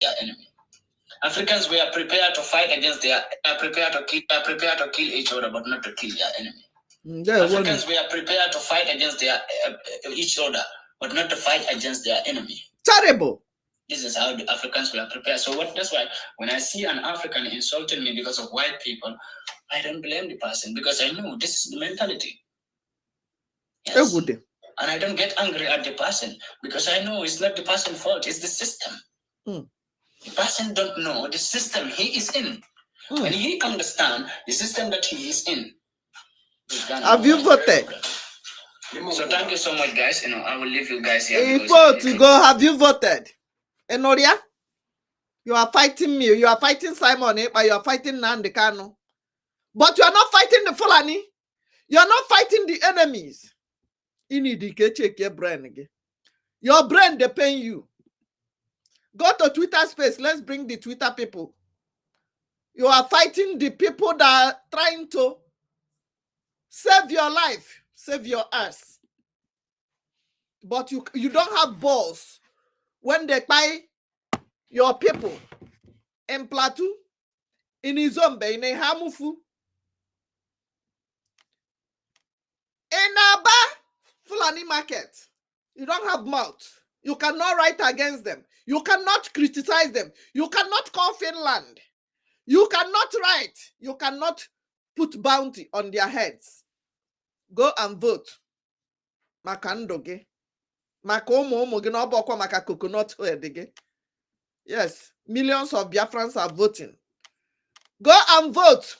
their enemy. Africans were prepared to fight against their, prepared to kill each other, but not to kill their enemy. Africans were prepared to fight against their each other, but not to fight against their enemy. Terrible. This is how the Africans were prepared. So that's why when I see an African insulting me because of white people, I don't blame the person because I know this is the mentality. Yes. And I don't get angry at the person because I know it's not the person's fault, it's the system. The person don't know the system he is in. When he understand the system that he is in. Have you voted? So thank you so much, guys. I will leave you guys here. Have you voted? Enoria? You are fighting me. You are fighting Simon Ekpa. You are fighting Nnamdi Kanu. But you are not fighting the Fulani. You are not fighting the enemies. You need to check your brain again. Your brain depends you. Go to Twitter space. Let's bring the Twitter people. You are fighting the people that are trying to save your life, save your ass. But you don't have balls when they buy your people in Plateau, in Izombe, in Hamufu, in Aba, Fulani market. You don't have mouth. You cannot write against them. You cannot criticize them. You cannot call Finland. You cannot write. You cannot put bounty on their heads. Go and vote. Makandoge. Maka coconut head. Yes, millions of Biafrans are voting. Go and vote.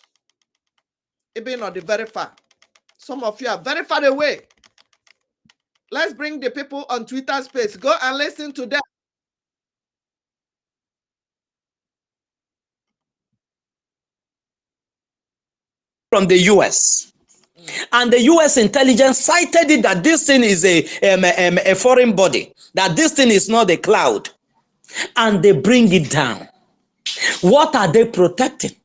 Even on the very far. Some of you are very far away. Let's bring the people on Twitter space. Go and listen to them. From the US. And the US intelligence cited it that this thing is a foreign body, that this thing is not a cloud. And they bring it down. What are they protecting?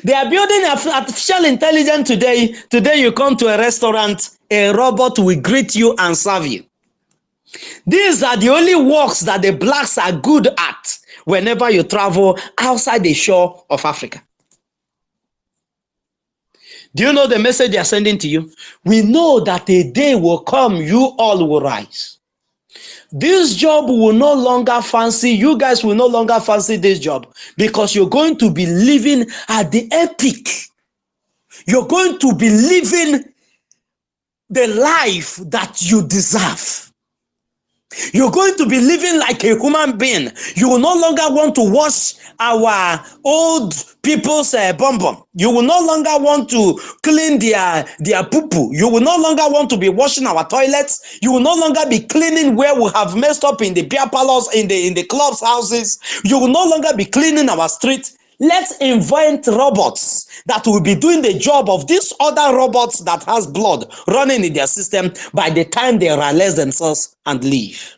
They are building artificial intelligence today. Today you come to a restaurant, a robot will greet you and serve you. These are the only works that the blacks are good at whenever you travel outside the shore of Africa. Do you know the message they are sending to you? We know that a day will come, you all will rise. This job will no longer fancy, you guys will no longer fancy this job because you're going to be living at the epic. You're going to be living the life that you deserve. You're going to be living like a human being. You will no longer want to wash our old people's bum. You will no longer want to clean their poo-poo. You will no longer want to be washing our toilets. You will no longer be cleaning where we have messed up in the beer parlors, in the clubs, houses. You will no longer be cleaning our streets. Let's invent robots that will be doing the job of these other robots that has blood running in their system by the time they realize themselves and leave.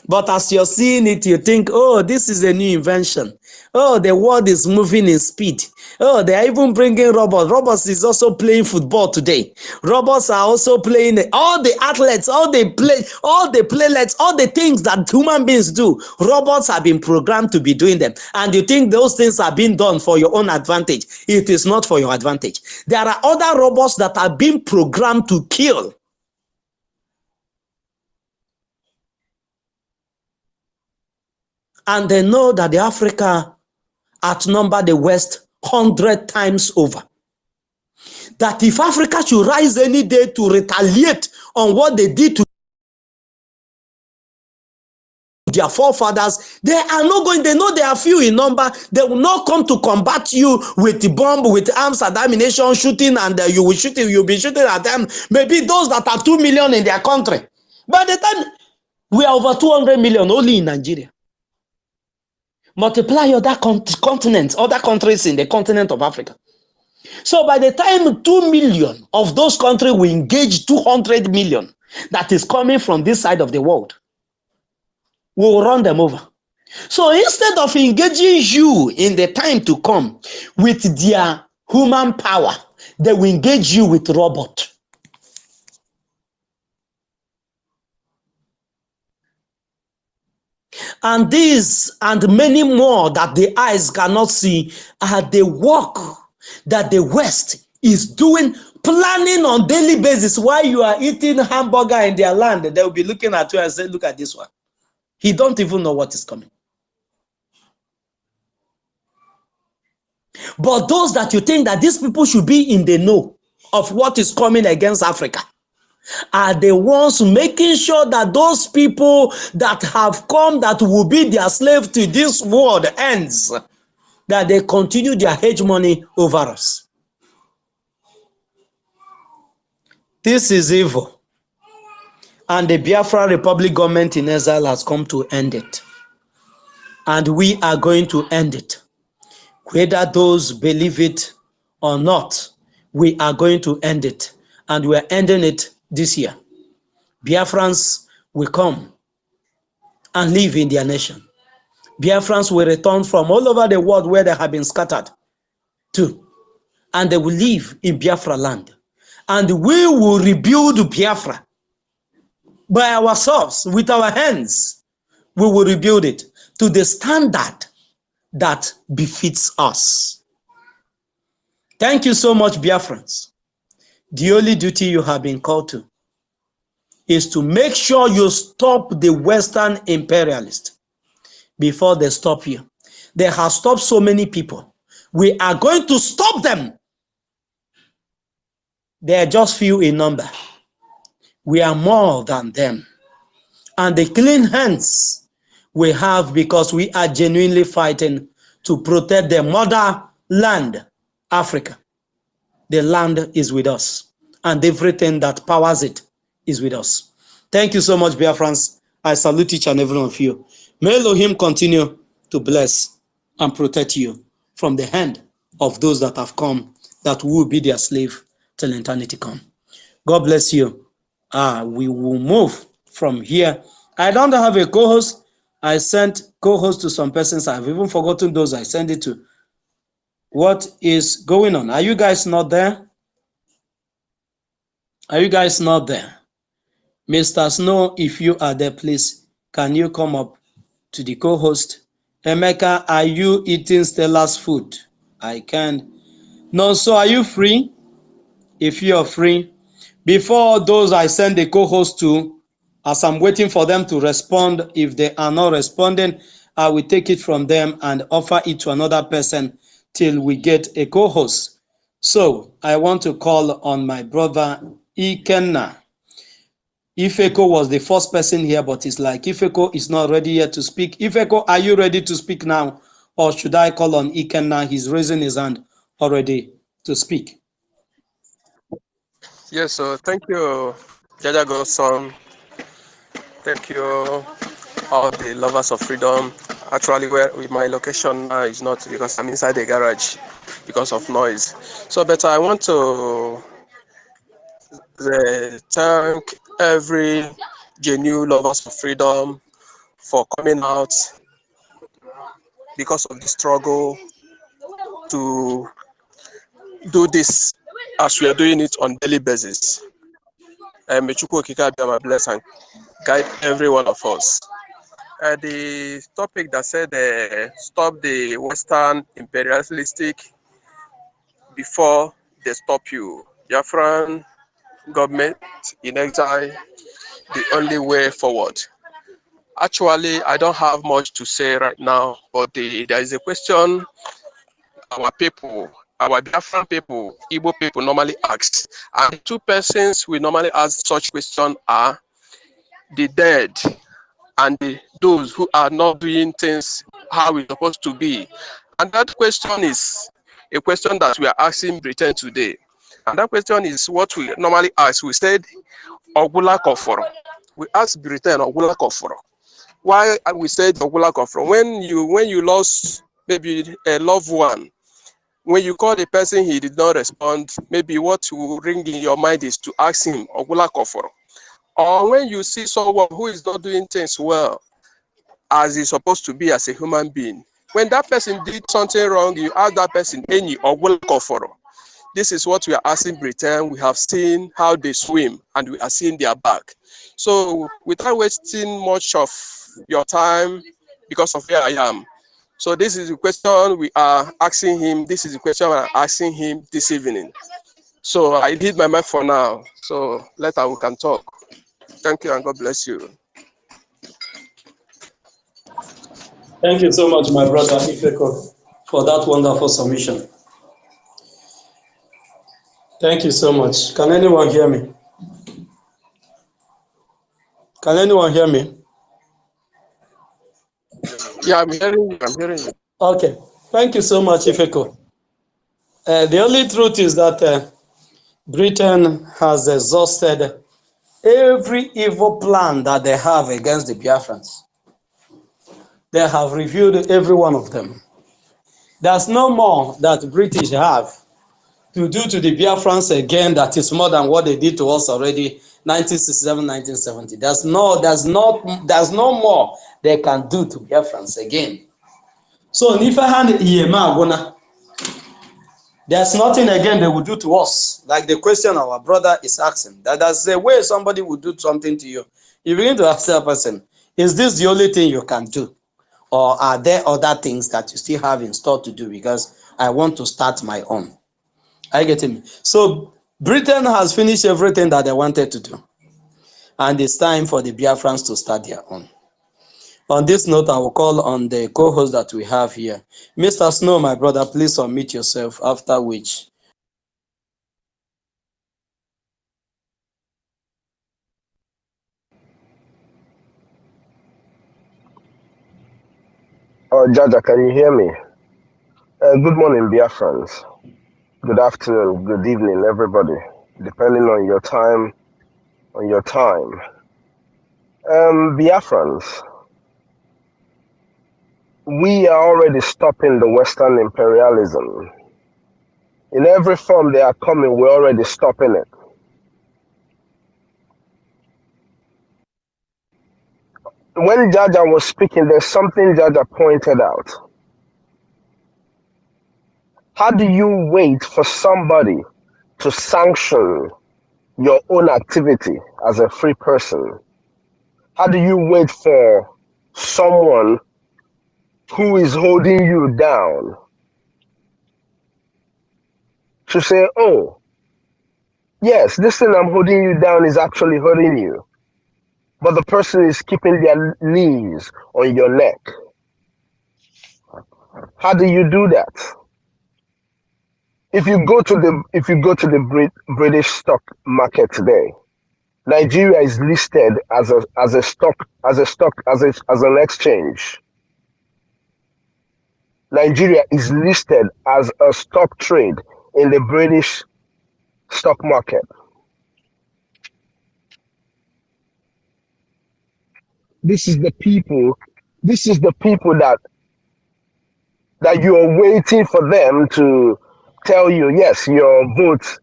But as you're seeing it, you think, oh, this is a new invention. Oh, the world is moving in speed. Oh, they are even bringing robots. Robots is also playing football today. Robots are also playing all the athletes, all the playlets, all the things that human beings do. Robots have been programmed to be doing them. And you think those things are being done for your own advantage. It is not for your advantage. There are other robots that are being programmed to kill. And they know that the Africa outnumber the West 100 times over. That if Africa should rise any day to retaliate on what they did to their forefathers, they are not going, they know they are few in number, they will not come to combat you with the bomb, with arms and ammunition, shooting, and you'll be shooting at them. Maybe those that are 2 million in their country. By the time we are over 200 million only in Nigeria. Multiply other continents, other countries in the continent of Africa. So by the time 2 million of those countries will engage 200 million that is coming from this side of the world, we will run them over. So instead of engaging you in the time to come with their human power, they will engage you with robot. And these and many more that the eyes cannot see are the work that the West is doing, planning on daily basis. While you are eating hamburger in their land, they will be looking at you and say, look at this one. He don't even know what is coming. But those that you think that these people should be in the know of what is coming against Africa are the ones making sure that those people that have come that will be their slave to this world ends, that they continue their hegemony over us. This is evil. And the Biafra Republic government in exile has come to end it. And we are going to end it. Whether those believe it or not, we are going to end it. And we are ending it this year. Biafrans will come and live in their nation. Biafrans will return from all over the world where they have been scattered to, and they will live in Biafra land. And we will rebuild Biafra by ourselves, with our hands. We will rebuild it to the standard that befits us. Thank you so much, Biafrans. The only duty you have been called to is to make sure you stop the Western imperialists before they stop you. They have stopped so many people. We are going to stop them. They are just few in number. We are more than them. And the clean hands we have because we are genuinely fighting to protect the motherland, Africa. The land is with us, and everything that powers it is with us. Thank you so much, Biafrans. I salute each and every one of you. May Elohim continue to bless and protect you from the hand of those that have come, that will be their slave till eternity come. God bless you. We will move from here. I don't have a co-host. I sent co-host to some persons. I've even forgotten those I sent it to. What is going on? Are you guys not there? Are you guys not there? Mr. Snow, if you are there, please, can you come up to the co-host? Emeka, are you eating Stella's food? I can. No, so are you free? If you are free, before those I send the co-host to, as I'm waiting for them to respond, if they are not responding, I will take it from them and offer it to another person till we get a co-host. So I want to call on my brother Ikenna. Ifeko was the first person here, but it's like Ifeko is not ready yet to speak. Ifeko, are you ready to speak now? Or should I call on Ikenna? He's raising his hand already to speak. Yes, so thank you, Jaja Godson. Thank you, all the lovers of freedom. Actually, where with my location now is not because I'm inside the garage because of noise. So, but I want to thank every genuine lovers of freedom for coming out because of the struggle to do this as we are doing it on daily basis. May Chukwu Okike Abiyama bless and guide every one of us. The topic that said stop the Western imperialistic before they stop you. Biafran government in exile, the only way forward. Actually, I don't have much to say right now, but there is a question our people, our Biafran people, Igbo people normally ask. And the two persons we normally ask such question are the dead and those who are not doing things how it's supposed to be. And that question is a question that we are asking Britain today. And that question is what we normally ask. We said, Ogula Koforo. We asked Britain, Ogula Koforo. Why we said Ogula Koforo? When you lost maybe a loved one, when you call the person, he did not respond, maybe what will ring in your mind is to ask him, Ogula Koforo. Or when you see someone who is not doing things well, as he's supposed to be as a human being, when that person did something wrong, you ask that person, Eni Ogula Koforo. This is what we are asking Britain. We have seen how they swim and we are seeing their back. So without wasting much of your time, because of where I am. So this is the question we are asking him. This is the question we are asking him this evening. So I did my mic for now. So later we can talk. Thank you and God bless you. Thank you so much, my brother Ifeko, for that wonderful submission. Thank you so much. Can anyone hear me? Can anyone hear me? Yeah, I'm hearing you. I'm hearing you. Okay. Thank you so much, Ifeko. The only truth is that Britain has exhausted every evil plan that they have against the Biafrans. They have reviewed every one of them. There's no more that British have to do to the Biafrans again that is more than what they did to us already 1967, 1970. There's no more they can do to Biafrans again. So there's nothing again they will do to us. Like the question our brother is asking, that there's a way somebody would do something to you. You begin to ask that person, is this the only thing you can do? Or are there other things that you still have in store to do? Because I want to start my own. I get him. So Britain has finished everything that they wanted to do. And it's time for the Biafrans to start their own. On this note, I will call on the co-host that we have here. Mr. Snow, my brother, please unmute yourself, after which. Oh, Jaja, can you hear me? Good morning, Biafrans. Good afternoon, good evening, everybody, depending on your time. Biafrans, we are already stopping the Western imperialism. In every form they are coming, we're already stopping it. When Jaja was speaking, there's something Jaja pointed out. How do you wait for somebody to sanction your own activity as a free person? How do you wait for someone who is holding you down to say, oh, yes, this thing I'm holding you down is actually hurting you, but the person is keeping their knees on your neck? How do you do that? If you go to the British stock market today, Nigeria is listed as an exchange. Nigeria is listed as a stock trade in the British stock market. This is the people that you are waiting for them to tell you, yes, your vote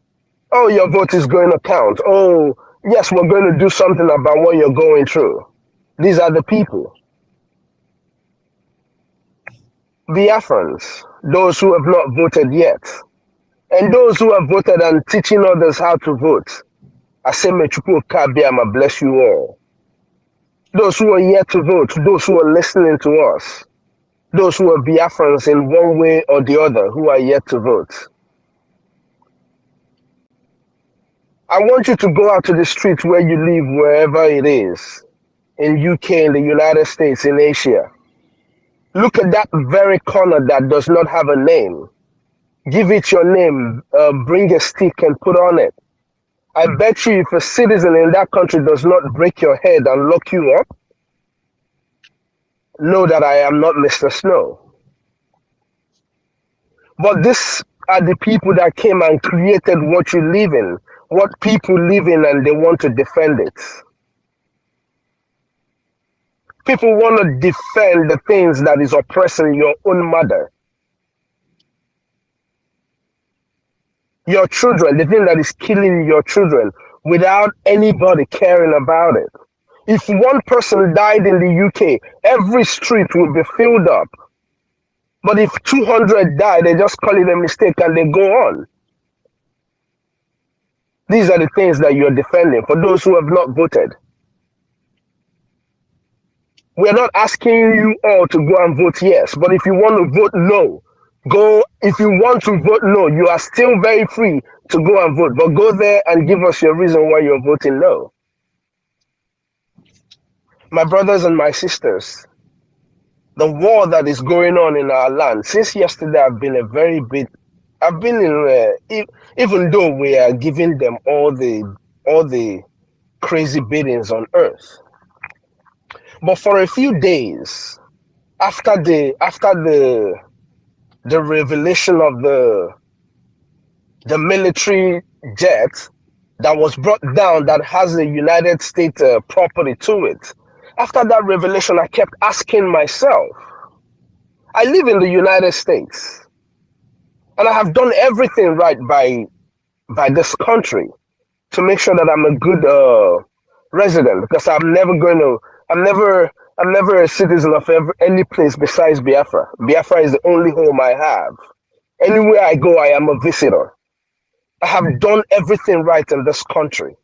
is going to count. Oh, yes, we're going to do something about what you're going through. These are the people. Biafrans, those who have not voted yet, and those who have voted and teaching others how to vote. I say, Mechuku Kabiama, bless you all. Those who are yet to vote, those who are listening to us, those who are Biafrans in one way or the other who are yet to vote. I want you to go out to the street where you live, wherever it is, in UK, in the United States, in Asia. Look at that very corner that does not have a name. Give it your name, bring a stick and put on it. I bet you if a citizen in that country does not break your head and lock you up, know that I am not Mr. Snow. But these are the people that came and created what you live in, what people live in, and they want to defend it. People want to defend the things that is oppressing your own mother, your children, the thing that is killing your children without anybody caring about it. If one person died in the UK, every street would be filled up. But if 200 die, they just call it a mistake and they go on. These are the things that you're defending for those who have not voted. We're not asking you all to go and vote yes, but if you want to vote no, go. If you want to vote no, you are still very free to go and vote, but go there and give us your reason why you're voting no. My brothers and my sisters, the war that is going on in our land, since yesterday I've been even though we are giving them all the crazy beatings on earth, but for a few days after the revelation of the military jet that was brought down that has a United States property to it. After that revelation, I kept asking myself, I live in the United States and I have done everything right by this country to make sure that I'm a good resident, because I'm never a citizen of any place besides Biafra. Biafra is the only home I have. Anywhere I go, I am a visitor. I have done everything right in this country.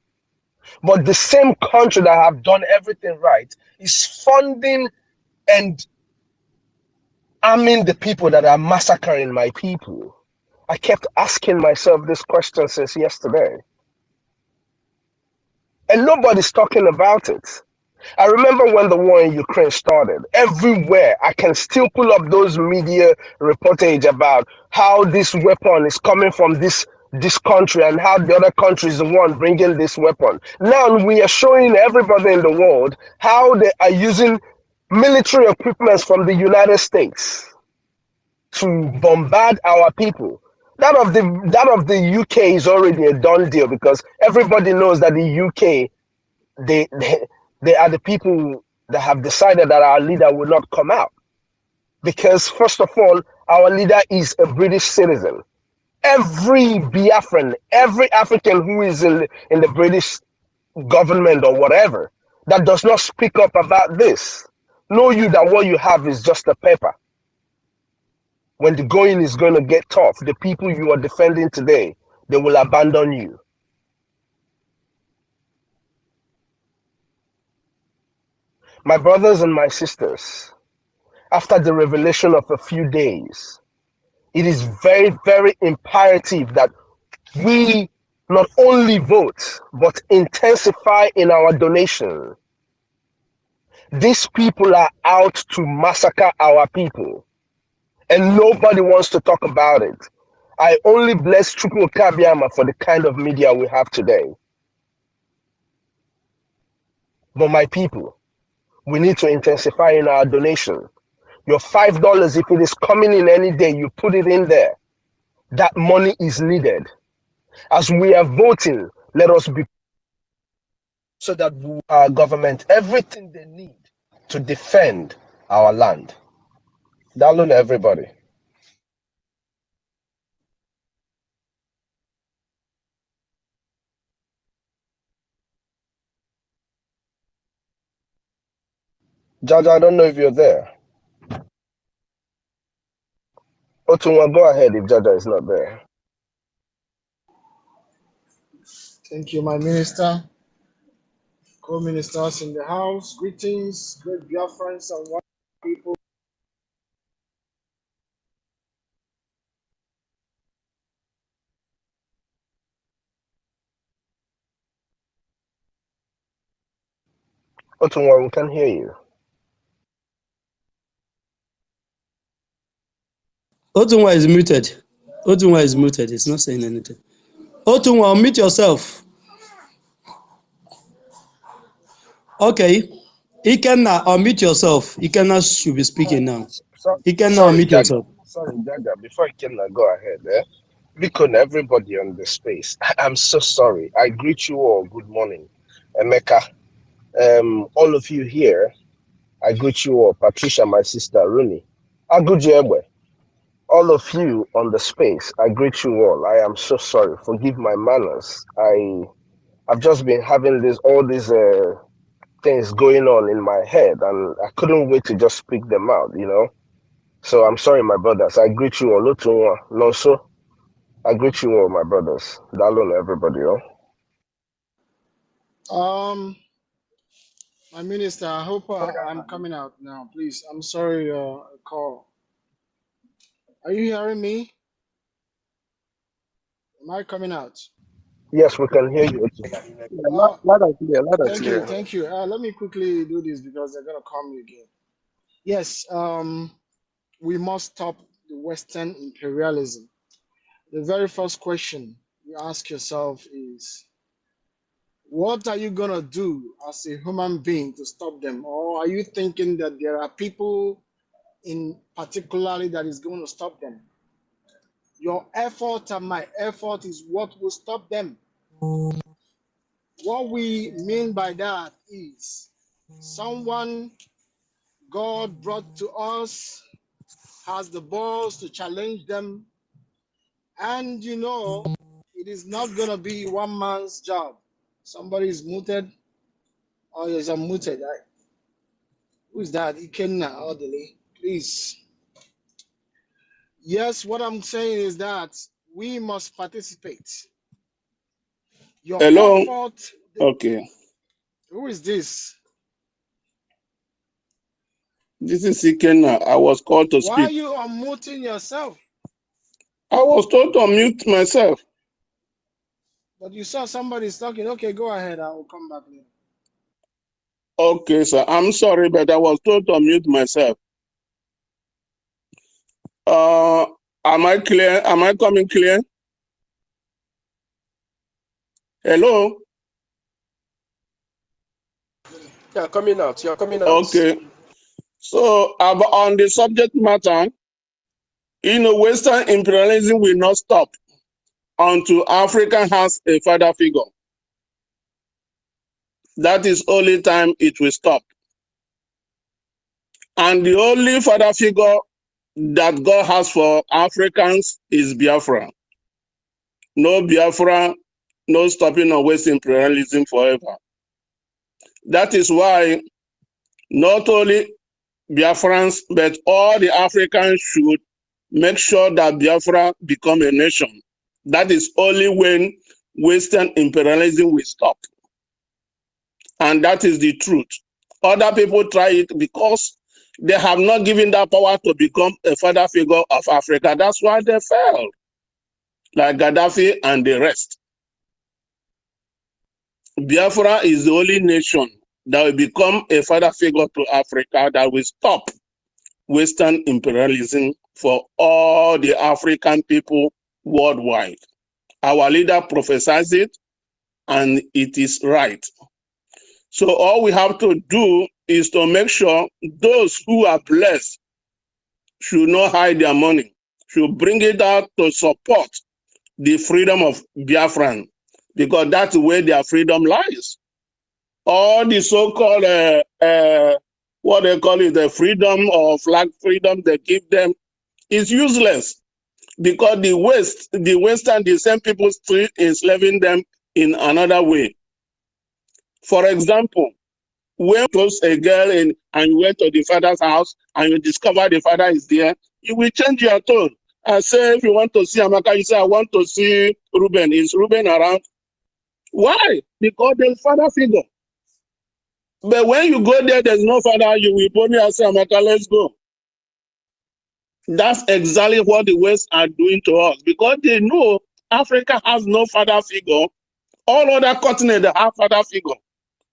But the same country that have done everything right is funding and arming the people that are massacring my people. I kept asking myself this question since yesterday. And nobody's talking about it. I remember when the war in Ukraine started, everywhere I can still pull up those media reportage about how this weapon is coming from this country and how the other country is the one bringing this weapon. Now we are showing everybody in the world how they are using military equipment from the United States to bombard our people. That of the UK is already a done deal, because everybody knows that the UK, they, they they are the people that have decided that our leader will not come out. Because first of all, our leader is a British citizen. Every Biafran, every African who is in the British government or whatever, that does not speak up about this, know you that what you have is just a paper. When the going is going to get tough, the people you are defending today, they will abandon you. My brothers and my sisters, after the revelation of a few days, it is very, very imperative that we not only vote, but intensify in our donation. These people are out to massacre our people, and nobody wants to talk about it. I only bless Chukwu Kabiama for the kind of media we have today. But my people, we need to intensify in our donation. Your $5, if it is coming in any day, you put it in there. That money is needed. As we are voting, let us be so that our government everything they need to defend our land. Download everybody. Jaja, I don't know if you're there. Otunwa, go ahead if Jaja is not there. Thank you, my minister. Co-ministers in the house, greetings, great Biafrans and white people. Otunwa, we can hear you. Otunwa is muted. Otunwa is muted. It's not saying anything. Otunwa, unmute yourself. Okay. Ikenna, unmute yourself. Ikenna should be speaking now. Ikenna, Sorry, unmute yourself. Jaja, before I can go ahead, because everybody on the space, I'm so sorry. I greet you all. Good morning. Emeka, all of you here, I greet you all. Patricia, my sister, Rooney. Agujebwe, all of you on the space, I greet you all. I am so sorry. Forgive my manners. I've just been having all these things going on in my head, and I couldn't wait to just speak them out, So I'm sorry, my brothers. I greet you all. Otunwa, Nonso, I greet you all, my brothers. Dalon, everybody, Um, My minister, I hope I'm coming out now. Please, I'm sorry, call. Are you hearing me? Am I coming out? Yes, we can hear you. Yeah, Uh, loud and clear, loud and thank you, clear. thank you. Let me quickly do this because they're gonna call me again. Yes, we must stop the Western imperialism. The very first question you ask yourself is, what are you gonna do as a human being to stop them? Or are you thinking that there are people in particularly that is going to stop them? Your effort and my effort is what will stop them. What we mean by that is someone God brought to us has the balls to challenge them, and it is not going to be one man's job. Somebody is muted. Oh, yes, I'm muted. Who is that? Ikenna Odele. Please. Yes, what I'm saying is that we must participate. Your Hello. effort. Okay. Who is this? This is Ikenna. I was called to Why are speak. you unmuting yourself? I was told to mute myself. But you saw somebody talking. Okay, go ahead. I will come back later. Okay, sir. I'm sorry, but I was told to mute myself. Am I clear? Am I coming clear? Hello? Yeah, coming out. You're coming out. Okay. So, on the subject matter, Western imperialism will not stop until Africa has a father figure. That is only time it will stop. And the only father figure that God has for Africans is Biafra. No Biafra, no stopping of Western imperialism forever. That is why not only Biafrans, but all the Africans should make sure that Biafra become a nation. That is only when Western imperialism will stop. And that is the truth. Other people try it because they have not given that power to become a father figure of Africa. That's why they failed, like Gaddafi and the rest. Biafra is the only nation that will become a father figure to Africa that will stop Western imperialism for all the African people worldwide. Our leader prophesies it, and it is right. So all we have to do is to make sure those who are blessed should not hide their money, should bring it out to support the freedom of Biafran, because that's where their freedom lies. All the so-called, what they call it, the freedom or flag freedom they give them is useless, because the West and the same people still enslaving them in another way. For example, when you toast a girl and you went to the father's house and you discover the father is there, you will change your tone and say, if you want to see Amaka, you say, I want to see Ruben. Is Ruben around? Why? Because there's father figure. But when you go there, there's no father, you will pony and say, Amaka, let's go. That's exactly what the West are doing to us, because they know Africa has no father figure. All other continents have father figure.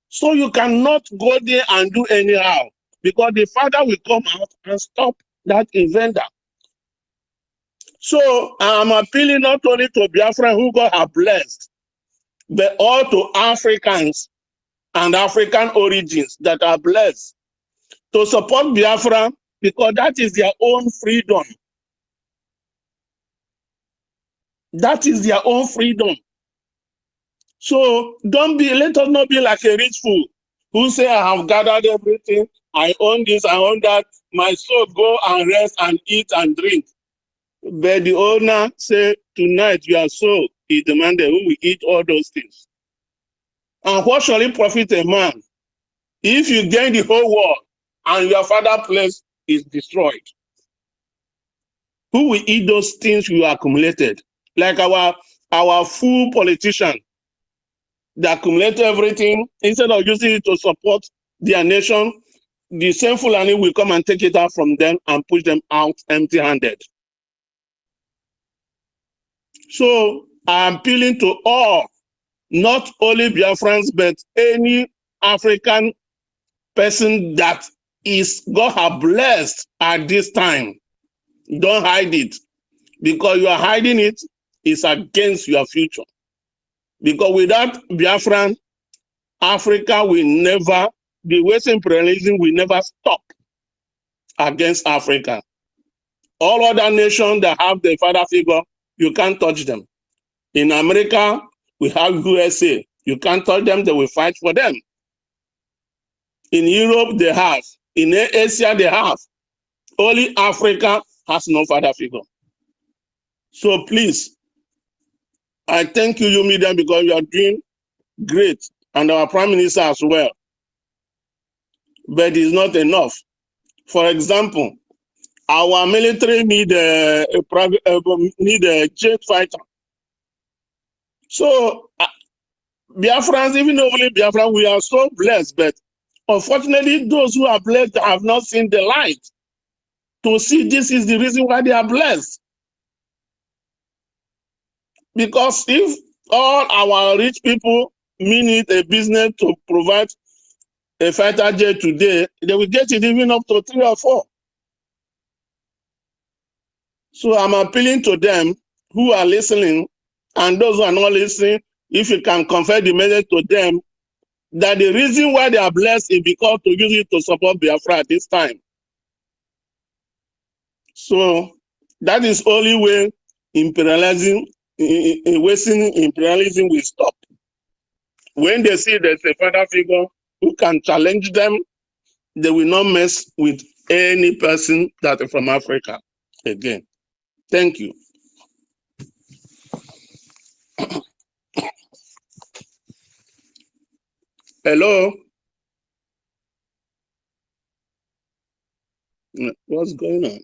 So you cannot go there and do anyhow, because the father will come out and stop that invader. So I'm appealing not only to Biafra who God have blessed, but all to Africans and African origins that are blessed to support Biafra, because that is their own freedom. That is their own freedom. So let us not be like a rich fool who say, I have gathered everything, I own this, I own that, my soul go and rest and eat and drink. But the owner say, tonight your soul is demanded, who will eat all those things. And what shall it profit a man if you gain the whole world and your father's place is destroyed? Who will eat those things you accumulated? Like our fool politician, they accumulate everything instead of using it to support their nation, the same Fulani will come and take it out from them and push them out empty-handed. So I'm appealing to all, not only Biafrans, but any African person that is God have blessed at this time. Don't hide it, because you are hiding it is against your future. Because without Biafran, Africa will never, the Western imperialism will never stop against Africa. All other nations that have the father figure, you can't touch them. In America, we have USA. You can't touch them, they will fight for them. In Europe, they have. In Asia, they have. Only Africa has no father figure. So please, I thank you, media, because you are doing great, and our Prime Minister as well. But it's not enough. For example, our military need a jet fighter. So Biafrans, even only Biafrans, we are so blessed, but unfortunately, those who are blessed have not seen the light to see this is the reason why they are blessed. Because if all our rich people mean it a business to provide a fighter jet today, they will get it even up to 3 or 4. So I'm appealing to them who are listening, and those who are not listening, if you can convey the message to them that the reason why they are blessed is because to use it to support Biafra at this time. So that is only way imperialism, Western imperialism will stop. When they see there's a father figure who can challenge them, they will not mess with any person that is from Africa again. Thank you. Hello? What's going on?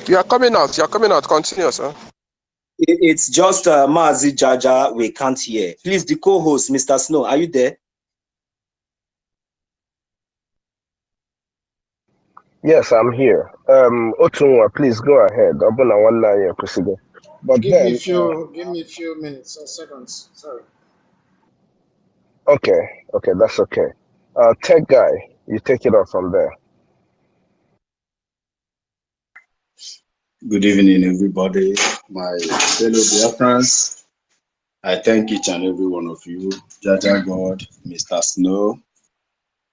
You are coming out. You are coming out. Continue, sir. It's just Mazi Jaja we can't hear. Please, the co-host, Mr. Snow, are you there? Yes, I'm here. Otunwa, please go ahead. Obuna wala ya kusige. But Give me then, a few minutes or seconds. Sorry. okay, that's okay. Tech guy, you take it off from there. Good evening, everybody. My fellow Biafrans, I thank each and every one of you, Jaja God, Mr. Snow,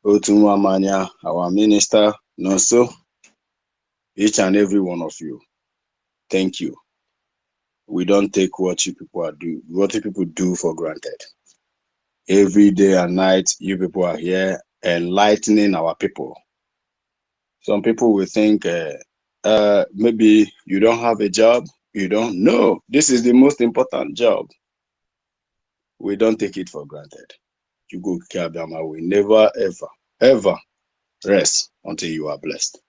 Otunwa Manya, our minister, Noso, each and every one of you. Thank you. We don't take what you people do for granted. Every day and night, you people are here enlightening our people. Some people will think maybe you don't have a job. You don't know. This is the most important job. We don't take it for granted. You go Kiabama, we never, ever, ever rest until you are blessed.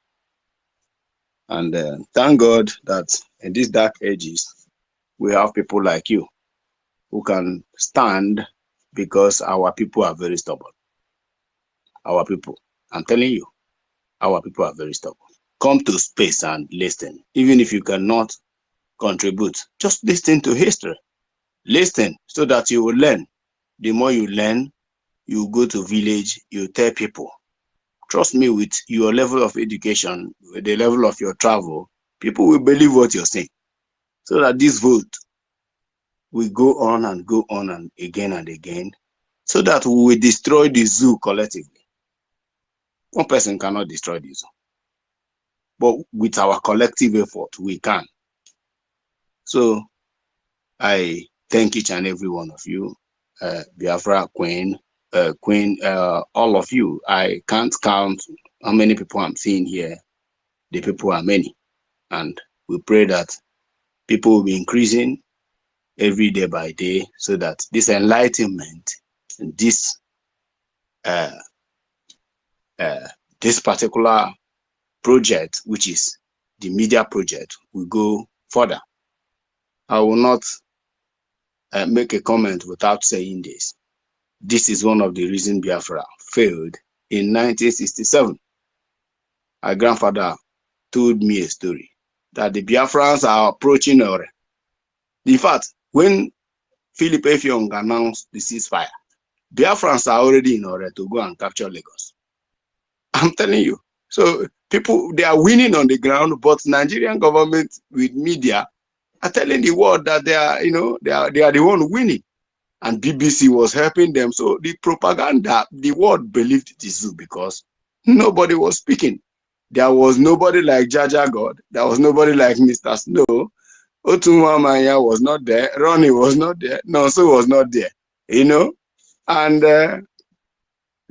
And thank God that in these dark ages, we have people like you who can stand, because our people are very stubborn. Our people, I'm telling you, our people are very stubborn. Come to space and listen. Even if you cannot contribute, just listen to history. Listen so that you will learn. The more you learn, you go to village, you tell people. Trust me, with your level of education, with the level of your travel, people will believe what you're saying. So that this vote will go on and again, so that we will destroy the zoo collectively. One person cannot destroy the zoo. But with our collective effort, we can. So I thank each and every one of you, Biafra Queen, all of you. I can't count how many people I'm seeing here. The people are many. And we pray that people will be increasing every day by day, so that this enlightenment, this particular project, which is the media project, will go further. I will not make a comment without saying this. This is one of the reasons Biafra failed in 1967. My grandfather told me a story that the Biafrans are approaching Ore. In fact, when Philip Effiong announced the ceasefire, Biafrans are already in Ore to go and capture Lagos. I'm telling you. So people, they are winning on the ground, but Nigerian government with media are telling the world that they are, they are the one winning. And BBC was helping them. So the propaganda, the world believed it is because nobody was speaking. There was nobody like Jaja God. There was nobody like Mr. Snow. Otumwamanya was not there. Ronnie was not there. Nonso was not there. And the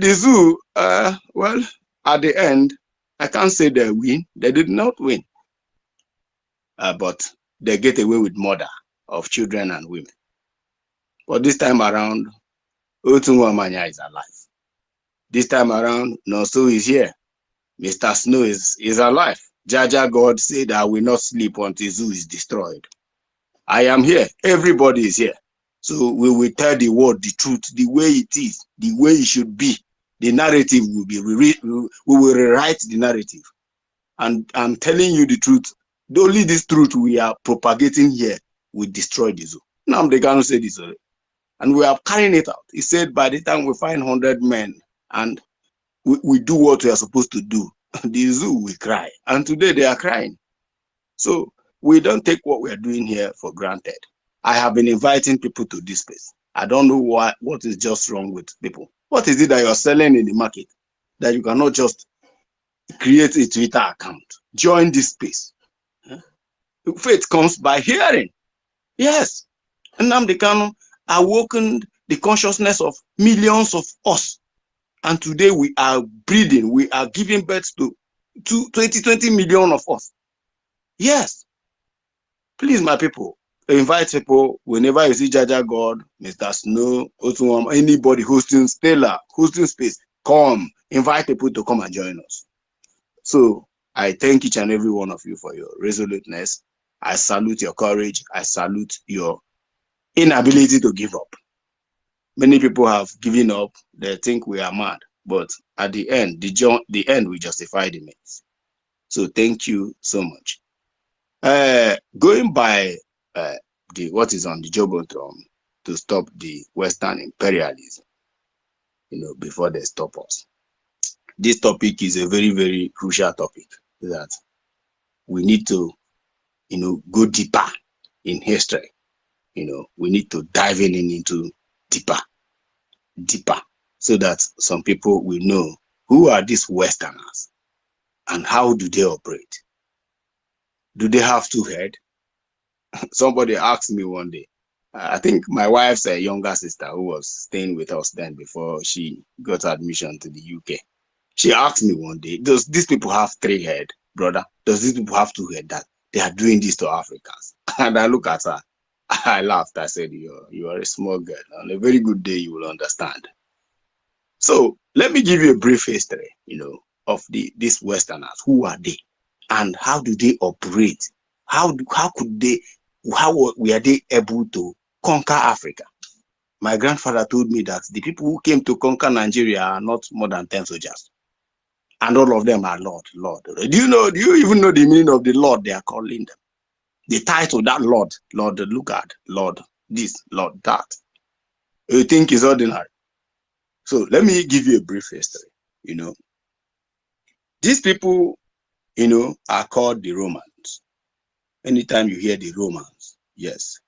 zoo, well, at the end, I can't say they win. They did not win. But they get away with murder of children and women. But this time around, Otumwamanya is alive. This time around, Nonso is here. Mr. Snow is alive. Jaja God said, I will not sleep until zoo is destroyed. I am here. Everybody is here. So we will tell the world the truth, the way it is, the way it should be. The narrative will be we will rewrite the narrative. And I'm telling you the truth. Only this truth we are propagating here will destroy the zoo. Now the Gano said this already. And we are carrying it out. He said by the time we find 100 men and we do what we are supposed to do, the zoo will cry. And today they are crying. So we don't take what we are doing here for granted. I have been inviting people to this place. I don't know what is just wrong with people. What is it that you're selling in the market that you cannot just create a Twitter account? Join this space. Faith comes by hearing. Yes. And Nnamdi Kanu awoken the consciousness of millions of us. And today we are breeding, we are giving birth to 20 million of us. Yes. Please, my people, invite people whenever you see Jaja God, Mr. Snow, Otunwam, anybody hosting Stella, hosting space, come. Invite people to come and join us. So I thank each and every one of you for your resoluteness. I salute your courage. I salute your inability to give up. Many people have given up. They think we are mad. But at the end, the end will justify the means. So thank you so much. Going by what is on the Jumbotron to stop the Western imperialism, before they stop us. This topic is a very, very crucial topic that we need to, go deeper in history. We need to dive into deeper, so that some people will know who are these Westerners and how do they operate. Do they have two heads? Somebody asked me one day, I think my wife's younger sister who was staying with us then before she got admission to the UK. She asked me one day, does these people have three heads, brother? Does these people have two heads that they are doing this to Africans? And I look at her, I laughed. I said, you are a small girl. On a very good day, you will understand. So let me give you a brief history, of these Westerners. Who are they? And how do they operate? How were they able to conquer Africa? My grandfather told me that the people who came to conquer Nigeria are not more than 10 soldiers. And all of them are Lord. Do you even know the meaning of the Lord they are calling them? The title, that Lord Lugard, Lord this, Lord that. You think is ordinary. So let me give you a brief history. These people, are called the Romans. Anytime you hear the Romans, yes,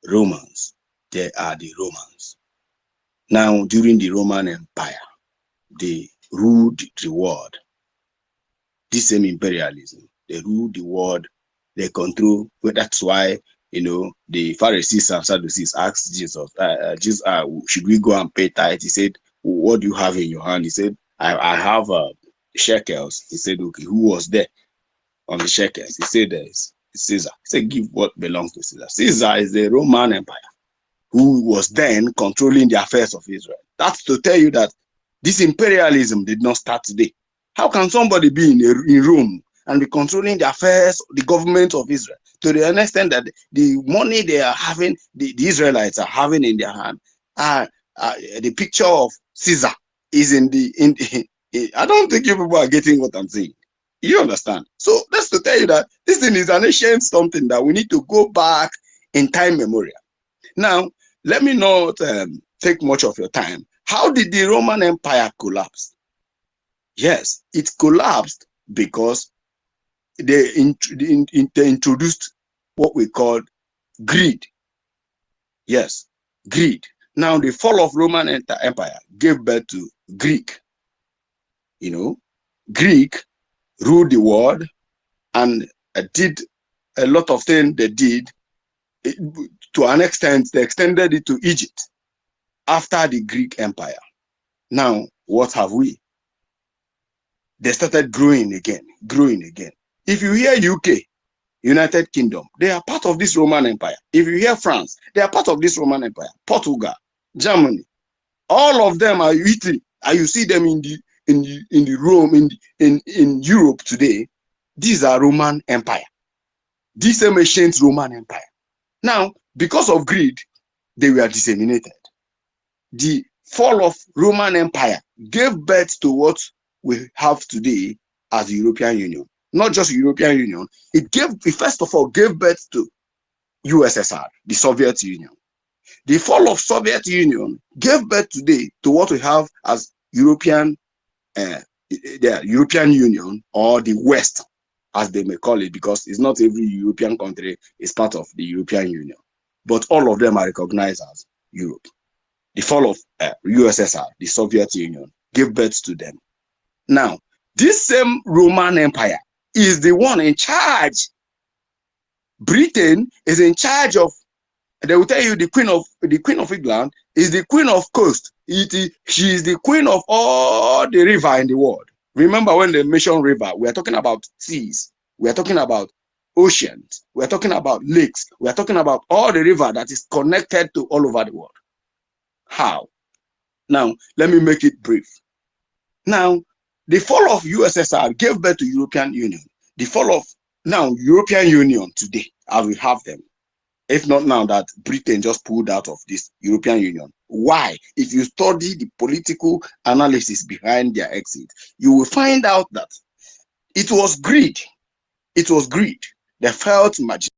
Romans, they are the Romans. Now, during the Roman Empire, they ruled the world. This same imperialism, they ruled the world, they control. Well, that's why, the Pharisees and Sadducees asked Jesus, should we go and pay tithe? He said, what do you have in your hand? He said, I have shekels. He said, okay, who was there on the shekels? He said, there's Caesar. He said, give what belongs to Caesar. Caesar is the Roman Empire who was then controlling the affairs of Israel. That's to tell you that this imperialism did not start today. How can somebody be in Rome and be controlling the affairs, the government of Israel, to the extent that the money they are having, the Israelites are having in their hand, the picture of Caesar is in the. I don't think you people are getting what I'm saying. You understand? So that's to tell you that this thing is an ancient something that we need to go back in time memorial. Now, let me not take much of your time. How did the Roman Empire collapse? Yes, it collapsed because they introduced what we call greed. Yes, greed. Now, the fall of Roman Empire gave birth to Greek. You know, Greek ruled the world and did a lot of things they did. To an extent, they extended it to Egypt after the Greek Empire. Now, what have we? They started growing again. If you hear UK, United Kingdom, they are part of this Roman Empire. If you hear France, they are part of this Roman Empire. Portugal, Germany, all of them are Italy. And you see them in the Rome, in Europe today. These are Roman Empire. These same ancient Roman Empire. Now, because of greed, they were disseminated. The fall of Roman Empire gave birth to what we have today as the European Union. Not just European Union, it first of all gave birth to USSR, the Soviet Union. The fall of Soviet Union gave birth today to what we have as the European Union, or the West, as they may call it, because it's not every European country is part of the European Union, but all of them are recognized as Europe. The fall of USSR, the Soviet Union, gave birth to them. Now, this same Roman Empire is the one in charge. Britain is in charge of. They will tell you the Queen of England is the Queen of Coast. She is the queen of all the river in the world. Remember when they mention river, we are talking about seas. We are talking about oceans. We are talking about lakes. We are talking about all the river that is connected to all over the world. How? Now, let me make it brief. Now, the fall of USSR gave birth to European Union. The fall of now European Union today, as we have them, if not now that Britain just pulled out of this European Union. Why? If you study the political analysis behind their exit, you will find out that it was greed. It was greed. They felt marginalized.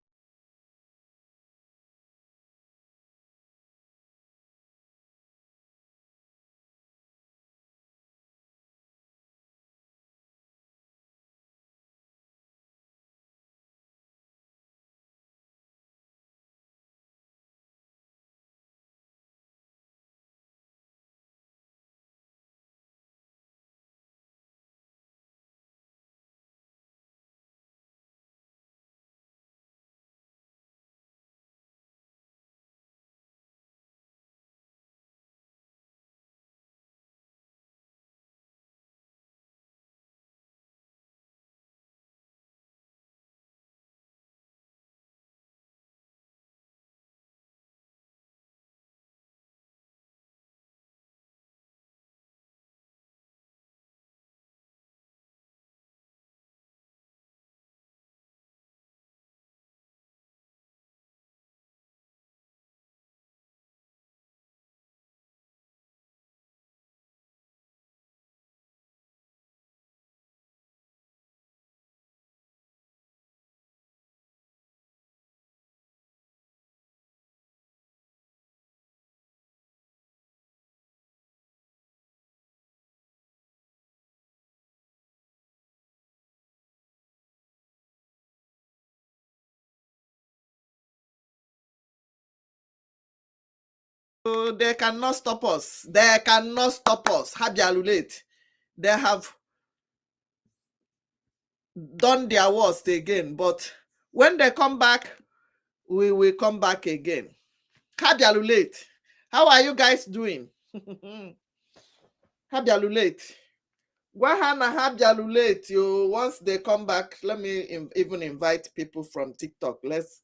So they cannot stop us. They cannot stop us. Habialulate. They have done their worst again, but when they come back, we will come back again. Habialulate. How are you guys doing? Habialulate. Wahana Habialulate. You once they come back, let me even invite people from TikTok. Let's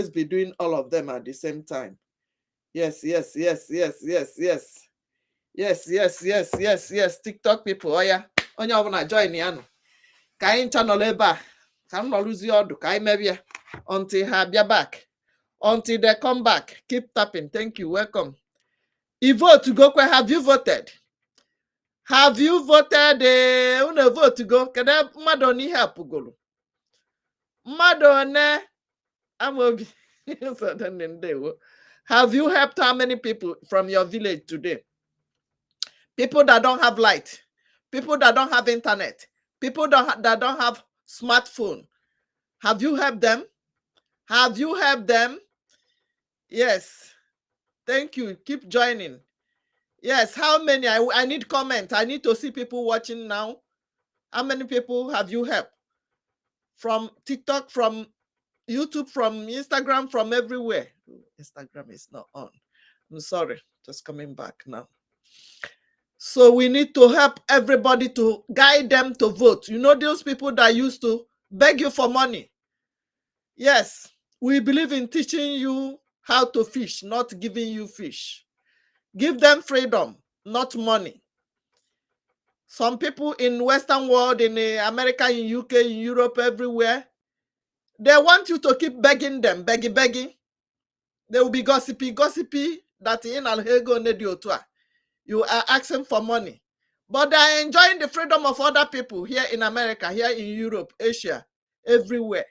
be doing all of them at the same time. Yes. Yes. TikTok people. Oh yeah. Onye obuna join yanu. Kain channel eba. Can not lose your do kai maybe until have your back. Until they come back. Keep tapping. Thank you. Welcome. You vote to go. Have you voted? Have you voted? Una vote to go. Can I madoni help go? Madone. I'm obi. Have you helped how many people from your village today? People that don't have light, people that don't have internet, people that don't have smartphone. Have you helped them? Have you helped them? Yes. Thank you. Keep joining. Yes. How many? I need comment. I need to see people watching now. How many people have you helped? From TikTok, from YouTube, from Instagram, from everywhere. Instagram is not on. I'm sorry. Just coming back now. So we need to help everybody to guide them to vote. You know those people that used to beg you for money? Yes, we believe in teaching you how to fish, not giving you fish. Give them freedom, not money. Some people in Western world, in America, in UK, in Europe, everywhere, they want you to keep begging them, begging. They will be gossipy that in Alhego Nediotua. You are asking for money. But they are enjoying the freedom of other people here in America, here in Europe, Asia, everywhere.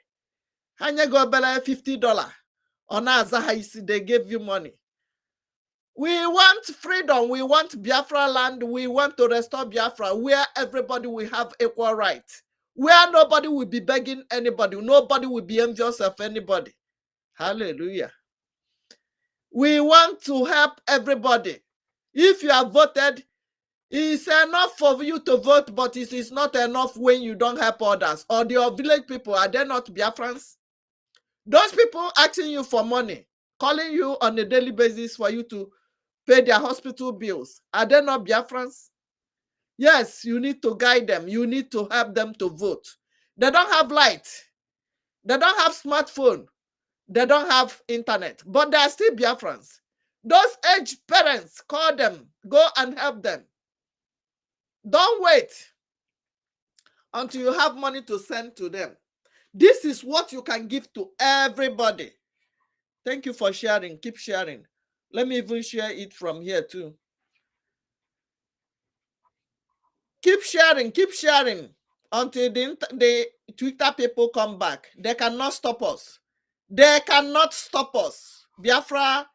Hanya go bela $50. On Azahaisi, they gave you money. We want freedom. We want Biafra land. We want to restore Biafra, where everybody will have equal rights, where nobody will be begging anybody. Nobody will be envious of anybody. Hallelujah. We want to help everybody. If you have voted, it's enough for you to vote, but it is not enough when you don't help others. Or your village people, are they not Biafrans? Those people asking you for money, calling you on a daily basis for you to pay their hospital bills, are they not Biafrans? Yes, you need to guide them. You need to help them to vote. They don't have light. They don't have smartphone. They don't have internet, but they are still Biafrans. Those aged parents, call them, go and help them. Don't wait until you have money to send to them. This is what you can give to everybody. Thank you for sharing. Keep sharing. Let me even share it from here too. Keep sharing until the Twitter people come back. They cannot stop us. They cannot stop us. Biafra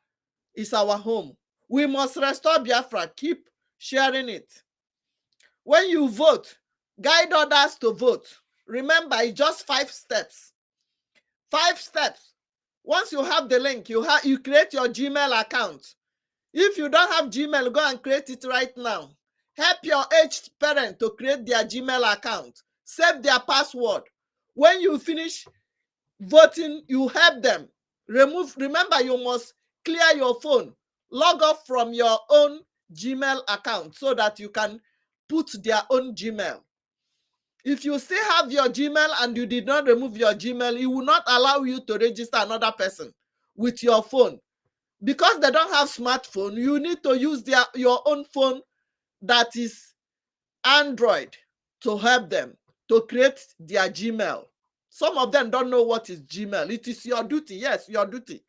is our home. We must restore Biafra. Keep sharing it. When you vote, guide others to vote. Remember, it's just 5 steps. 5 steps. Once you have the link, you create your Gmail account. If you don't have Gmail, go and create it right now. Help your aged parent to create their Gmail account. Save their password. When you finish voting, you help them. Remember, you must clear your phone. Log off from your own Gmail account so that you can put their own Gmail. If you still have your Gmail and you did not remove your Gmail, it will not allow you to register another person with your phone. Because they don't have smartphone, you need to use your own phone that is Android to help them to create their Gmail. Some of them don't know what is Gmail. It is your duty, yes, your duty,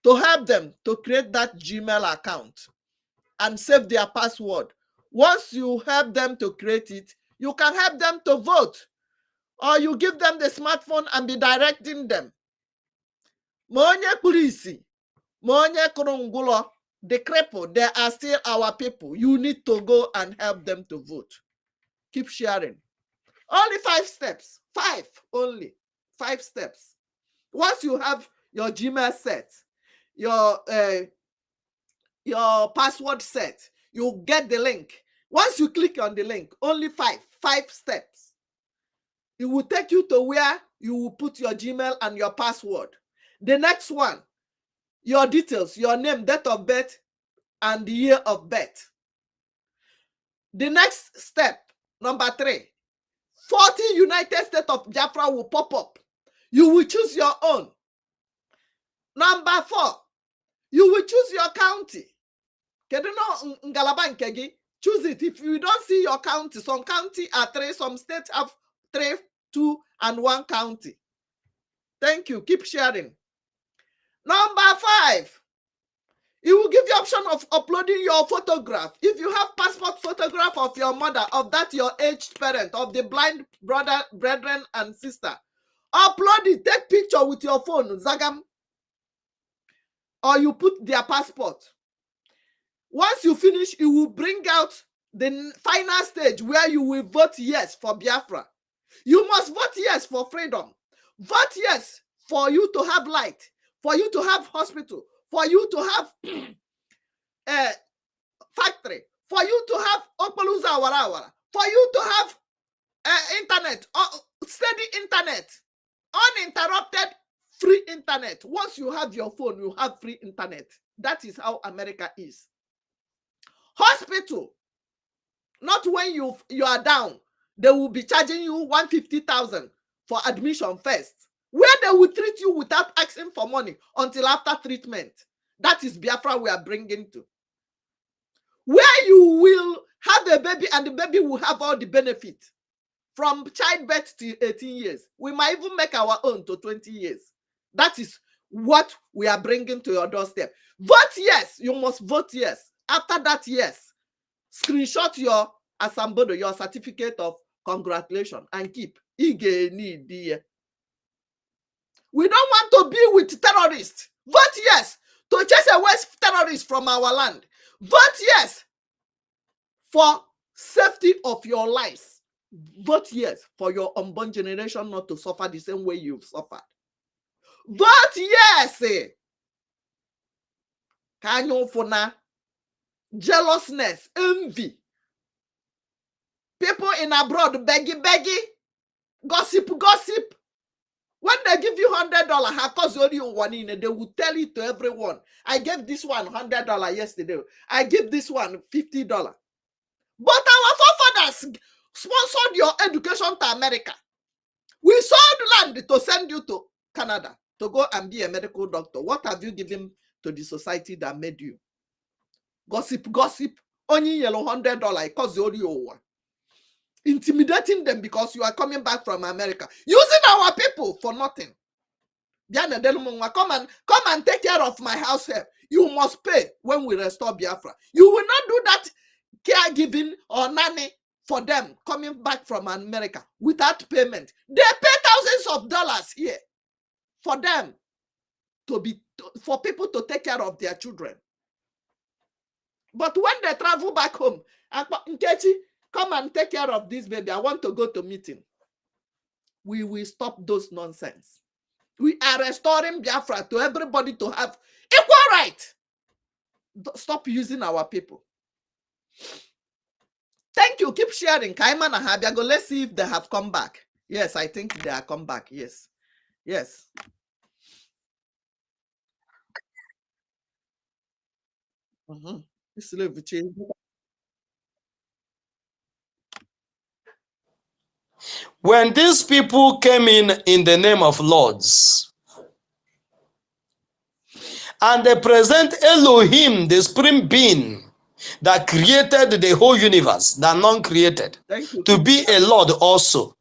to help them to create that Gmail account and save their password. Once you help them to create it, you can help them to vote. Or you give them the smartphone and be directing them. Monye Kulisi, Monye Kurungulo, the cripple, they are still our people. You need to go and help them to vote. Keep sharing. Only 5 steps. 5 only. 5 steps. Once you have your Gmail set, your password set, you get the link. Once you click on the link, only 5 steps. It will take you to where you will put your Gmail and your password. The next one, your details, your name, date of birth, and the year of birth. The next step, number 3, 40 United States of Biafra will pop up. You will choose your own. Number 4, you will choose your county. Choose it. If you don't see your county, some county are 3, some states have 3 2 and 1 county. Thank you. Keep sharing. Number 5. It will give you option of uploading your photograph. If you have passport photograph of your mother, of that your aged parent, of the blind brother, brethren, and sister, upload it. Take picture with your phone, Zagam. Or you put their passport. Once you finish, it will bring out the final stage where you will vote yes for Biafra. You must vote yes for freedom. Vote yes for you to have light, for you to have hospital, for you to have factory, for you to have Okpaluza Warawara, for you to have internet, steady internet, uninterrupted free internet. Once you have your phone, you have free internet. That is how America is. Hospital, not when you are down, they will be charging you 150,000 for admission first, where they will treat you without asking for money until after treatment. That is Biafra we are bringing to. Where you will have a baby and the baby will have all the benefits from childbirth to 18 years. We might even make our own to 20 years. That is what we are bringing to your doorstep. Vote yes. You must vote yes. After that, yes. Screenshot your Asambodo, your certificate of congratulations, and keep. We don't want to be with terrorists. Vote yes to chase away terrorists from our land. Vote yes for safety of your lives. Vote yes for your unborn generation not to suffer the same way you've suffered. Vote yes. Kanyofona, jealousness, envy. People in abroad begging, gossip. When they give you $100, they will tell it to everyone. I gave this one $100 yesterday. I give this one $50. But our forefathers sponsored your education to America. We sold land to send you to Canada to go and be a medical doctor. What have you given to the society that made you? Gossip. Only yellow $100 because you intimidating them because you are coming back from America, using our people for nothing. Come and take care of my house here. You must pay when we restore Biafra. You will not do that caregiving or nanny for them coming back from America without payment. They pay thousands of dollars here for them for people to take care of their children. But when they travel back home, Nkechi, come and take care of this baby. I want to go to meeting. We will stop those nonsense. We are restoring Biafra to everybody to have equal right. Stop using our people. Thank you. Keep sharing. Kaiman and Habiago. Let's see if they have come back. Yes, I think they are come back. Yes. When these people came in the name of lords, and they present Elohim, the supreme being that created the whole universe, that none created, to be a lord also,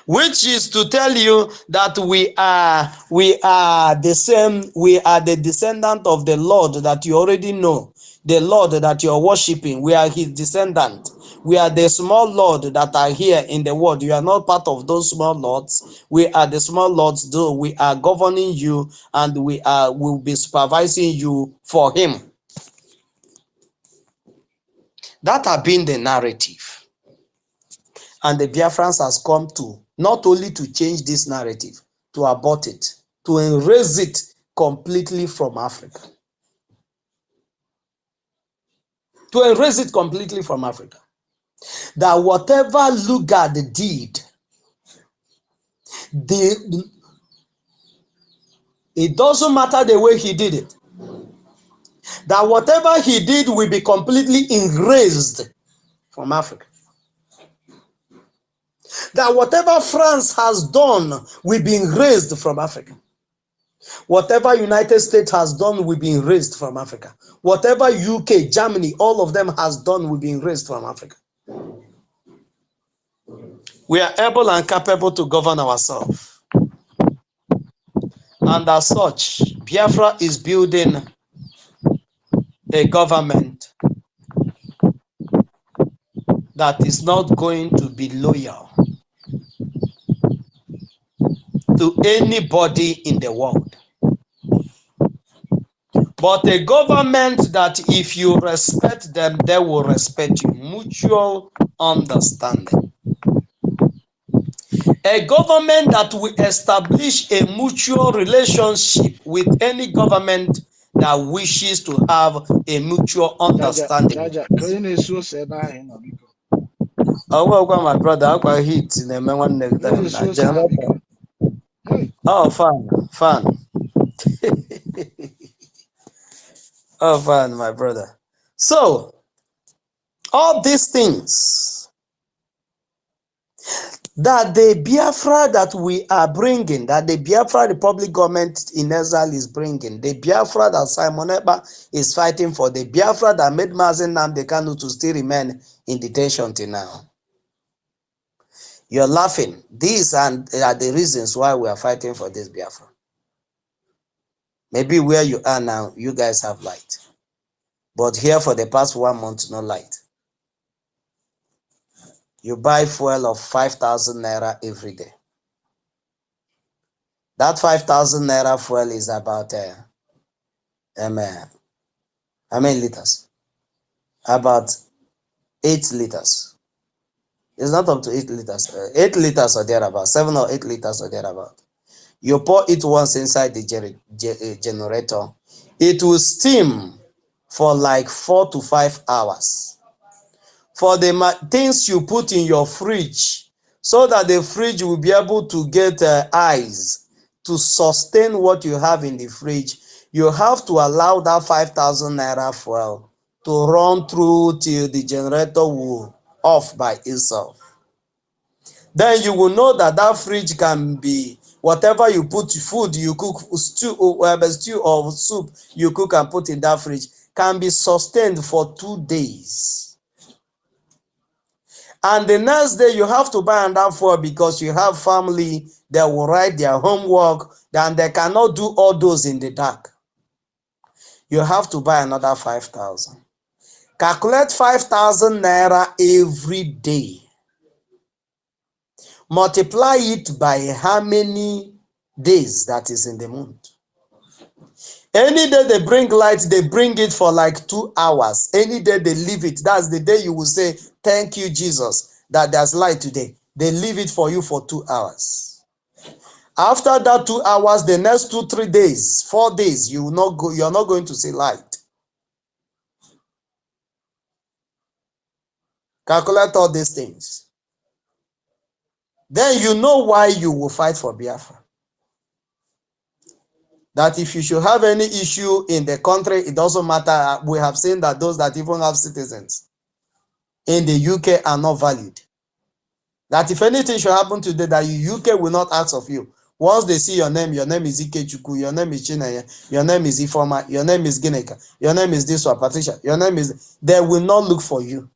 which is to tell you that we are the same. We are the descendant of the Lord that you already know, the Lord that you are worshiping. We are his descendant. We are the small Lord that are here in the world. You are not part of those small lords. We are the small lords, though we are governing you, and we will be supervising you for him. That has been the narrative. And the Biafrans has come to not only to change this narrative, to abort it, to erase it completely from Africa. To erase it completely from Africa. That whatever Lugard did, it doesn't matter the way he did it. That whatever he did will be completely erased from Africa. That whatever France has done will be erased from Africa. Whatever United States has done will be erased from Africa. Whatever UK, Germany, all of them has done will be erased from Africa. We are able and capable to govern ourselves. And as such, Biafra is building a government that is not going to be loyal to anybody in the world, but a government that if you respect them, they will respect you. Mutual understanding. A government that will establish a mutual relationship with any government that wishes to have a mutual understanding. Jaja, can you so say by him, Biko? Oh, well, my brother, I got hit in the man one next Can time. you so say Biko? Hey, Oh, fun. Oh, fun, my brother. So, all these things that the Biafra that we are bringing, that the Biafra Republic government in exile is bringing, the Biafra that Simon Ekpa is fighting for, the Biafra that made Mazen Nnamdi Kanu to still remain in detention till now. You're laughing. These are the reasons why we are fighting for this Biafra. Maybe where you are now, you guys have light. But here for the past 1 month, no light. You buy fuel of 5,000 naira every day. That 5,000 naira fuel is about how many liters? About 8 liters. It's not up to 8 liters. 8 liters or thereabout. 7 or 8 liters or thereabout. You pour it once inside the generator. It will steam for like 4 to 5 hours. For the things you put in your fridge, so that the fridge will be able to get ice to sustain what you have in the fridge, you have to allow that 5,000 naira fuel to run through till the generator will off by itself. Then you will know that that fridge can be whatever you put, food you cook, stew or soup you cook and put in that fridge can be sustained for 2 days. And the next day you have to buy another fuel because you have family that will write their homework and they cannot do all those in the dark. You have to buy another 5,000. Calculate 5,000 naira every day. Multiply it by how many days that is in the month. Any day they bring light, they bring it for like 2 hours. Any day they leave it, that's the day you will say, thank you, Jesus, that there's light today. They leave it for you for 2 hours. After that 2 hours, the next 2, 3 days, 4 days, you're not going to see light. Calculate all these things. Then you know why you will fight for Biafra. That if you should have any issue in the country, it doesn't matter. We have seen that those that even have citizens in the UK are not valued. That if anything should happen today, that UK will not ask of you. Once they see your name is Ikechukwu, your name is Chineye, your name is Ifoma, your name is Gineka, your name is this or Patricia, your name is, they will not look for you.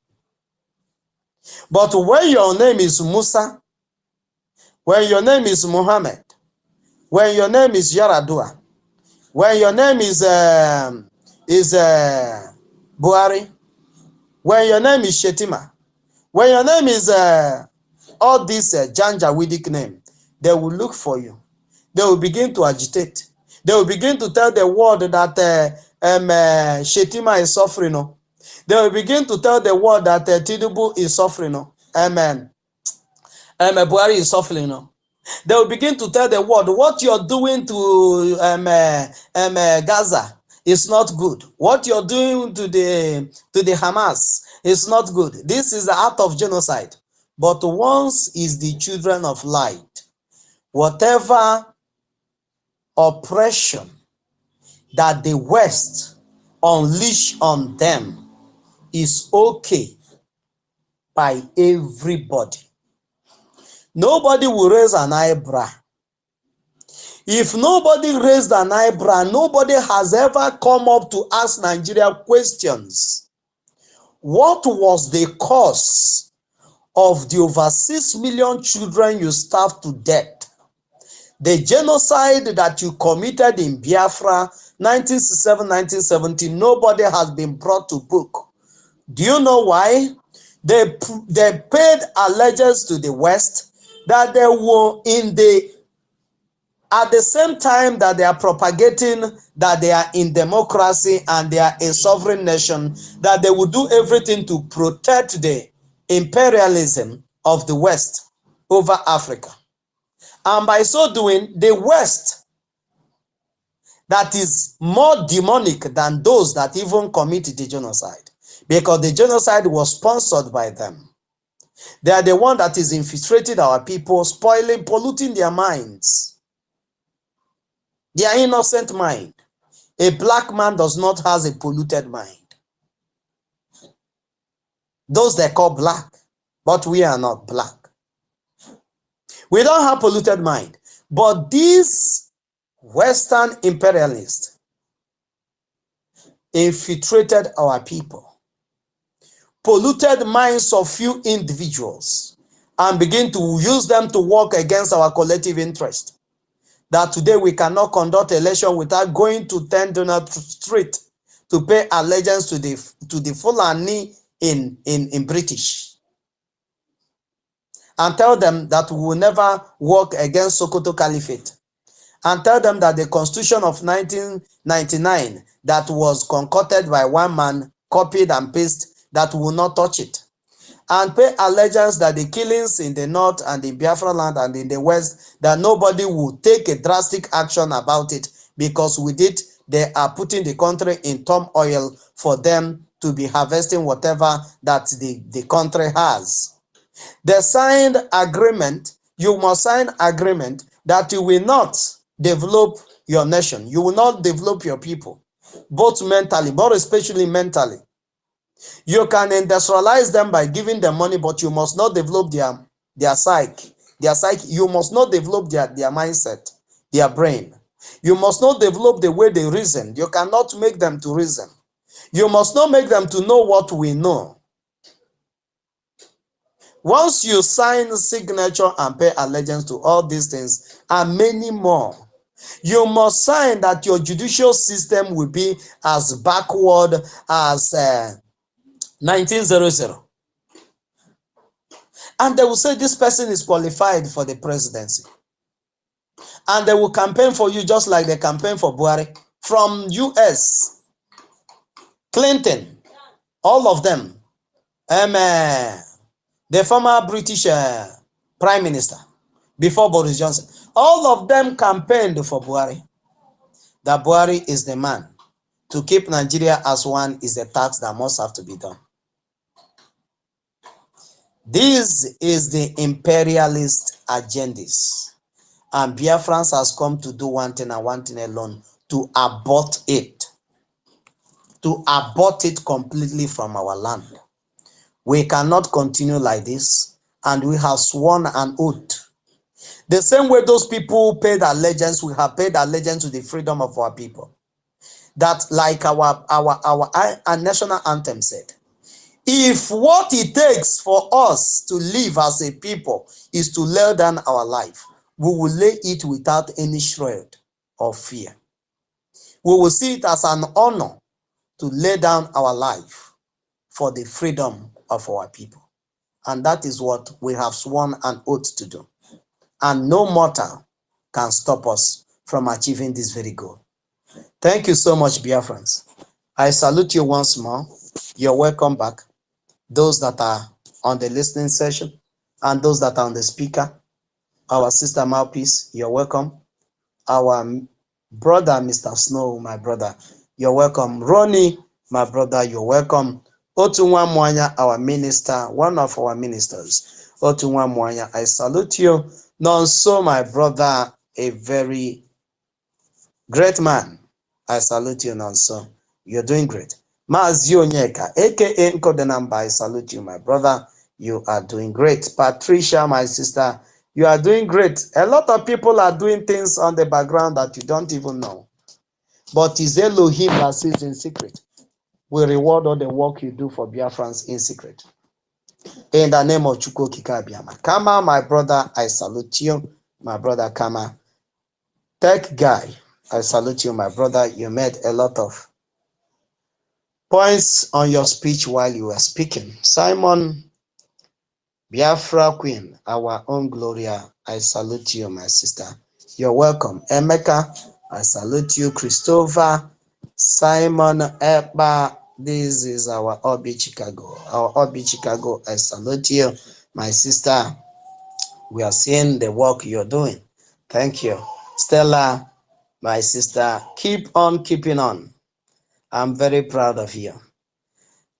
But when your name is Musa, when your name is Muhammad, when your name is Yaradua, when your name is Buhari, when your name is Shetima, when your name is all these Janjaweedic name, they will look for you. They will begin to agitate. They will begin to tell the world that Shetima is suffering. They will begin to tell the world that Tinubu is suffering. Buhari is suffering. They will begin to tell the world what you're doing to Gaza is not good. What you're doing to the Hamas is not good. This is the act of genocide. But once is the children of light, whatever oppression that the West unleash on them is okay by everybody. Nobody will raise an eyebrow. If nobody raised an eyebrow, nobody has ever come up to ask Nigeria questions. What was the cause of the over 6 million children you starved to death, the genocide that you committed in Biafra 1967-1970, nobody has been brought to book. Do you know why? They paid allegiance to the West, that they were at the same time that they are propagating that they are in democracy and they are a sovereign nation, that they will do everything to protect the imperialism of the West over Africa. And by so doing, the West, that is more demonic than those that even committed the genocide, because the genocide was sponsored by them. They are the one that is infiltrating our people, spoiling, polluting their minds, their innocent mind. A black man does not have a polluted mind. Those they call black, but we are not black. We don't have polluted mind. But these Western imperialists infiltrated our people, polluted minds of few individuals, and begin to use them to work against our collective interest. That today we cannot conduct election without going to 10 Donald Street to pay allegiance to the Fulani in British, and tell them that we will never work against Sokoto Caliphate, and tell them that the Constitution of 1999 that was concocted by one man, copied and pasted, that we will not touch it, and pay allegiance that the killings in the north and in Biafra land and in the west, that nobody will take a drastic action about it, because with it they are putting the country in turmoil for them to be harvesting whatever that the country has. They signed agreement. You must sign agreement that you will not develop your nation. You will not develop your people, both mentally, but especially mentally. You can industrialize them by giving them money, but you must not develop their psyche. You must not develop their mindset, their brain. You must not develop the way they reason. You cannot make them to reason. You must not make them to know what we know. Once you sign signature and pay allegiance to all these things and many more, you must sign that your judicial system will be as backward as 1900. And they will say this person is qualified for the presidency. And they will campaign for you just like they campaign for Buhari. From US, Clinton, all of them, the former British Prime Minister, before Boris Johnson, all of them campaigned for Buhari. That Buhari is the man. To keep Nigeria as one is a task that must have to be done. This is the imperialist agendas. And Biafrans has come to do one thing and one thing alone, to abort it. To abort it completely from our land. We cannot continue like this, and we have sworn an oath. The same way those people paid allegiance, we have paid allegiance to the freedom of our people. That, like our national anthem said, if what it takes for us to live as a people is to lay down our life, we will lay it without any shred of fear. We will see it as an honor to lay down our life for the freedom of our people. And that is what we have sworn an oath to do. And no mortal can stop us from achieving this very goal. Thank you so much, Biafrans. I salute you once more. You're welcome back. Those that are on the listening session and those that are on the speaker, our sister Mouthpiece, you're welcome. Our brother, Mr. Snow, my brother, you're welcome. Ronnie, my brother, you're welcome. Otunwa Mwanya, our minister, one of our ministers. Otunwa Mwanya, I salute you. Nonso, my brother, a very great man. I salute you, Nonso. You're doing great. Mazi Onyeka, aka Nkodenamba, I salute you, my brother. You are doing great. Patricia, my sister, you are doing great. A lot of people are doing things on the background that you don't even know. But it's Elohim that sees in secret. We reward all the work you do for Biafrans in secret. In the name of Chukwu Kikabiama. Kama, my brother, I salute you. My brother Kama. Tech guy, I salute you, my brother. You made a lot of points on your speech while you were speaking. Simon Biafra Queen, our own Gloria, I salute you, my sister. You're welcome. Emeka, I salute you. Christopher, Simon, Ekpa, this is our Obi Chicago. Our Obi Chicago, I salute you, my sister. We are seeing the work you're doing. Thank you. Stella, my sister, keep on keeping on. I'm very proud of you.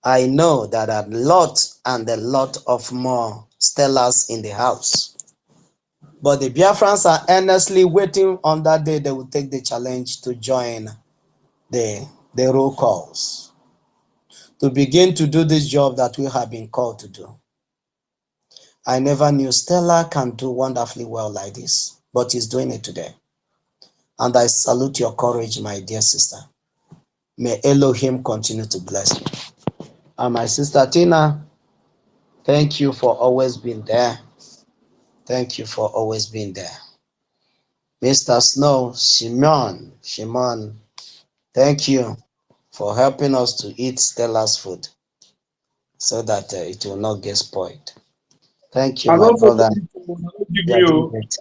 I know that a lot and a lot of more Stellas in the house. But the Biafrans are earnestly waiting on that day they will take the challenge to join the roll calls, to begin to do this job that we have been called to do. I never knew Stella can do wonderfully well like this, but he's doing it today. And I salute your courage, my dear sister. May Elohim continue to bless you. And my sister Tina, thank you for always being there. Thank you for always being there. Mr. Snow, Shimon, thank you for helping us to eat Stella's food so that it will not get spoiled. Thank you, And my also, brother. give You are doing you. great.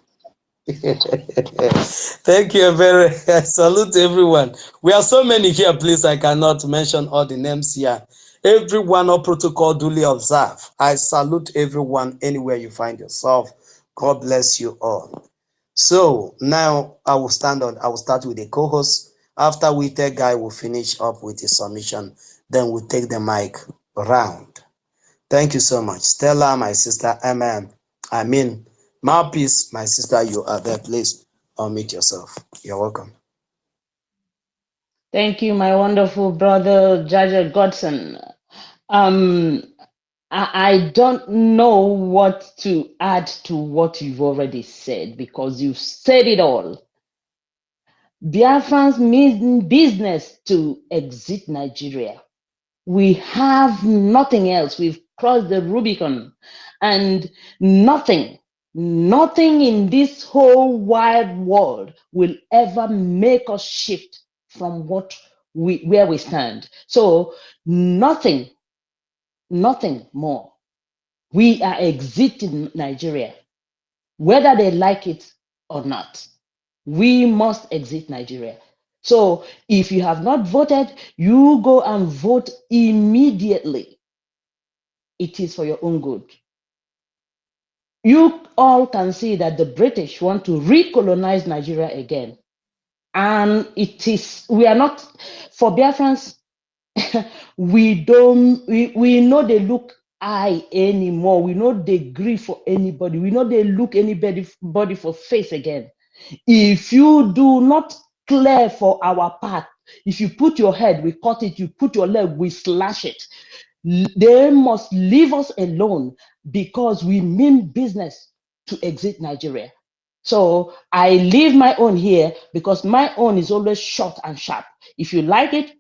Thank you very much. Salute everyone. We are so many here, please. I cannot mention all the names here. Everyone of protocol duly observed. I salute everyone anywhere you find yourself. God bless you all. So now I will start with the co-host. After we take guy will finish up with his submission, then we'll take the mic round. Thank you so much. Stella, my sister, Mouthpiece, my sister, you are there. Please unmute yourself. You're welcome. Thank you, my wonderful brother, Jaja Godson. I don't know what to add to what you've already said because you've said it all. Biafrans mean business to exit Nigeria. We have nothing else. We've crossed the Rubicon, and nothing in this whole wide world will ever make us shift from where we stand. So nothing more. We are exiting Nigeria, whether they like it or not. We must exit Nigeria. So if you have not voted, you go and vote immediately. It is for your own good. You all can see that the British want to recolonize Nigeria again. And we are not, for Biafrans, we know they look eye anymore. We know they grieve for anybody. We know they look anybody for face again. If you do not clear for our path, if you put your head, we cut it. You put your leg, we slash it. They must leave us alone because we mean business to exit Nigeria. So I leave my own here because my own is always short and sharp. If you like it,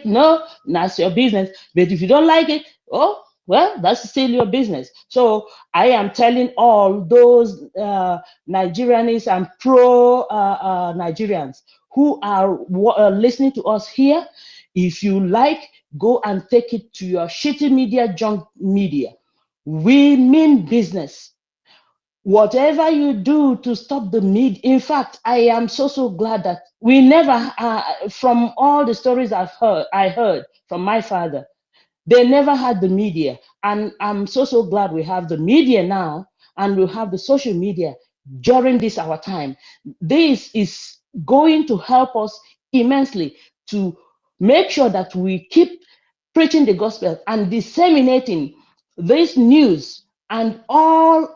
no, that's your business. But if you don't like it, oh, well, that's still your business. So I am telling all those Nigerians and pro-Nigerians who are listening to us here, if you like, go and take it to your shitty media, junk media. We mean business. Whatever you do to stop the media, in fact, I am so glad that we never, from all the stories I heard from my father, they never had the media. And I'm so glad we have the media now and we have the social media during this our time. This is going to help us immensely to make sure that we keep preaching the gospel and disseminating this news and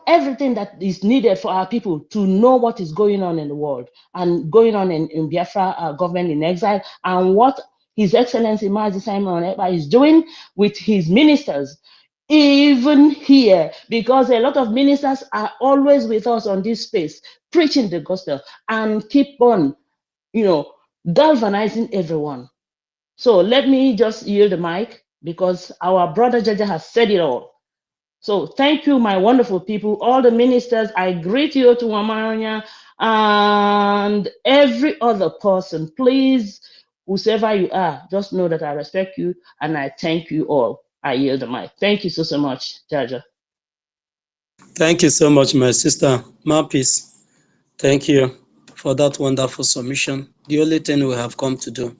everything that is needed for our people to know what is going on in the world and going on in Biafra government in exile, and what His Excellency Mazi Simon Ekpa is doing with his ministers, even here, because a lot of ministers are always with us on this space, preaching the gospel and keep on, galvanizing everyone. So let me just yield the mic because our brother Jaja has said it all. So thank you, my wonderful people, all the ministers. I greet you to Wamanya and every other person. Please, whoever you are, just know that I respect you and I thank you all. I yield the mic. Thank you so much, Jaja. Thank you so much, my sister. Mapis, thank you for that wonderful submission. The only thing we have come to do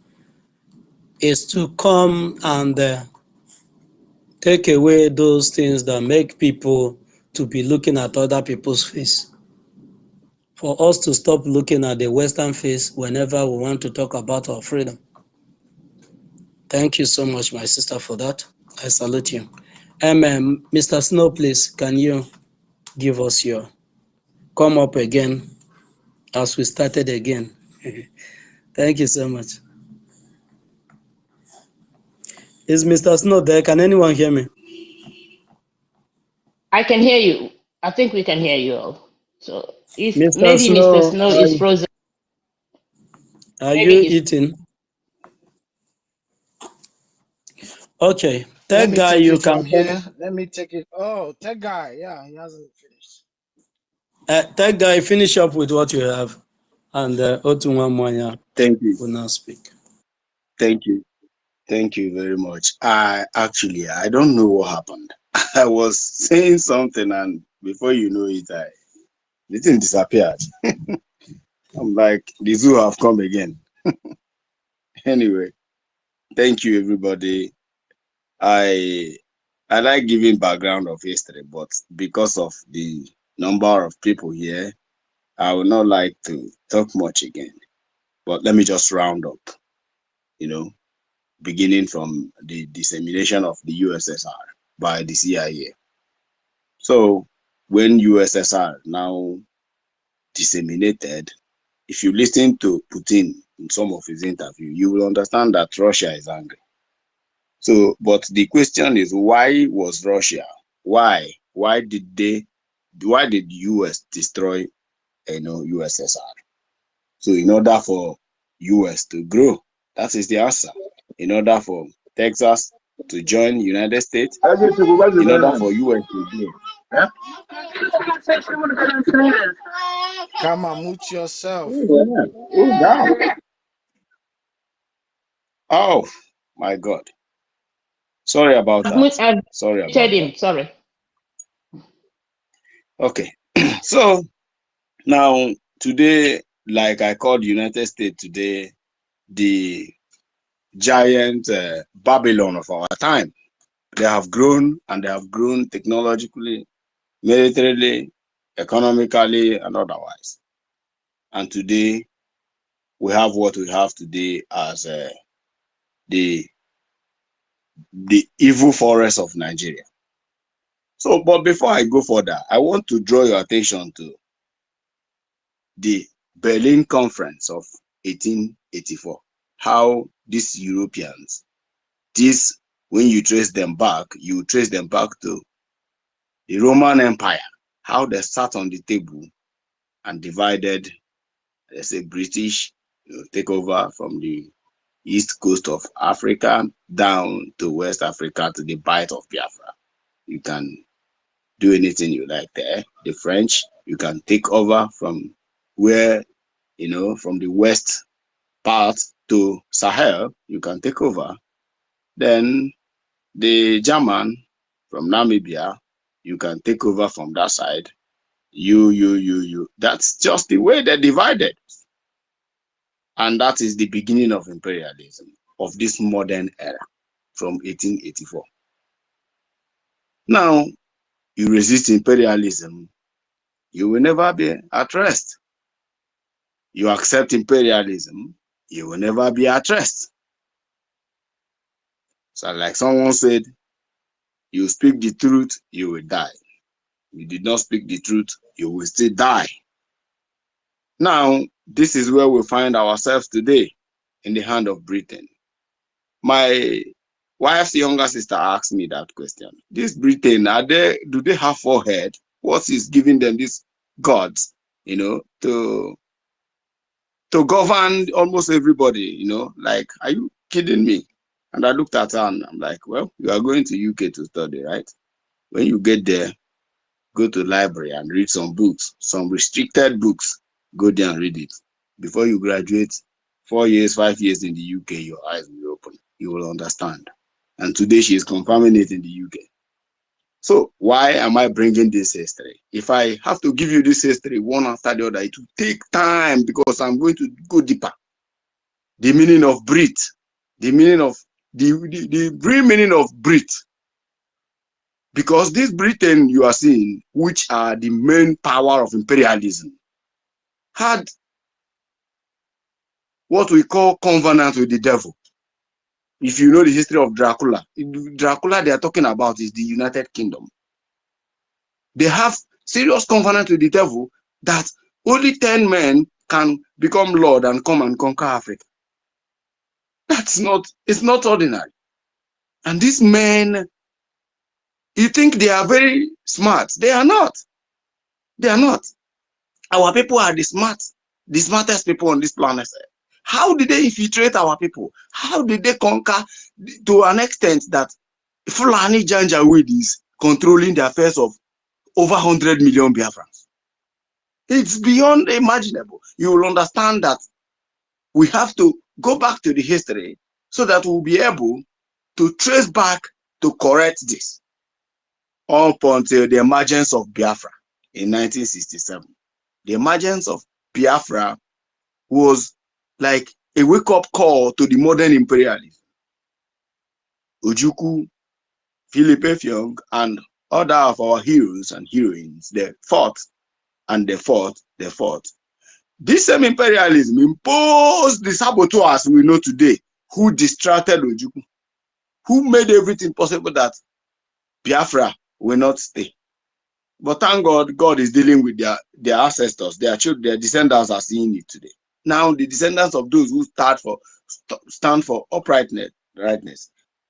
is to come and take away those things that make people to be looking at other people's face. For us to stop looking at the Western face whenever we want to talk about our freedom. Thank you so much, my sister, for that. I salute you. Mr. Snow, please, can you give us your come up again as we started again? Thank you so much. Is Mr. Snow there? Can anyone hear me? I can hear you. I think we can hear you all. So if Mr. maybe Mr. Snow, Snow is frozen. are Maybe you he's eating? Okay. Let Tech me guy, take you it can from come. here. Let me take it. Oh, that guy. Yeah, he hasn't finished. Tech guy, finish up with what you have. And Otunwa Mwanya Thank you. will now speak. Thank you. Thank you very much. I don't know what happened. I was saying something, and before you know it, the thing disappeared. I'm like, the zoo have come again. Anyway, thank you, everybody. I like giving background of history, but because of the number of people here, I would not like to talk much again. But let me just round up, beginning from the dissemination of the USSR by the CIA. So when USSR now disseminated, if you listen to Putin in some of his interviews, you will understand that Russia is angry. So, but the question is, why was Russia? Why did US destroy, USSR? So, in order for US to grow, that is the answer. In order for Texas to join United States, in order for US to grow. Yeah? Come on, mute yourself. Oh my God. Sorry about that. Sorry about that. Sorry. Okay. So now today, like I called United States today, the giant Babylon of our time. They have grown, and they have grown technologically, militarily, economically, and otherwise. And today, we have what we have today as the evil forest of Nigeria. So, but before I go further, I want to draw your attention to the Berlin Conference of 1884. How these Europeans, when you trace them back, you trace them back to the Roman Empire, how they sat on the table and divided, let's say, British, take over from the east coast of Africa down to West Africa to the Bight of Biafra. You can do anything you like there. The French, you can take over from where, from the west part to Sahel, you can take over. Then the German from Namibia, you can take over from that side. You. That's just the way they divided. And that is the beginning of imperialism, of this modern era from 1884. Now, you resist imperialism, you will never be at rest. You accept imperialism, you will never be at rest. So like someone said, you speak the truth, you will die. You did not speak the truth, you will still die. Now, this is where we find ourselves today, in the hand of Britain. My wife's younger sister asked me that question. This Britain, do they have forehead? What is giving them these gods, to govern almost everybody, like, are you kidding me? And I looked at her and I'm like, well, you are going to UK to study, right? When you get there, go to the library and read some books, some restricted books. Go there and read it. Before you graduate, 4 years, 5 years in the UK, your eyes will be open. You will understand. And today she is confirming it in the UK. So why am I bringing this history? If I have to give you this history one after the other, it will take time because I'm going to go deeper. The meaning of breathe, the meaning of the real meaning of breathe. Because this Britain you are seeing, which are the main power of imperialism, had what we call covenant with the devil. If you know the history of Dracula they are talking about is the United Kingdom. They have serious covenant with the devil that only 10 men can become Lord and come and conquer Africa. It's not ordinary. And these men, you think they are very smart. They are not. They are not. Our people are the smartest people on this planet. How did they infiltrate our people? How did they conquer to an extent that Fulani Janjaweed is controlling the affairs of over 100 million Biafrans? It's beyond imaginable. You will understand that we have to go back to the history so that we'll be able to trace back to correct this up until the emergence of Biafra in 1967. The emergence of Biafra was like a wake-up call to the modern imperialism. Ojukwu, Philip Effiong, and other of our heroes and heroines, they fought and they fought. This same imperialism imposed the saboteurs we know today, who distracted Ojukwu, who made everything possible that Biafra will not stay. But thank God, God is dealing with their ancestors, their children, their descendants are seeing it today. Now, the descendants of those who stand for uprightness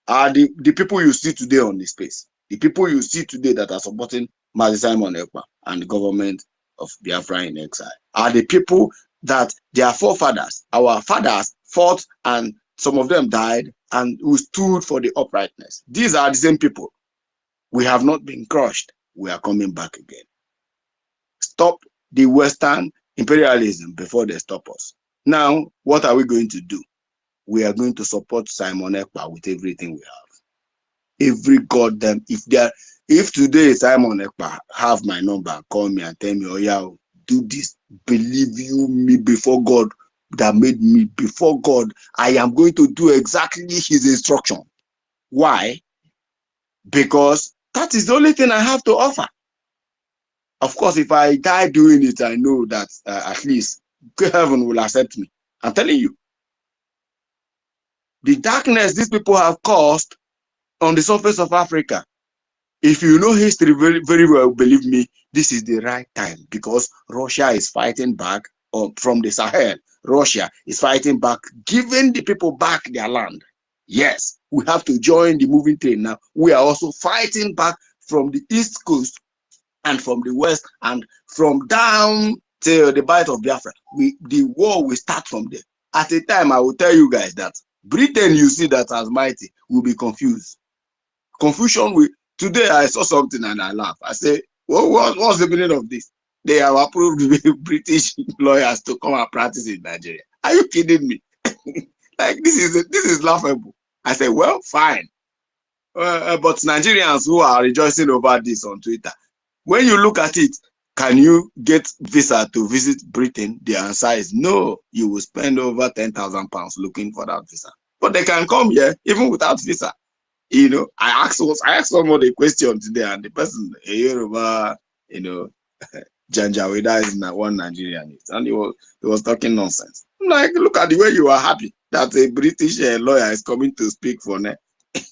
are the people you see today on the space. The people you see today that are supporting Mazi Simon Ekpa and the government of Biafra in exile are the people that their forefathers, our fathers, fought, and some of them died and who stood for the uprightness. These are the same people. We have not been crushed. We are coming back again. Stop the Western imperialism before they stop us. Now, what are we going to do? We are going to support Simon Ekpa with everything we have. Every goddamn, if today Simon Ekpa have my number, call me and tell me, oh yeah, do this, believe you me before God that made me, before God, I am going to do exactly his instruction. Why? Because that is the only thing I have to offer. Of course, if I die doing it, I know that at least heaven will accept me. I'm telling you. The darkness these people have caused on the surface of Africa, if you know history very, very well, believe me, this is the right time because Russia is fighting back from the Sahel. Russia is fighting back, giving the people back their land. Yes, we have to join the moving train now. We are also fighting back from the East Coast and from the West and from down to the Bight of Biafra. The war will start from there. At a time, I will tell you guys that Britain, you see that as mighty, will be confused. Confusion will. Today, I saw something and I laughed. I say, what's the meaning of this? They have approved British lawyers to come and practice in Nigeria. Are you kidding me? Like this is laughable. I say, well, fine. But Nigerians who are rejoicing over this on Twitter, when you look at it, can you get visa to visit Britain? The answer is no. You will spend over £10,000 looking for that visa. But they can come here even without visa. You know, I asked someone a question today, and the person, a Yoruba, Janjaweda is one Nigerian, and he was talking nonsense. I'm like, look at the way you are happy that a British lawyer is coming to speak for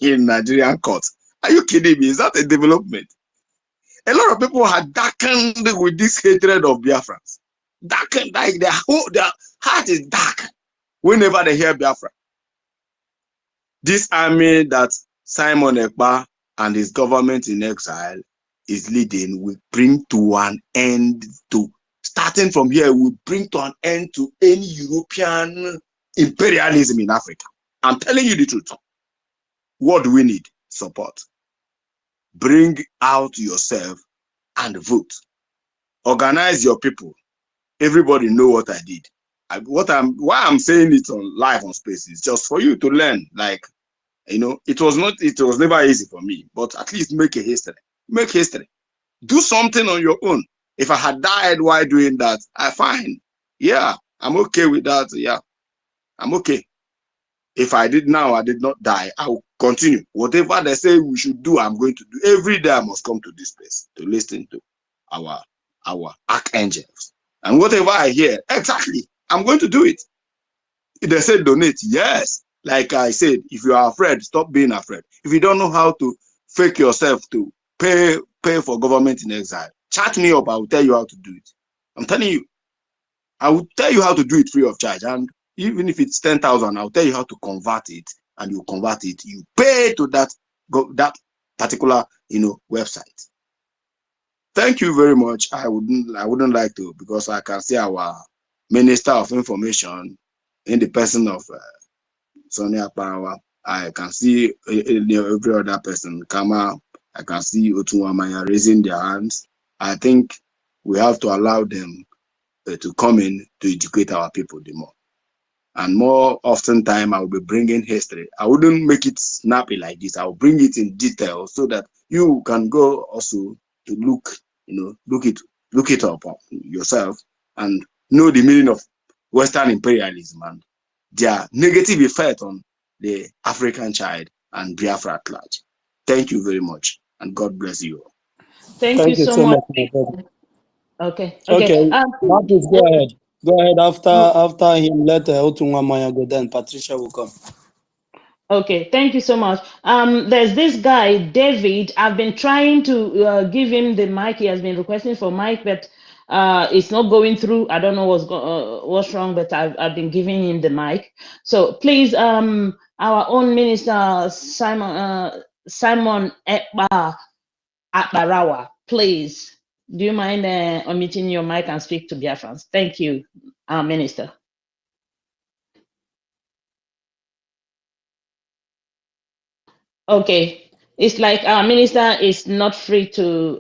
in Nigerian courts. Are you kidding me? Is that a development? A lot of people are darkened with this hatred of Biafrans. Darkened, like their heart is dark whenever they hear Biafra. This army that Simon Ekpa and his government in exile is leading will bring to an end to, starting from here, will bring to an end to any European imperialism in Africa. I'm telling you the truth. What do we need? Support. bring out yourself and vote. Organize your people. Everybody know what I did. Why I'm saying it on live on space is just for you to learn. Like, it was never easy for me, but at least make a history. Make history. Do something on your own. If I had died while doing that, I fine. Yeah, I'm okay with that. Yeah, I'm okay. If I did not die, I will continue. Whatever they say we should do, I'm going to do. Every day I must come to this place to listen to our archangels. And whatever I hear, exactly, I'm going to do it. If they say donate, yes. Like I said, if you are afraid, stop being afraid. If you don't know how to fake yourself to pay for government in exile, chat me up. I will tell you how to do it. I'm telling you, I will tell you how to do it free of charge. And even if it's 10,000, I'll tell you how to convert it, and you convert it. You pay to that particular website. Thank you very much. I wouldn't like to, because I can see our Minister of Information in the person of Sonia Parawa. I can see every other person, Kama. I can see Otunwamanya raising their hands. I think we have to allow them to come in to educate our people the more. And more often time, I will be bringing history. I wouldn't make it snappy like this. I will bring it in detail so that you can go also to look it up yourself and know the meaning of Western imperialism and their negative effect on the African child and Biafra at large. Thank you very much, and God bless you all. Thank you Thank you so so much. much, my brother. Okay. Okay, Marcus, go ahead. Go ahead. After him, let Otunwamanya go. Then Patricia will come. Okay, thank you so much. There's this guy, David. I've been trying to give him the mic. He has been requesting for mic, but it's not going through. I don't know what's wrong, but I've been giving him the mic. So please, our own minister Simon Ekpa Akbarawa, please, do you mind unmuting your mic and speak to Biafrans? Thank you, our minister. Okay, it's like our minister is not free to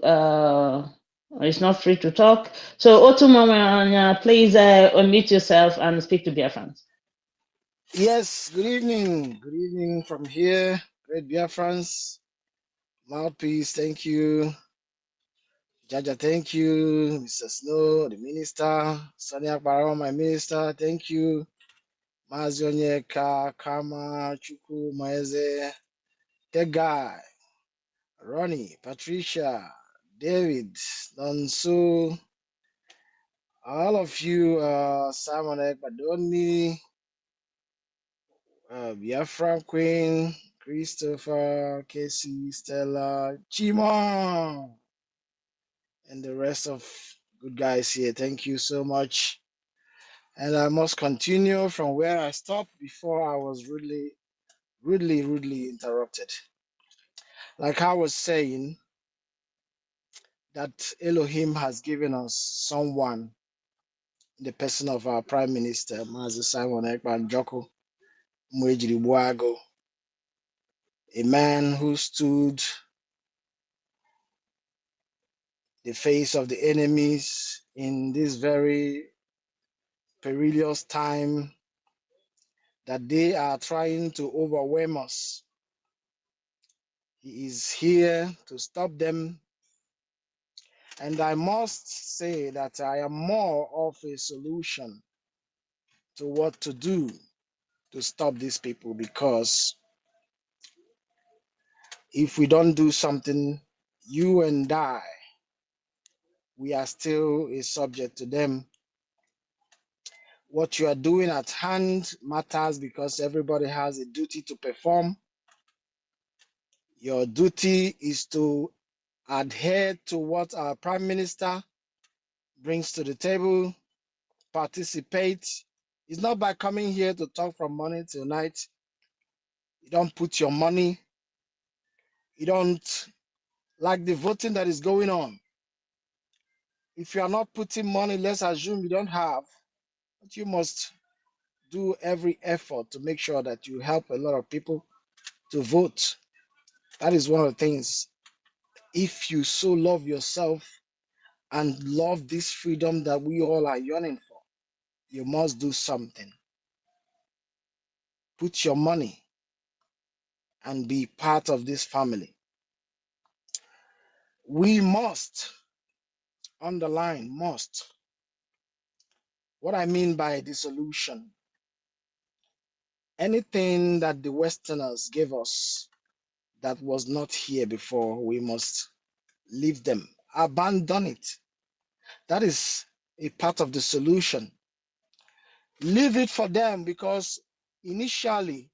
talk. So Otumamanya, please unmute yourself and speak to Biafrans. Yes, good evening. Good evening from here. Great Biafrans. Mouthpiece, thank you. Jaja, thank you. Mr. Snow, the minister. Sonia Akbarawa, my minister, thank you. Mazionyeka, Kama, Chuku, Maeze, the guy, Ronnie, Patricia, David, Nonsu, all of you, Simon Ekpadoni, Biafra Queen, Christopher, Casey, Stella, Chima, and the rest of good guys here. Thank you so much. And I must continue from where I stopped before I was rudely interrupted. Like I was saying, that Elohim has given us someone in the person of our Prime Minister, Mazi Simon Ekpa Joko Mwejiri Buago, a man who stood the face of the enemies in this very perilous time that they are trying to overwhelm us. He is here to stop them. And I must say that I am more of a solution to what to do to stop these people, because if we don't do something, you and I, we are still a subject to them. What you are doing at hand matters, because everybody has a duty to perform. Your duty is to adhere to what our Prime Minister brings to the table, participate. It's not by coming here to talk from morning till night. You don't put your money. You don't like the voting that is going on. If you are not putting money, let's assume you don't have, but you must do every effort to make sure that you help a lot of people to vote. That is one of the things If you so love yourself and love this freedom that we all are yearning for, you must do something. Put your money and be part of this family. We must, underline must. What I mean by dissolution, anything that the Westerners gave us that was not here before, we must leave them, abandon it. That is a part of the solution. Leave it for them, because initially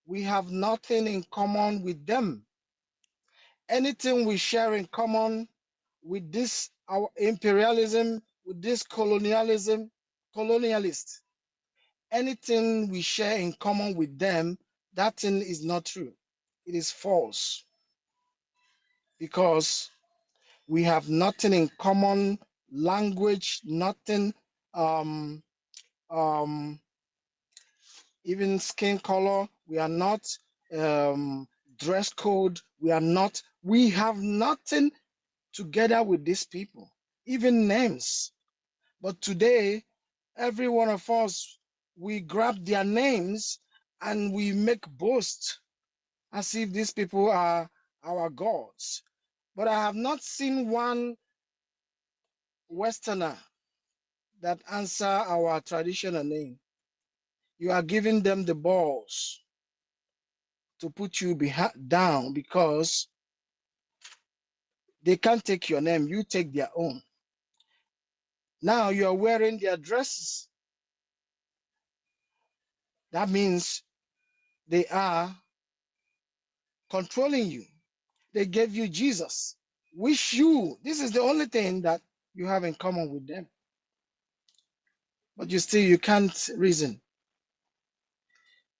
we have nothing in common with them. Anything we share in common with this, our imperialism, with this colonialist, anything we share in common with them, that thing is not true. It is false, because we have nothing in common, language, nothing, um, um, even skin color. We are not, dress code. We have nothing together with these people, even names. But today, every one of us, we grab their names and we make boast as if these people are our gods. But I have not seen one Westerner that answer our traditional name. You are giving them the balls to put you down because they can't take your name. You take their own. Now you are wearing their dresses. That means they are controlling you. They gave you Jesus. This is the only thing that you have in common with them. But you can't reason.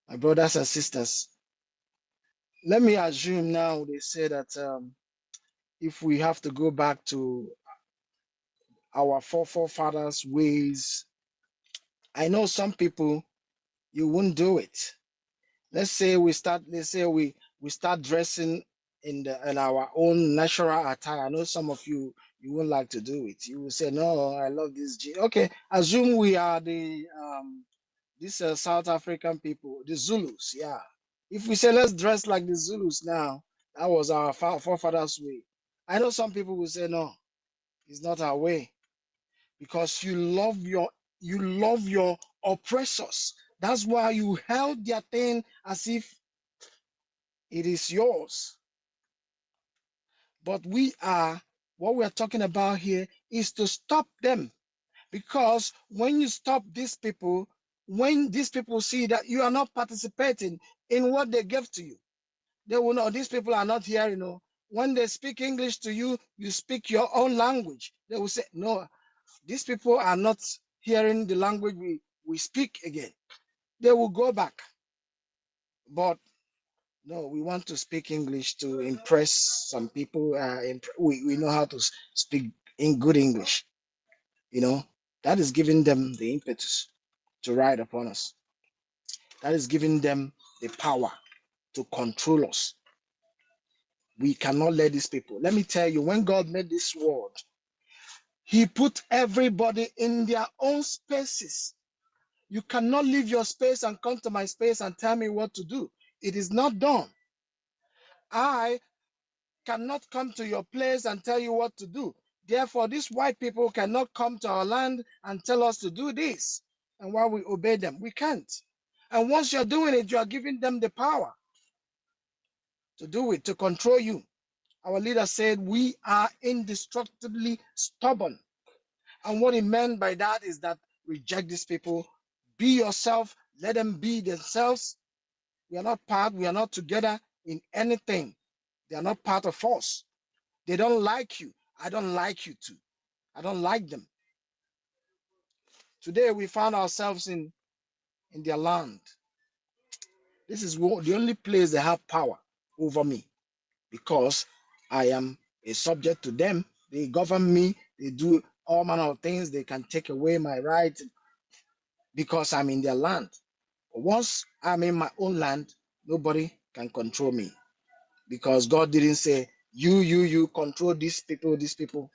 My brothers and sisters, let me assume now they say that if we have to go back to our forefathers' ways, I know some people, you won't do it. Let's say we start dressing in our own natural attire. I know some of you won't like to do it. You will say, no, I love this okay, assume we are the these South African people, the Zulus. Yeah, if we say let's dress like the Zulus now, that was our forefathers' way. I know some people will say no, it's not our way, because you love your oppressors. That's why you held their thing as if it is yours. But what we are talking about here is to stop them, because when you stop these people, when these people see that you are not participating in what they give to you, they will know these people are not here. When they speak English to you, you speak your own language. They will say, no, these people are not hearing the language we speak again. They will go back. But no, we want to speak English to impress some people. We know how to speak in good English. That is giving them the impetus to ride upon us. That is giving them the power to control us. We cannot let these people. Let me tell you, when God made this world, He put everybody in their own spaces. You cannot leave your space and come to my space and tell me what to do. It is not done. I cannot come to your place and tell you what to do. Therefore, these white people cannot come to our land and tell us to do this. And while we obey them, we can't. And once you're doing it, you are giving them the power to do it, to control you. Our leader said, we are indestructibly stubborn. And what he meant by that is that reject these people, be yourself, let them be themselves. We are not together in anything. They are not part of us. They don't like you. I don't like you too. I don't like them. Today we found ourselves in their land. This is the only place they have power over me, because I am a subject to them. They govern me. They do all manner of things. They can take away my rights because I'm in their land. Once I'm in my own land, nobody can control me, because God didn't say you control these people.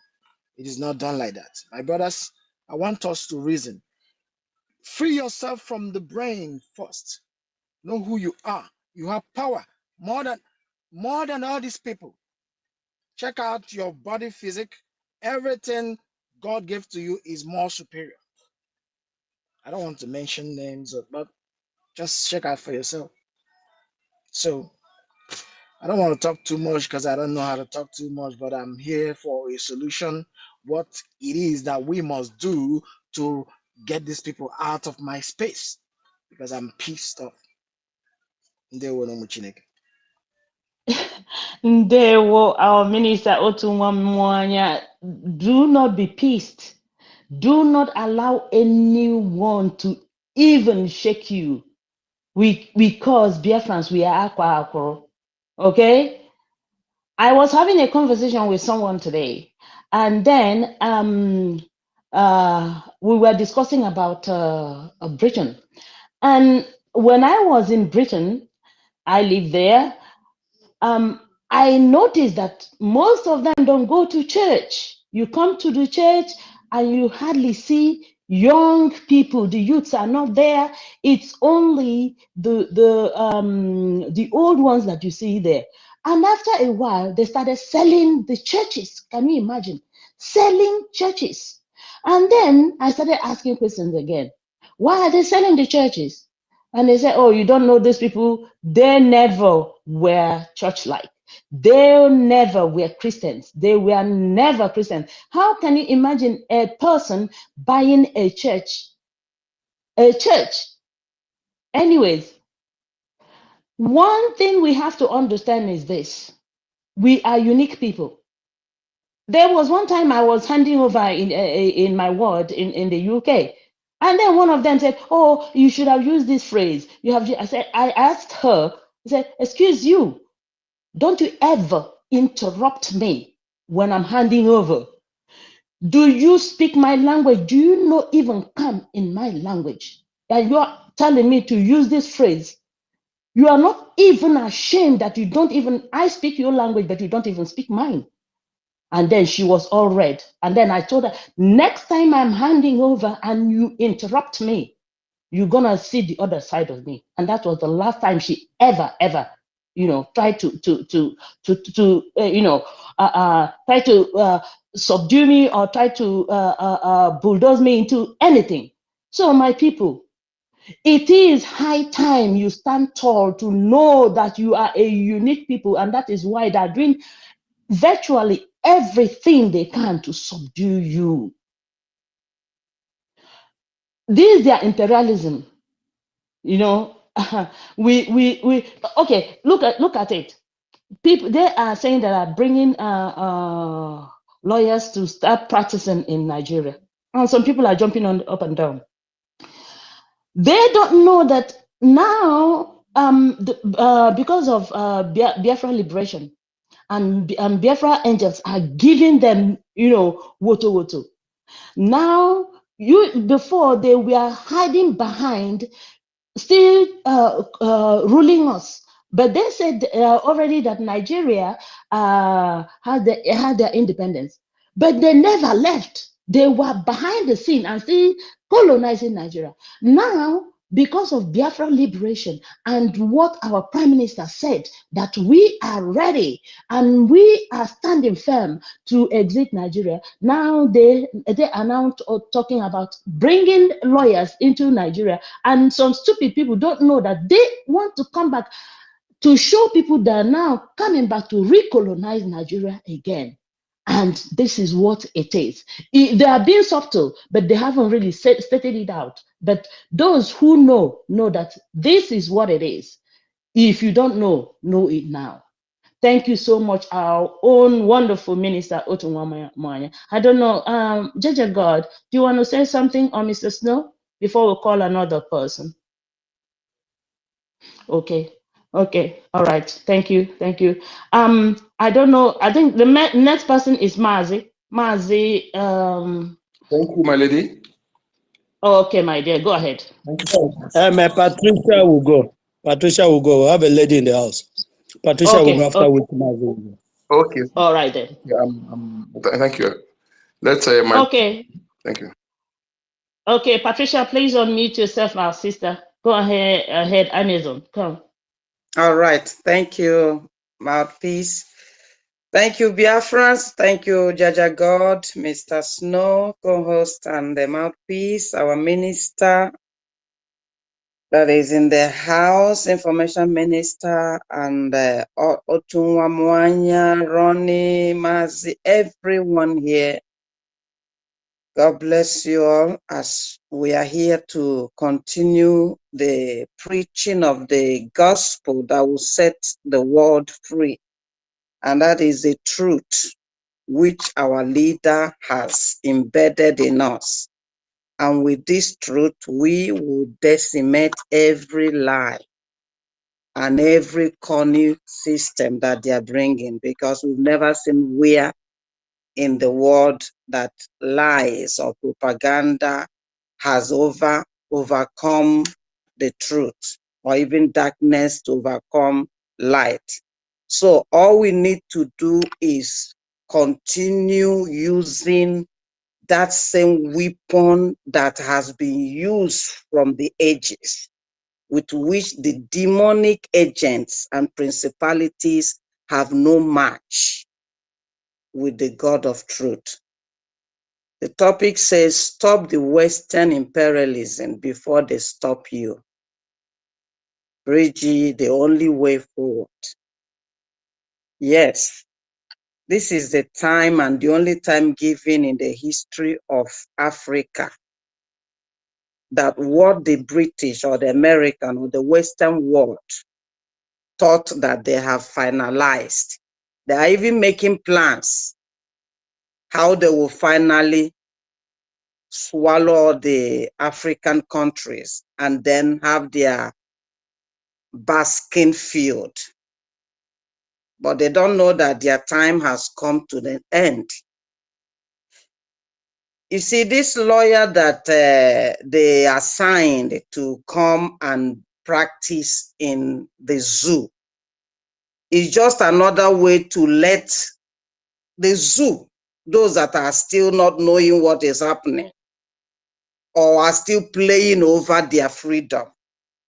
It is not done like that. My brothers, I want us to reason. Free yourself from the brain first. Know who you are. You have power more than all these people. Check out your body physique. Everything God gave to you is more superior. I don't want to mention names, but just check out for yourself. So I don't want to talk too much because I don't know how to talk too much, but I'm here for a solution. What it is that we must do to get these people out of my space because I'm pissed off. Ndewo, our minister Otunwamwanya, do not be pissed. Do not allow anyone to even shake you. Because Biafrans, we are Akwa Akoro. Okay? I was having a conversation with someone today, and then we were discussing about Britain. And when I was in Britain, I live there. I noticed that most of them don't go to church. You come to the church and you hardly see young people. The youths are not there. It's only the old ones that you see there. And after a while, they started selling the churches. Can you imagine? Selling churches. And then I started asking questions again. Why are they selling the churches? And they said, oh, you don't know these people. They never were church-like. They never were Christians. They were never Christians. How can you imagine a person buying a church? A church. Anyways, one thing we have to understand is this. We are unique people. There was one time I was handing over in my ward in the UK. And then one of them said, oh, you should have used this phrase. I asked her, I said, excuse you, don't you ever interrupt me when I'm handing over. Do you speak my language? Do you not even come in my language? And you're telling me to use this phrase. You are not even ashamed that you don't even, I speak your language, but you don't even speak mine. And then she was all red. And then I told her, next time I'm handing over and you interrupt me, you're gonna see the other side of me. And that was the last time she ever, tried to try to subdue me or try to bulldoze me into anything. So my people, it is high time you stand tall to know that you are a unique people, and that is why they're doing virtually everything they can to subdue you. This is their imperialism. Okay, look at it. People, they are saying that are bringing lawyers to start practicing in Nigeria, and some people are jumping on up and down. They don't know that now, because of Biafra liberation, and Biafra angels are giving them, woto. Now, before they were hiding behind, still ruling us. But they said already that Nigeria had their independence, but they never left. They were behind the scene and still colonizing Nigeria. Now, because of Biafra liberation and what our prime minister said, that we are ready and we are standing firm to exit Nigeria. Now they are now talking about bringing lawyers into Nigeria, and some stupid people don't know that they want to come back to show people that are now coming back to recolonize Nigeria again. And this is what it is. They are being subtle, but they haven't really stated it out. But those who know that this is what it is. If you don't know it now. Thank you so much, our own wonderful minister, Otunwamwanya. I don't know, Jaja God, do you want to say something, or Mr. Snow, before we call another person? Okay, all right, thank you. I don't know, I think the next person is Mazi. Thank you, my lady. Okay, my dear, go ahead. Patricia will go. We'll have a lady in the house. Patricia will go after with Mazi. Okay. All right then. Yeah, thank you. Let's say my. Okay. Thank you. Okay, Patricia, please unmute yourself, our sister. Go ahead, Amazon. Come. All right. Thank you, Mouthpiece. Thank you, Biafrans. Thank you, Jaja God, Mr. Snow, co-host, and the Mouthpiece, our minister that is in the house, information minister, and Otunwa Mwanya, Ronnie, Mazi, everyone here. God bless you all as we are here to continue the preaching of the gospel that will set the world free. And that is the truth which our leader has embedded in us. And with this truth, we will decimate every lie and every corny system that they are bringing, because we've never seen where in the world that lies or propaganda has overcome the truth, or even darkness to overcome light. So all we need to do is continue using that same weapon that has been used from the ages, with which the demonic agents and principalities have no match with the God of truth. The topic says, stop the Western imperialism before they stop you. BRGIE, the only way forward. Yes, this is the time and the only time given in the history of Africa that what the British or the American or the Western world thought that they have finalized. They are even making plans how they will finally swallow the African countries and then have their basking field. But they don't know that their time has come to the end. You see, this lawyer that they assigned to come and practice in the zoo is just another way to let the zoo, those that are still not knowing what is happening or are still playing over their freedom,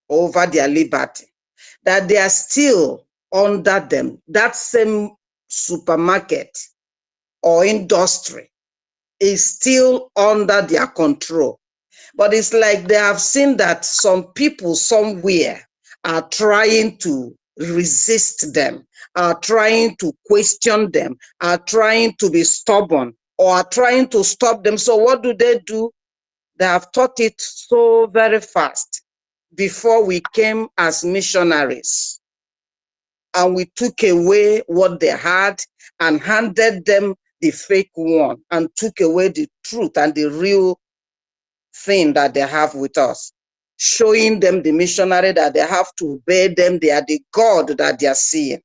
over their liberty, that they are still under them. That same supermarket or industry is still under their control. But it's like they have seen that some people somewhere are trying to resist them, are trying to question them, are trying to be stubborn, or are trying to stop them. So what do? They have taught it so very fast before we came as missionaries. And we took away what they had and handed them the fake one and took away the truth and the real thing that they have with us, showing them the missionary that they have to obey them. They are the God that they are seeing.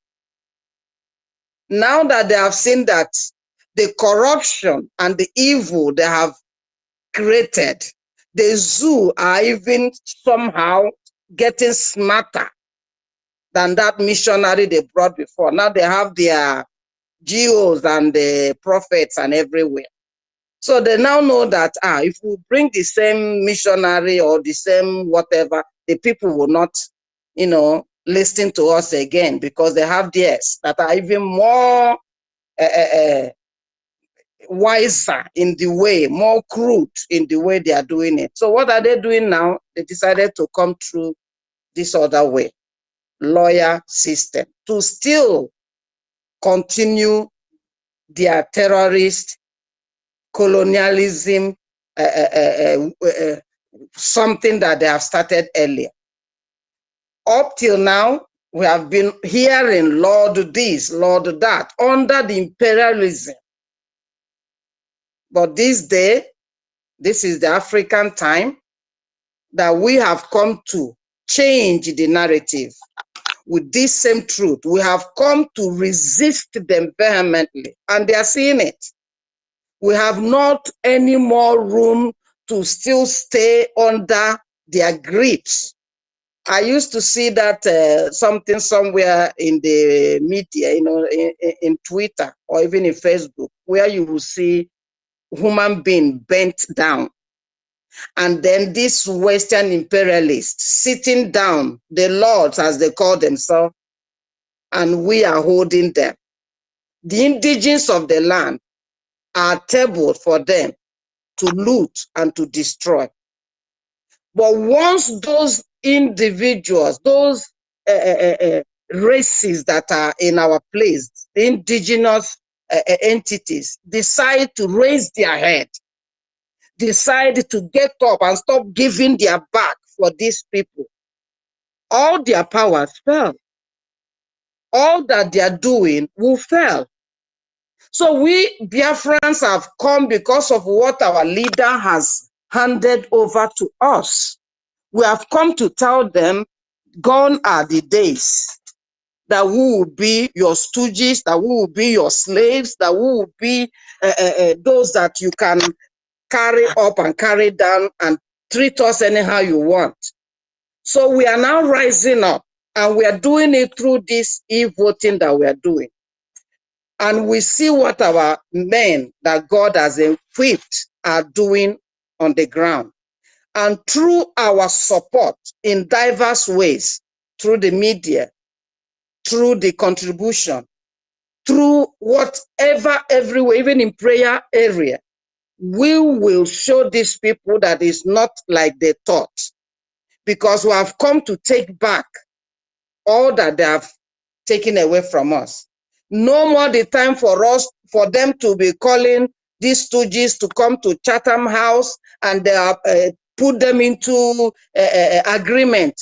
Now that they have seen that the corruption and the evil they have created, the zoo are even somehow getting smarter than that missionary they brought before. Now they have their geos and the prophets and everywhere. So they now know that if we bring the same missionary or the same whatever, the people will not, listen to us again, because they have theirs that are even more wiser in the way, more crude in the way they are doing it. So what are they doing now? They decided to come through this other way, lawyer system, to still continue their terrorist colonialism, something that they have started earlier. Up till now, we have been hearing Lord this, Lord that, under the imperialism. But this day, this is the African time that we have come to change the narrative with this same truth. We have come to resist them vehemently, and they are seeing it. We have not any more room to still stay under their grips. I used to see that something somewhere in the media, in Twitter or even in Facebook, where you will see human being bent down. And then this Western imperialists sitting down, the lords as they call themselves, and we are holding them. The indigenous of the land are tabled for them to loot and to destroy. But once those individuals, those races that are in our place, the indigenous entities, decide to raise their head, decide to get up and stop giving their back for these people, all their powers fell. All that they are doing will fail. So we Biafrans have come because of what our leader has handed over to us. We have come to tell them, gone are the days that we will be your stooges, that we will be your slaves, that we will be those that you can carry up and carry down and treat us anyhow you want. So we are now rising up, and we are doing it through this e-voting that we are doing. And we see what our men that God has equipped are doing on the ground. And through our support in diverse ways, through the media, through the contribution, through whatever, everywhere, even in prayer area, we will show these people that it's not like they thought, because we have come to take back all that they have taken away from us. No more the time for us, for them to be calling these stooges to come to Chatham House and put them into agreement.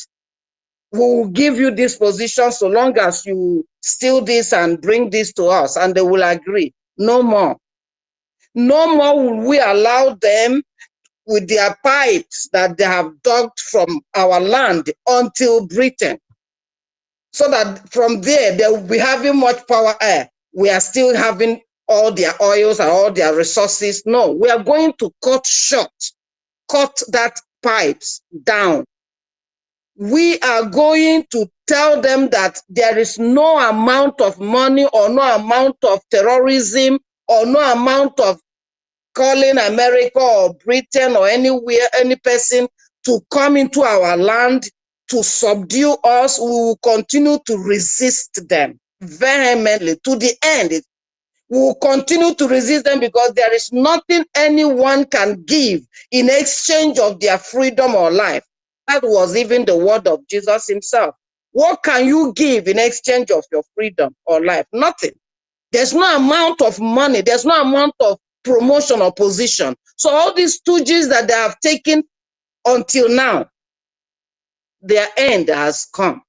We will give you this position so long as you steal this and bring this to us, and they will agree. No more. No more will we allow them with their pipes that they have dug from our land until Britain, so that from there they will be having much power air. We are still having all their oils and all their resources. No, we are going to cut that pipes down. We are going to tell them that there is no amount of money or no amount of terrorism or no amount of calling America or Britain or anywhere, any person to come into our land to subdue us. We will continue to resist them vehemently to the end. We will continue to resist them because there is nothing anyone can give in exchange of their freedom or life. That was even the word of Jesus himself. What can you give in exchange of your freedom or life? Nothing. There's no amount of money. There's no amount of promotion or position. So all these stooges that they have taken until now, their end has come.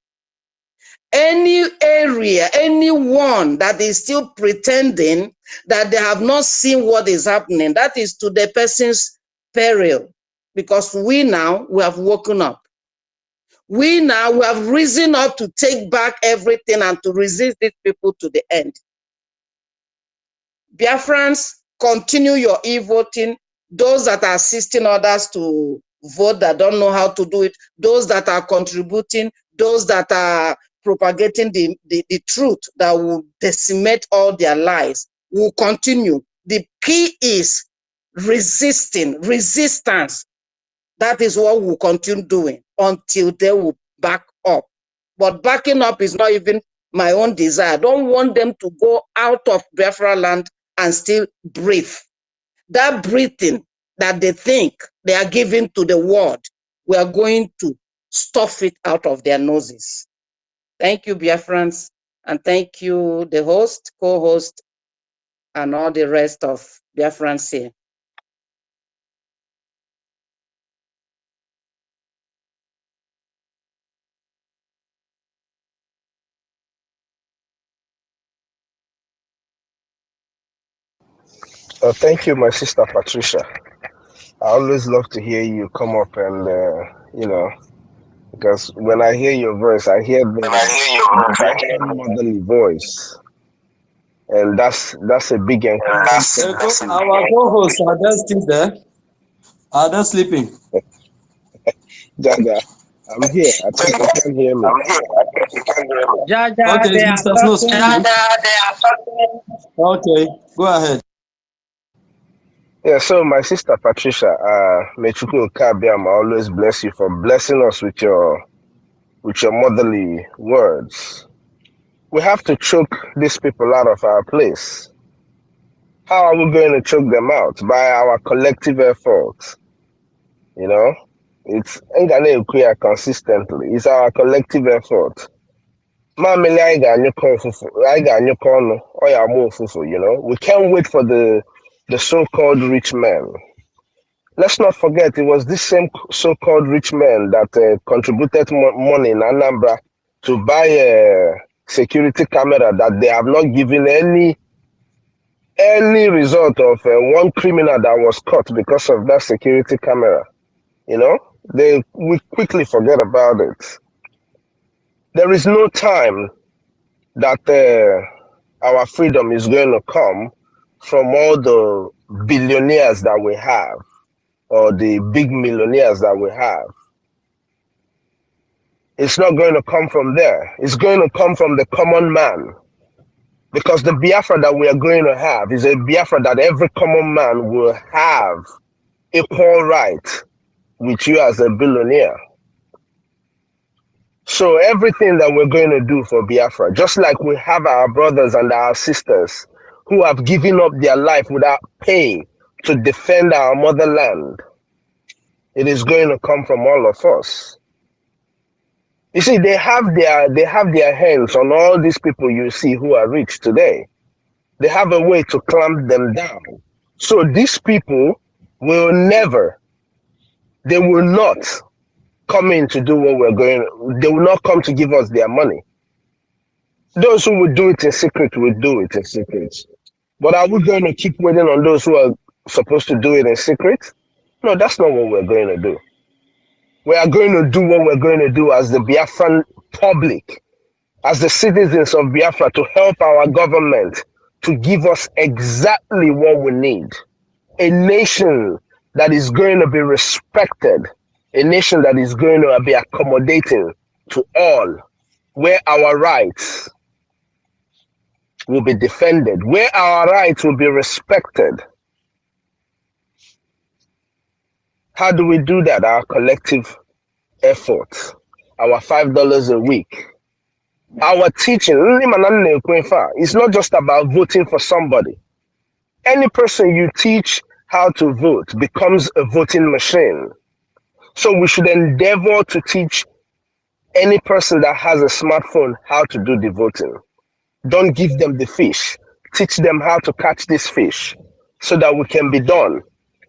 Any area, anyone that is still pretending that they have not seen what is happening, that is to the person's peril. Because we have woken up. We have risen up to take back everything and to resist these people to the end. Biafrans, continue your e-voting. Those that are assisting others to vote that don't know how to do it, those that are contributing, those that are propagating the truth that will decimate all their lies, will continue. The key is resistance. That is what we'll continue doing until they will back up. But backing up is not even my own desire. I don't want them to go out of Biafra land and still breathe. That breathing that they think they are giving to the world, we are going to stuff it out of their noses. Thank you, Biafrans, and thank you, the host, co-host, and all the rest of Biafrans here. Thank you, my sister Patricia. I always love to hear you come up and, because when I hear your voice, I hear the motherly voice. And that's a big encouragement. Our co-hosts are just still there. Are they sleeping? Jaga, I'm here. I think you can hear me. Jaja, Okay, they are Mr. Snow. talking. Okay, go ahead. Yeah, so my sister Patricia, may Chukwu Kabiam always bless you for blessing us with your motherly words. We have to choke these people out of our place. How are we going to choke them out? By our collective efforts. You know, it's consistently. It's our collective effort. Mamili anyị ga-anyụkọ ụfụfụ, anyị ga-anyụkọ ọnụ, ọ ya ama ụfụfụ, you know. We can't wait for the so-called rich men. Let's not forget, it was this same so-called rich men that contributed money in Anambra to buy a security camera that they have not given any result of one criminal that was caught because of that security camera. You know, we quickly forget about it. There is no time that our freedom is going to come from all the billionaires that we have or the big millionaires that we have. It's not going to come from there. It's going to come from the common man. Because the Biafra that we are going to have is a Biafra that every common man will have equal right with you as a billionaire. So everything that we're going to do for Biafra, just like we have our brothers and our sisters who have given up their life without pay to defend our motherland, it is going to come from all of us. You see, they have their hands on all these people you see who are rich today. They have a way to clamp them down. So these people will never, they will not come in to do what we're going, they will not come to give us their money. Those who will do it in secret will do it in secret. But are we going to keep waiting on those who are supposed to do it in secret? No, that's not what we're going to do. We are going to do what we're going to do as the Biafran public, as the citizens of Biafra, to help our government to give us exactly what we need. A nation that is going to be respected, a nation that is going to be accommodating to all, where our rights will be defended, where our rights will be respected. How do we do that? Our collective effort, our $5 a week, our teaching. It's not just about voting for somebody. Any person you teach how to vote becomes a voting machine. So we should endeavor to teach any person that has a smartphone how to do the voting. Don't give them the fish. Teach them how to catch this fish so that we can be done.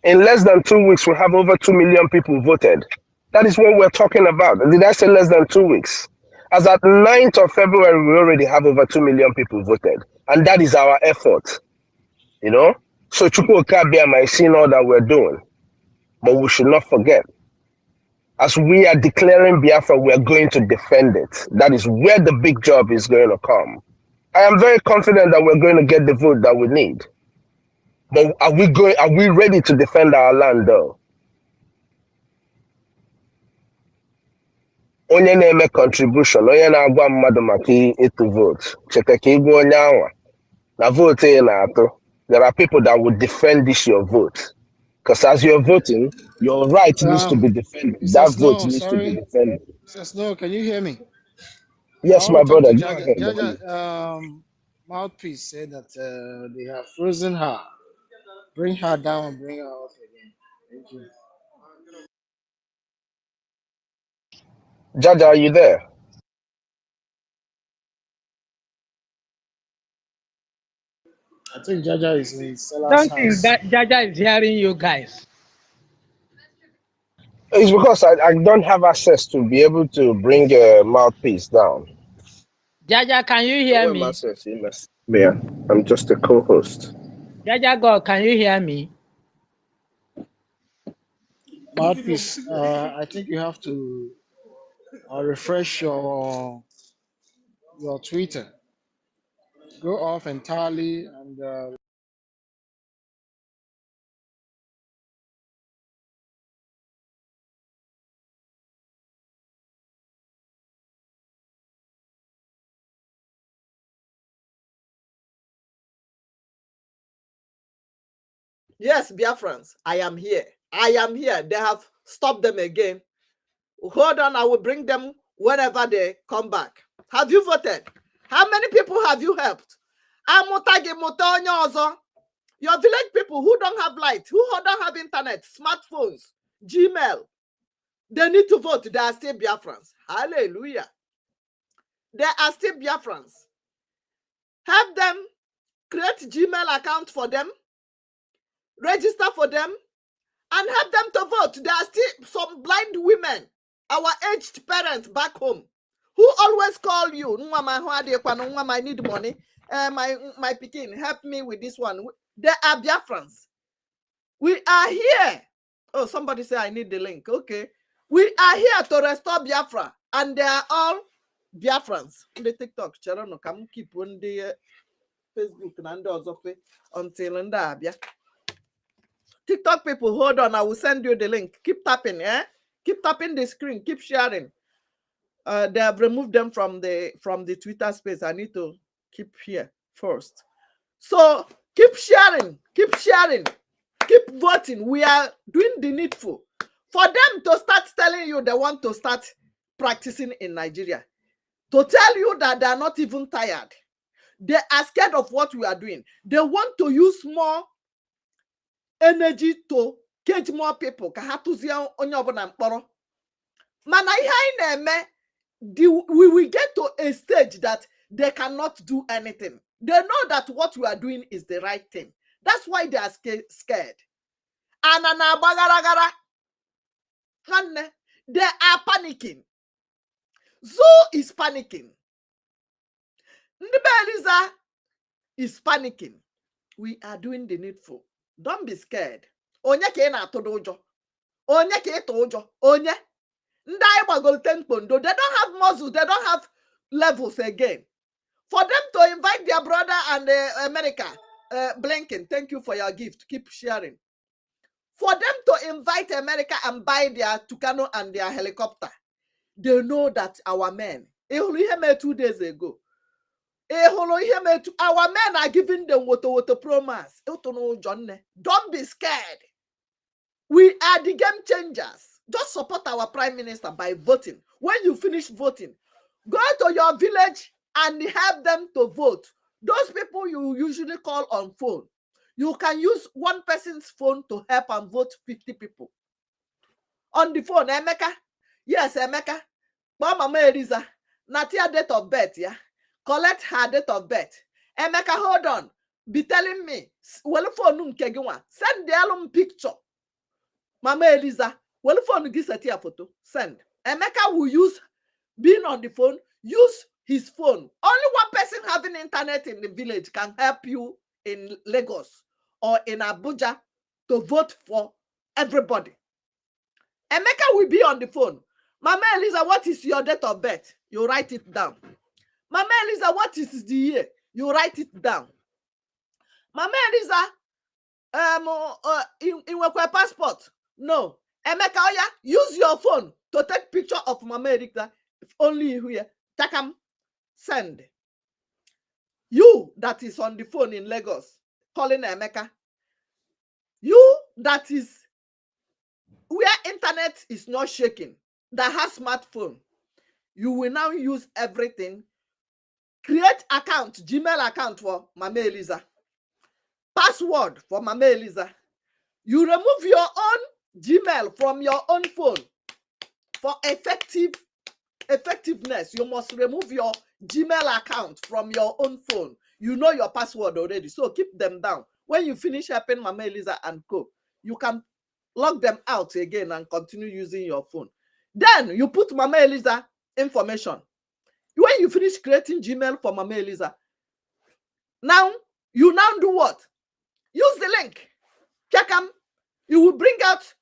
In less than 2 weeks, we have over 2 million people voted. That is what we're talking about. Did I say less than 2 weeks? As at 9th of February, we already have over 2 million people voted. And that is our effort, you know? So Chukwu Okabiama is seeing all that we're doing. But we should not forget, as we are declaring Biafra, we are going to defend it. That is where the big job is going to come. I am very confident that we're going to get the vote that we need. But are we ready to defend our land though? Onye na-eme contribution, onye na-agwa mmadụ maka ịtụ vote, cheta ka ịgwa onye anwa na vote ị na-atụ. There are people that will defend this your vote. Because as you're voting, your right needs to be defended. Mr. That vote Snow, needs to be sorry. defended. Mr. Snow, can you hear me? I Yes, want my to talk brother, to go Jaja. ahead. Jaja, Mouthpiece said that they have frozen her. Bring her down and bring her up again. Thank you. Jaja, are you there? I think Jaja is in Stella's Don't think house. that Jaja is hearing you guys. It's because I don't have access to be able to bring a mouthpiece down. Jaja, can you hear me? Yeah, I'm just a co-host. Jaja God, can you hear me? Mouthpiece, I think you have to refresh your Twitter. Go off entirely and Yes, Biafrans, I am here. I am here. They have stopped them again. Hold on, I will bring them whenever they come back. Have you voted? How many people have you helped? Your village people who don't have light, who don't have internet, smartphones, Gmail, they need to vote. They are still Biafrans. Hallelujah. They are still Biafrans. Help them, create Gmail account for them, register for them, and help them to vote. There are still some blind women, our aged parents back home, who always call you. I need money. My Pekin, help me with this one. They are Biafrans. We are here. Oh, somebody say I need the link. Okay. We are here to restore Biafra. And they are all Biafrans. The TikTok, Cherono, come keep on the Facebook and until in the TikTok people, hold on. I will send you the link. Keep tapping, Keep tapping the screen. Keep sharing. They have removed them from the Twitter space. I need to keep here first. So keep sharing. Keep sharing. Keep voting. We are doing the needful. For them to start telling you they want to start practicing in Nigeria. To tell you that they are not even tired. They are scared of what we are doing. They want to use more energy to cage more people. Mana we will get to a stage that they cannot do anything. They know that what we are doing is the right thing. That's why they are scared. And they are panicking. Zoo is panicking. Ndibeliza is panicking. We are doing the needful. Don't be scared. Onye ke na atodo ujo. Onye ke ito ujo. Onye. Ndai bagolten pondo. They don't have muscles. They don't have levels again. For them to invite their brother and America, Blinken, thank you for your gift. Keep sharing. For them to invite America and buy their Tucano and their helicopter, they know that our men, 2 days ago, our men are giving them what promise. Don't be scared. We are the game changers. Just support our prime minister by voting. When you finish voting, go to your village and help them to vote. Those people you usually call on phone, you can use one person's phone to help and vote 50 people. On the phone, Emeka. Yes, Emeka. Mama Eliza. Natia date of birth, yeah. Collect her date of birth. Emeka, hold on. Be telling me. Well, phone send the album picture. Mama Eliza. Well, phone this a photo. Send. Emeka will use being on the phone. Use his phone. Only one person having internet in the village can help you in Lagos or in Abuja to vote for everybody. Emeka will be on the phone. Mama Eliza, what is your date of birth? You write it down. Mama Eliza, what is the year? You write it down. Mama Eliza, in your passport? No. Emeka, Oya, use your phone to take picture of Mama Eliza. If only here. Takam, send. You that is on the phone in Lagos, calling Emeka. You that is where internet is not shaking, that has smartphone, you will now use everything. Create account, Gmail account for Mama Eliza. Password for Mama Eliza. You remove your own Gmail from your own phone for effectiveness. You must remove your Gmail account from your own phone. You know your password already, so keep them down. When you finish helping Mama Eliza and co, you can log them out again and continue using your phone. Then you put Mama Eliza information. When you finish creating Gmail for Mama Eliza, now you do what? Use the link. Check them. You will bring out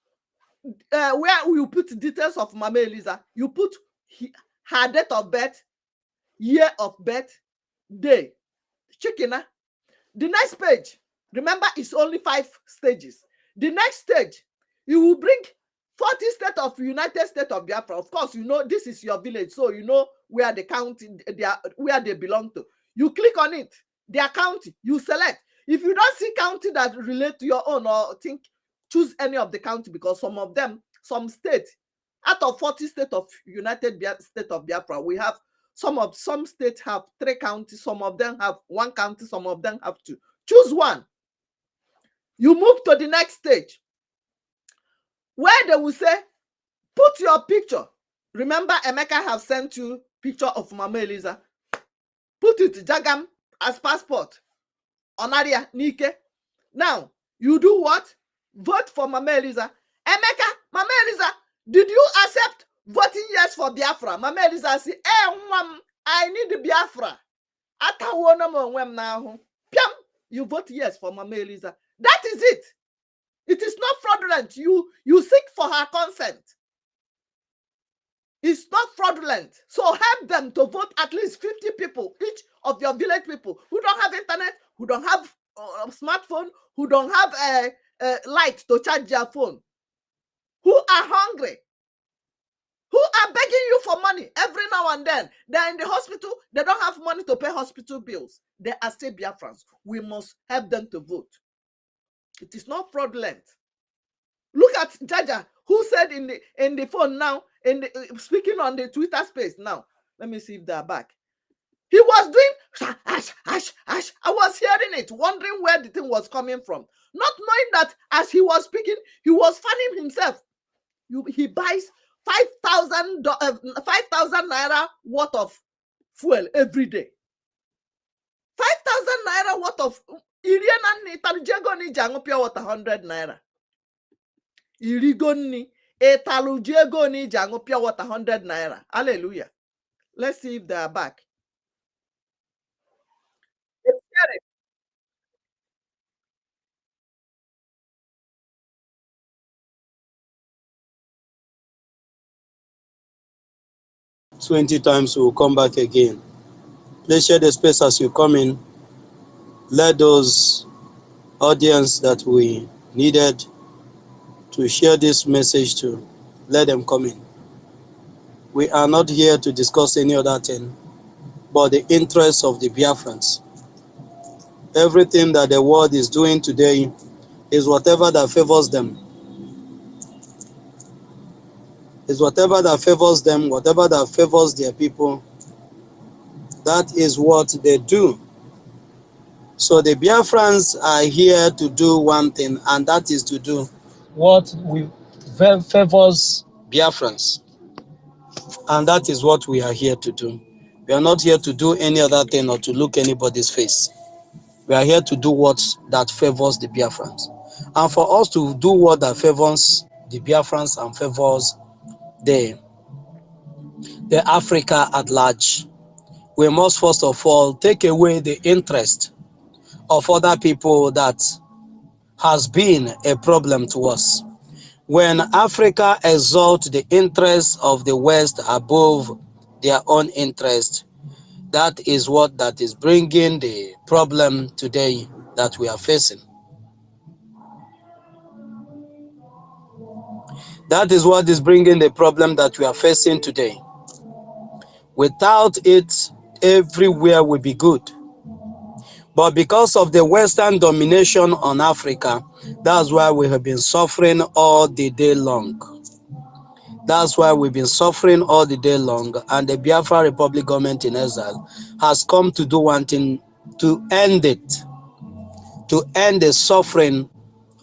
where you put details of Mama Eliza. You put her date of birth, year of birth, day. Chicken. The next page, remember, it's only 5 stages. The next stage, you will bring 40 states of United States of Biafra. Of course, you know this is your village, so you know where the county, where they belong to. You click on it, their county, you select. If you don't see county that relate to your own, or think, choose any of the county, because some of them, some state, out of 40 states of United State of Biafra, we have some states have 3 counties, some of them have 1 county, some of them have 2. Choose one. You move to the next stage, where they will say, put your picture. Remember, Emeka have sent you picture of Mama Eliza. Put it, Jagam, as passport. Onaria, Nike. Now, you do what? Vote for Mama Eliza. Emeka, Mama Eliza, did you accept voting yes for Biafra? Mama Eliza say, I need Biafra. Piam, you vote yes for Mama Eliza. That is it. It is not fraudulent. You seek for her consent. It's not fraudulent. So help them to vote at least 50 people, each of your village people who don't have internet, who don't have a smartphone, who don't have a light to charge their phone, who are hungry, who are begging you for money every now and then. They're in the hospital. They don't have money to pay hospital bills. They are still Biafrans. We must help them to vote. It is not fraudulent. Look at Jaja, who said in the phone now, speaking on the Twitter space now. Let me see if they're back. He was doing ash. I was hearing it, wondering where the thing was coming from, not knowing that as he was speaking, he was fanning himself. He buys 5,000 naira worth of fuel every day. 5,000 naira worth of pure water 100 naira. Irigoni etalujegoni jango pure water 100 naira. Hallelujah. Let's see if they are back. 20 times, we'll come back again. Please share the space as you come in. Let those audience that we needed to share this message to, let them come in. We are not here to discuss any other thing but the interests of the Biafrans. Everything that the world is doing today is whatever that favors them. Is whatever that favors them, whatever that favors their people. That is what they do. So the Biafrans are here to do one thing, and that is to do what favors Biafrans. And that is what we are here to do. We are not here to do any other thing or to look anybody's face. We are here to do what that favors the Biafrans. And for us to do what that favors the Biafrans and favors the Africa at large, we must first of all take away the interest of other people that has been a problem to us. When Africa exalts the interests of the West above their own interest, that is what that is bringing the problem today that we are facing. That is what is bringing the problem that we are facing today. Without it, everywhere will be good. But because of the Western domination on Africa, that's why we have been suffering all the day long. That's why we've been suffering all the day long. And the Biafra Republic government in exile has come to do one thing, to end it, to end the suffering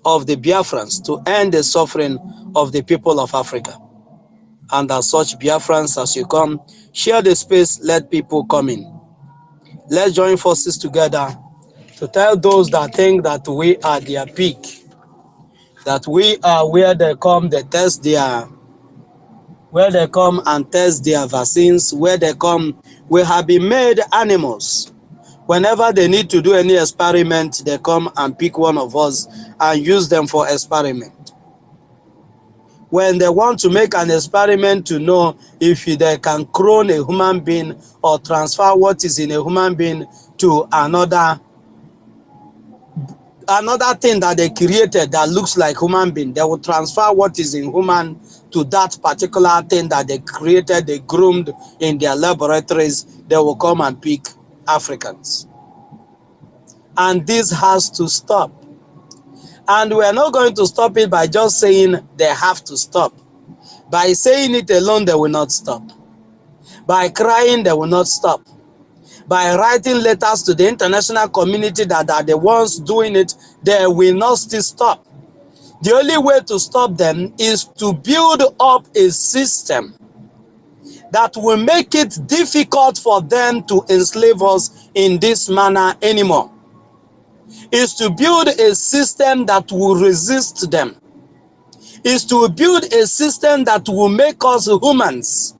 of the Biafrans, to end the suffering of the people of Africa. And as such, Biafrans, as you come, share the space, let people come in. Let's join forces together to tell those that think that we are their peak, that we are where they come, they test their, where they come and test their vaccines, where they come, we have been made animals. Whenever they need to do any experiment, they come and pick one of us and use them for experiment. When they want to make an experiment to know if they can clone a human being or transfer what is in a human being to another thing that they created that looks like human being, they will transfer what is in human to that particular thing that they created, they groomed in their laboratories. They will come and pick Africans. And this has to stop. And we are not going to stop it by just saying they have to stop. By saying it alone, they will not stop. By crying, they will not stop. By writing letters to the international community that are the ones doing it, they will not still stop. The only way to stop them is to build up a system that will make it difficult for them to enslave us in this manner anymore. Is to build a system that will resist them. Is to build a system that will make us humans.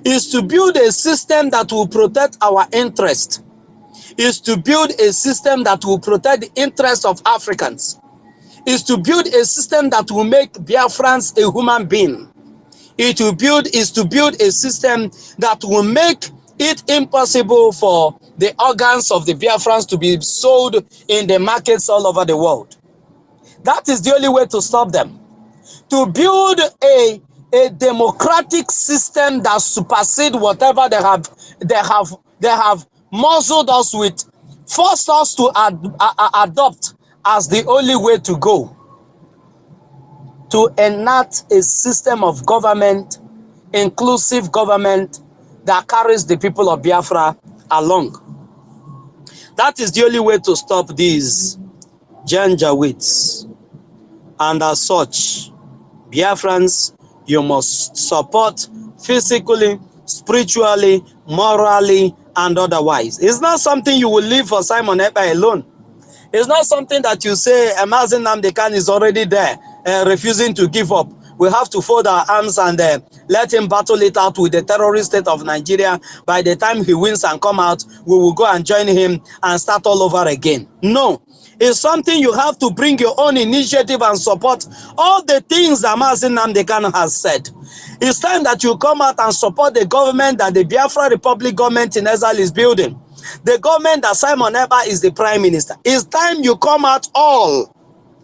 Is to build a system that will protect our interest. Is to build a system that will protect the interests of Africans. Is to build a system that will make Biafrans a human being. Is to build a system that will make it impossible for the organs of the Biafrans to be sold in the markets all over the world. That is the only way to stop them. To build a democratic system that supersedes whatever they have muzzled us with, forced us to adopt as the only way to go. To enact a system of government, inclusive government that carries the people of Biafra along. That is the only way to stop these Janjaweeds. And as such, Biafrans, you must support physically, spiritually, morally, and otherwise. It's not something you will leave for Simon Ekpa alone. It's not something that you say, Mazi Nnamdi Kanu is already there, refusing to give up. We have to fold our arms and let him battle it out with the terrorist state of Nigeria. By the time he wins and come out, we will go and join him and start all over again. No. It's something you have to bring your own initiative and support all the things that Mazi Nnamdi Kanu has said. It's time that you come out and support the government that the Biafra Republic government in exile is building. The government that Simon Ekpa is the prime minister. It's time you come out all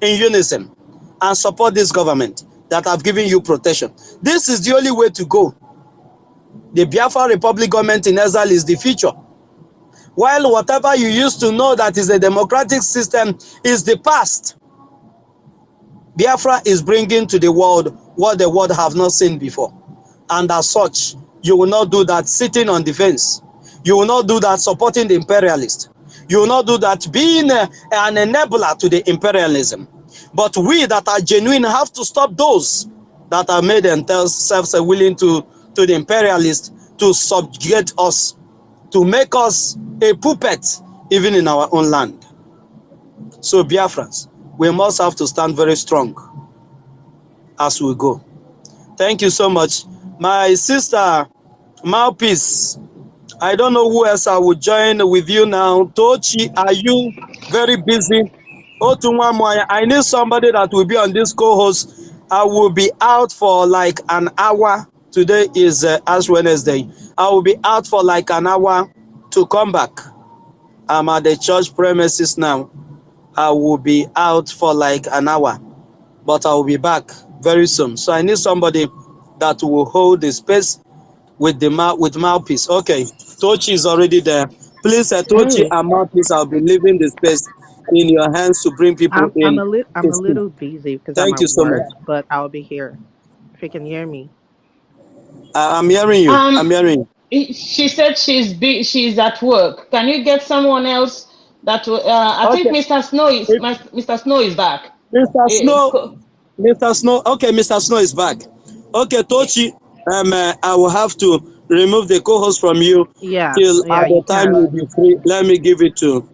in unison and support this government that have given you protection. This is the only way to go. The Biafra Republic government in exile is the future. While whatever you used to know that is a democratic system is the past. Biafra is bringing to the world what the world have not seen before. And as such, you will not do that sitting on the fence. You will not do that supporting the imperialists. You will not do that being an enabler to the imperialism. But we that are genuine have to stop those that have made themselves willing to the imperialists to subjugate us, to make us a puppet even in our own land. So Biafrans, we must have to stand very strong as we go. Thank you so much. My sister, Mouthpiece, I don't know who else I will join with you now. Tochi, are you very busy? Otunwamoya, I need somebody that will be on this co-host. I will be out for like an hour. Today is Ash Wednesday. I will be out for like an hour to come back. I'm at the church premises now. I will be out for like an hour, but I will be back very soon. So I need somebody that will hold the space with the Mouthpiece. Okay, Tochi is already there. Please, Tochi Hey, and Mouthpiece, I'll be leaving the space in your hands to bring people I'm in I'm to a speak. little busy because I'm Thank you at so much. work, but I'll be here if you can hear me. I'm hearing you. I'm hearing you. She said she's at work. Can you get someone else that I think Okay, Mr. Snow is back. Mr. Eh, Snow, co- Mr. Snow. Okay, Mr. Snow is back. Okay, Tochi, I will have to remove the co-host from you Yeah, till yeah, at the you time can. you'll be free. Let me give it to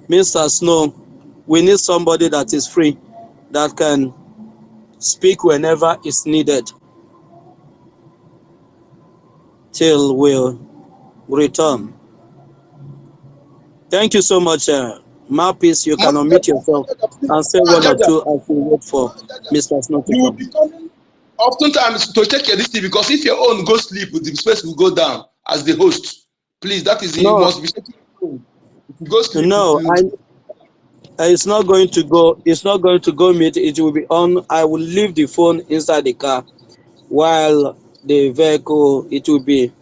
Mr. Snow. We need somebody that is free, that can speak whenever it's needed till we'll return. Thank you so much, Mouthpiece. You can unmute yourself and say one or two as we wait for Mr. Snow to You will come. be coming oftentimes to check your listing because if your own goes sleep, the space will go down as the host. Please, that is you No, must be checking your phone. If you go sleep, no, it's not going to go. It's not going to go mute. It will be on. I will leave the phone inside the car while the vehicle. It will be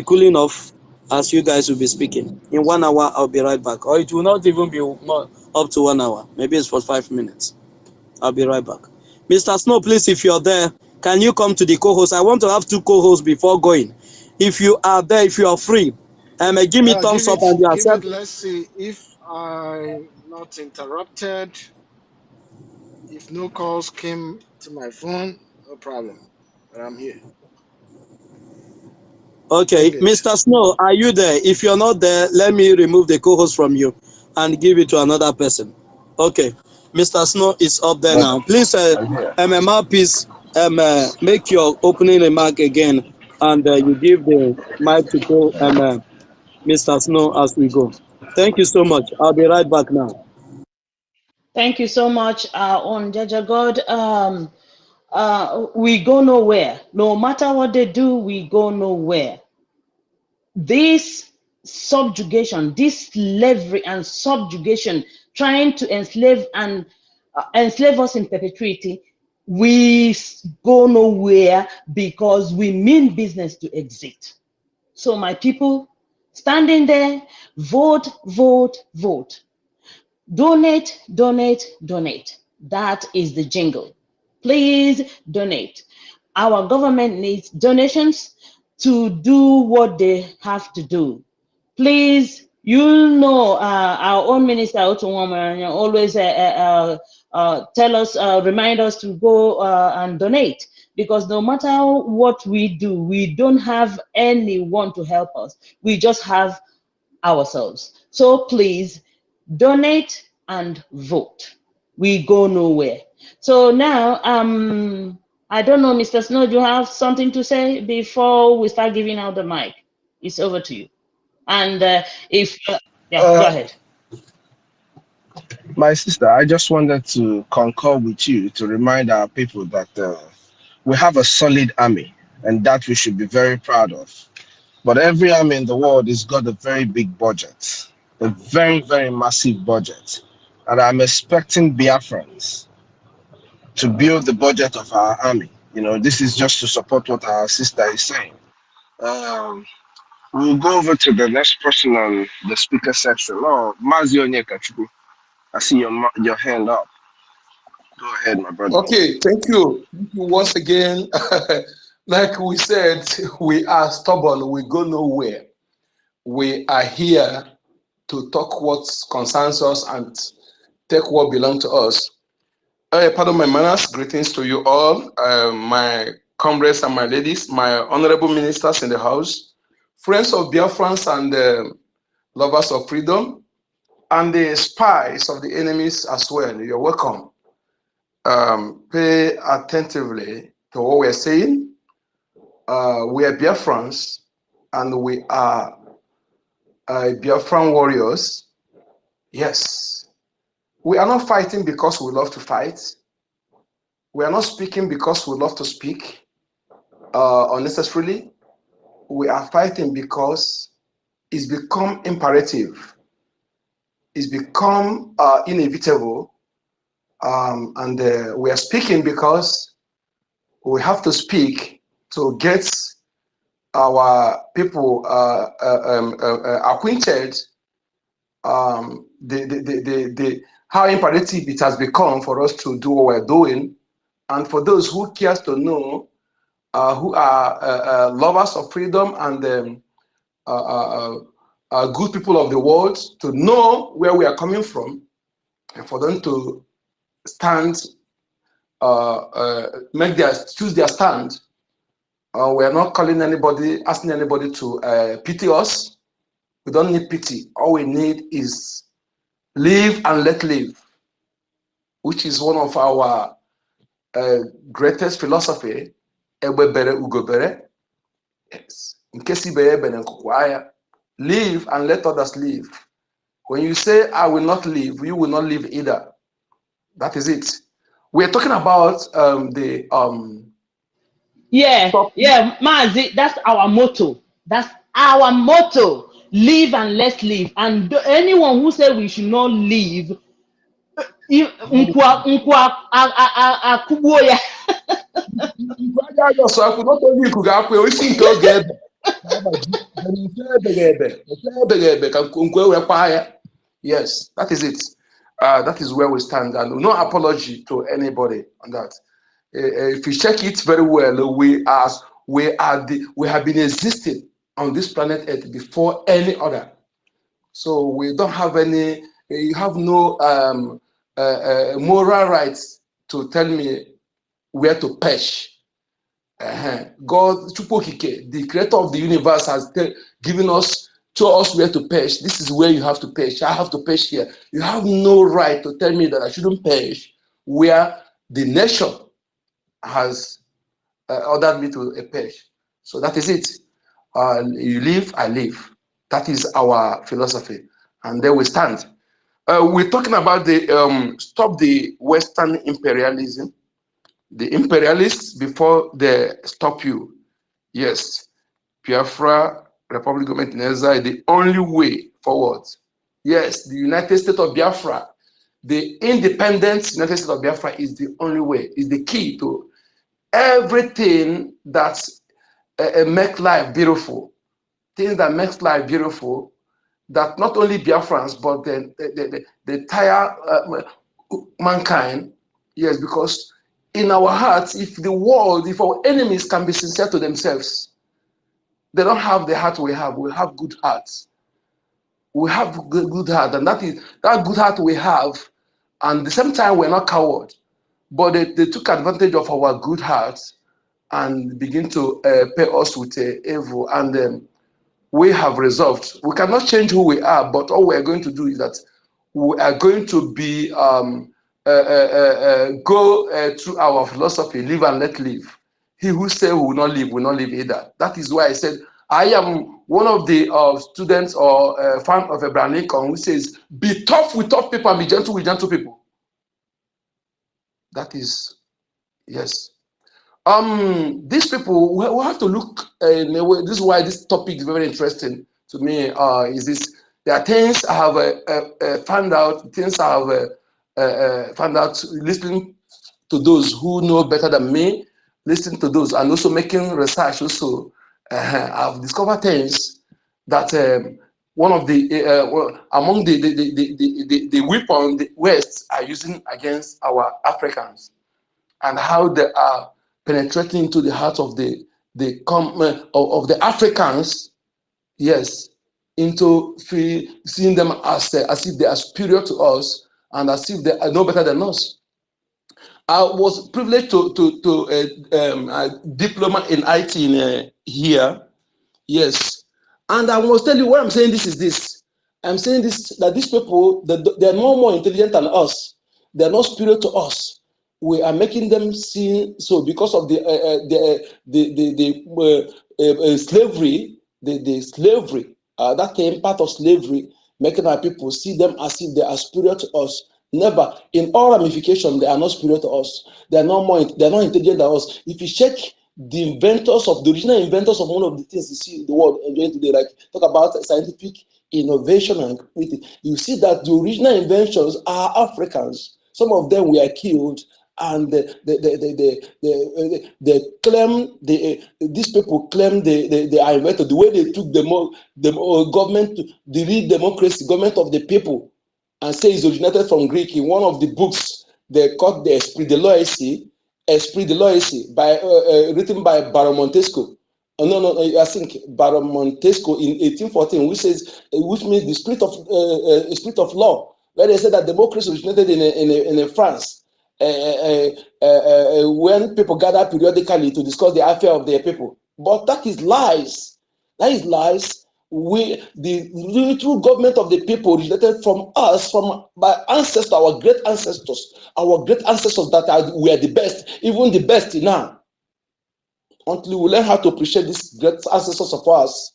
cooling off as you guys will be speaking. In 1 hour, I'll be right back. Or it will not even be more, up to 1 hour. Maybe it's for 5 minutes. I'll be right back. Mr. Snow, please, if you're there, can you come to the co-host? I want to have 2 co-hosts before going. If you are there, if you are free, give me Yeah, thumbs up and you give it. accept. Let's see if I'm not interrupted. If no calls came to my phone, no problem. But I'm here. Okay, Bring it. Mr. Snow, are you there? If you're not there, let me remove the co-host from you and give it to another person. Okay, Mr. Snow is up there now. Please, I'm here. mouthpiece, make your opening remark again, and you give the mic to Mr. Snow as we go. Thank you so much. I'll be right back now. Thank you so much, on Jaja God. We go nowhere. No matter what they do, we go nowhere. This subjugation, this slavery and subjugation, trying to enslave and enslave us in perpetuity, we go nowhere because we mean business to exit. So my people, standing there, vote, vote, vote. Donate, donate, donate. That is the jingle. Please donate. Our government needs donations to do what they have to do. Please, you know, our own minister Otunwama always tell us, remind us to go and donate, because no matter what we do, we don't have anyone to help us. We just have ourselves. So please donate and vote. We go nowhere. So now, I don't know, Mr. Snow, do you have something to say before we start giving out the mic? It's over to you. And go ahead. My sister, I just wanted to concur with you to remind our people that we have a solid army and that we should be very proud of. But every army in the world has got a very big budget, a very, very massive budget. And I'm expecting Biafrans to build the budget of our army. You know, this is just to support what our sister is saying. We'll go over to the next person on the speaker section. Oh, Mazio Nyekachuku, I see your hand up. Go ahead, my brother. Okay, thank you. Thank you once again. Like we said, we are stubborn, we go nowhere. We are here to talk what concerns us and take what belongs to us. Pardon my manners, greetings to you all, my comrades and my ladies, my honorable ministers in the house, friends of Biafrans and lovers of freedom, and the spies of the enemies as well. You're welcome. Pay attentively to what we're saying. We are Biafrans, and we are Biafran warriors. Yes. We are not fighting because we love to fight. We are not speaking because we love to speak unnecessarily. We are fighting because it's become imperative. It's become inevitable. And we are speaking because we have to speak to get our people acquainted how imperative it has become for us to do what we're doing. And for those who cares to know, who are lovers of freedom and good people of the world, to know where we are coming from, and for them to stand, choose their stand. We are not calling anybody, asking anybody to pity us. We don't need pity. All we need is live and let live, which is one of our greatest philosophy. Ebebere ugobere. Yes. Live and let others live. When you say, I will not live, you will not live either. That is it. We're talking about Mazi, that's our motto. That's our motto. Live and let live. And anyone who says we should not live, akugbo ya. So I could not only could have isi nke oge ebe Yes, that is it. That is where we stand, and no apology to anybody on that. If you check it very well, we have been existing on this planet Earth before any other. So we don't have any. You have no moral rights to tell me where to perch. God, Chupokike, the creator of the universe, has given us to us where to perch. This is where you have to perch. I have to perch here. You have no right to tell me that I shouldn't perch where the nation has ordered me to perch. So that is it. You live, I live. That is our philosophy, and there we stand. We're talking about the stop the Western imperialism. The imperialists, before they stop you, yes, Biafra Republic Government in Exile is the only way forward. Yes, the United States of Biafra, the independent United States of Biafra is the only way, is the key to everything that make life beautiful. Things that makes life beautiful, that not only Biafrans, but the entire mankind. Yes, because in our hearts, if our enemies can be sincere to themselves, they don't have the heart we have. We have good hearts. We have good heart, and that good heart we have. And at the same time, we're not coward, but they took advantage of our good hearts and begin to pay us with evil. And we have resolved. We cannot change who we are, but all we are going to do is that we are going to be go through our philosophy, live and let live. He who says will not live either. That is why I said I am one of the students or fan of Abraham Lincoln who says, "Be tough with tough people and be gentle with gentle people." That is, yes. These people, we have to look in a way. This is why this topic is very interesting to me. Is this? There are things I have found out. Things I have found out listening to those who know better than me, listening to those, and also making research. Also, I've discovered things that one of the among the weapon the West are using against our Africans, and how they are penetrating into the heart of the Africans, yes, into seeing them as if they are superior to us and as if they are no better than us. I was privileged to a diploma in IT in here, yes, and I must tell you what I'm saying. This is this. I'm saying this that these people they're no more intelligent than us. They're not superior to us. We are making them see so because of the slavery, the slavery that came part of slavery, making our people see them as if they are superior to us. Never, in all ramifications, they are not superior to us. They are not intelligent than us. If you check the original inventors of one of the things you see in the world enjoying today, like talk about scientific innovation and creativity, you see that the original inventions are Africans. Some of them were killed, and they claim these people claim they are invented. The way they took the government, the real democracy, government of the people, and say it's originated from Greek. In one of the books, they called the Esprit de l'Oasis, by written by Baron Montesquieu. I think Baron Montesquieu in 1814, which means the spirit of law, where they said that democracy originated in France. When people gather periodically to discuss the affair of their people. But that is lies. That is lies. The true government of the people originated from us, from my ancestors, our great ancestors that we are the best, even the best now. Until we learn how to appreciate these great ancestors of ours,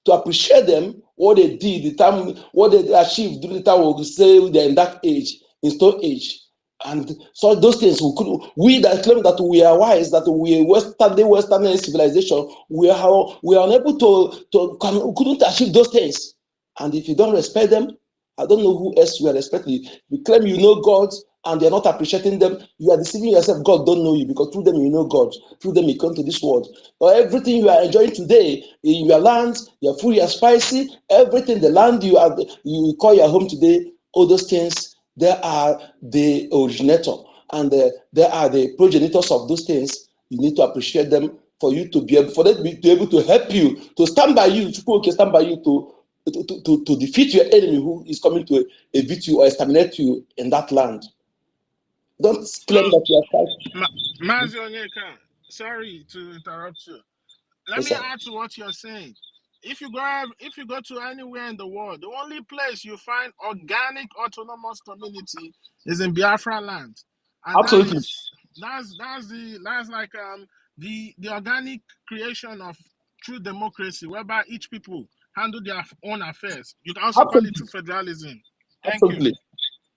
to appreciate them, what they did, the time, what they achieved during the time we say they're in that age, in Stone Age. And so those things we that claim that we are wise, that we are Western civilization, we are unable couldn't achieve those things. And if you don't respect them, I don't know who else you are respecting. You claim you know God and they're not appreciating them. You are deceiving yourself. God don't know you because through them you know God. Through them you come to this world. Or everything you are enjoying today in your land, your food, your spicy, everything, the land you call your home today, all those things, they are the originator and they are the progenitors of those things. You need to appreciate them for you to be able, for them to be able to help you, to stand by you, to stand by you to defeat your enemy who is coming to evict you or exterminate you in that land. Don't claim that you are fighting. Mazi Onyeka, sorry to interrupt you. Let Yes, me sir. add to what you're saying. If you go to anywhere in the world, the only place you find organic autonomous community is in Biafra land, and Absolutely. that's like the organic creation of true democracy, whereby each people handle their own affairs. You can also call it Absolutely. true federalism. Thank you. Absolutely.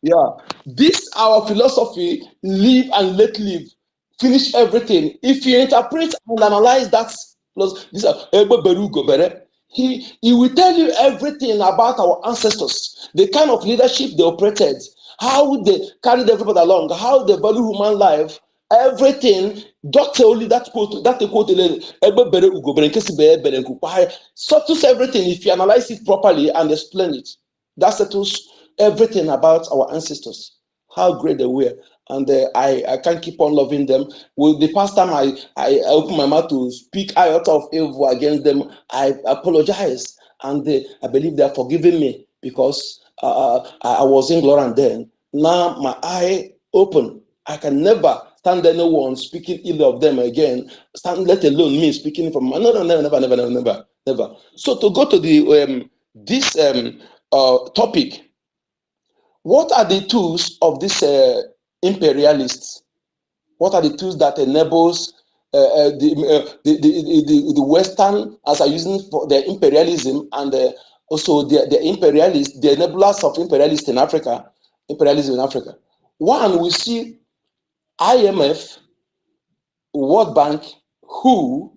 Yeah. This our philosophy, live and let live. Finish everything. If you interpret and analyze that, he will tell you everything about our ancestors, the kind of leadership they operated, how they carried everybody along, how they value human life, everything. Doctor only that quote settles everything if you analyze it properly and explain it. That settles everything about our ancestors, how great they were. And I can't keep on loving them. Well, the past time I opened my mouth to speak iota of evil against them, I apologize. And I believe they are forgiving me because I was ignorant then. Now my eye open. I can never stand anyone speaking ill of them again, let alone me speaking from no, never. So to go to the this topic, what are the tools of these imperialists? What are the tools that enables the Western as are using for their imperialism and also the imperialists, the enablers of imperialism in Africa? One, we see IMF, World Bank, WHO,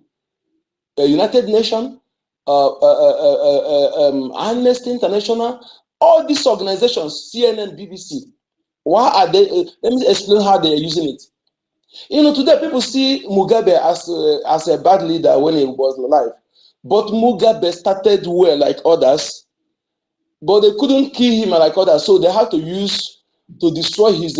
United Nations, Amnesty International, all these organizations, CNN, BBC. Why are they? Let me explain how they are using it. You know, today people see Mugabe as a bad leader when he was alive, but Mugabe started well like others, but they couldn't kill him like others, so they had to use to destroy his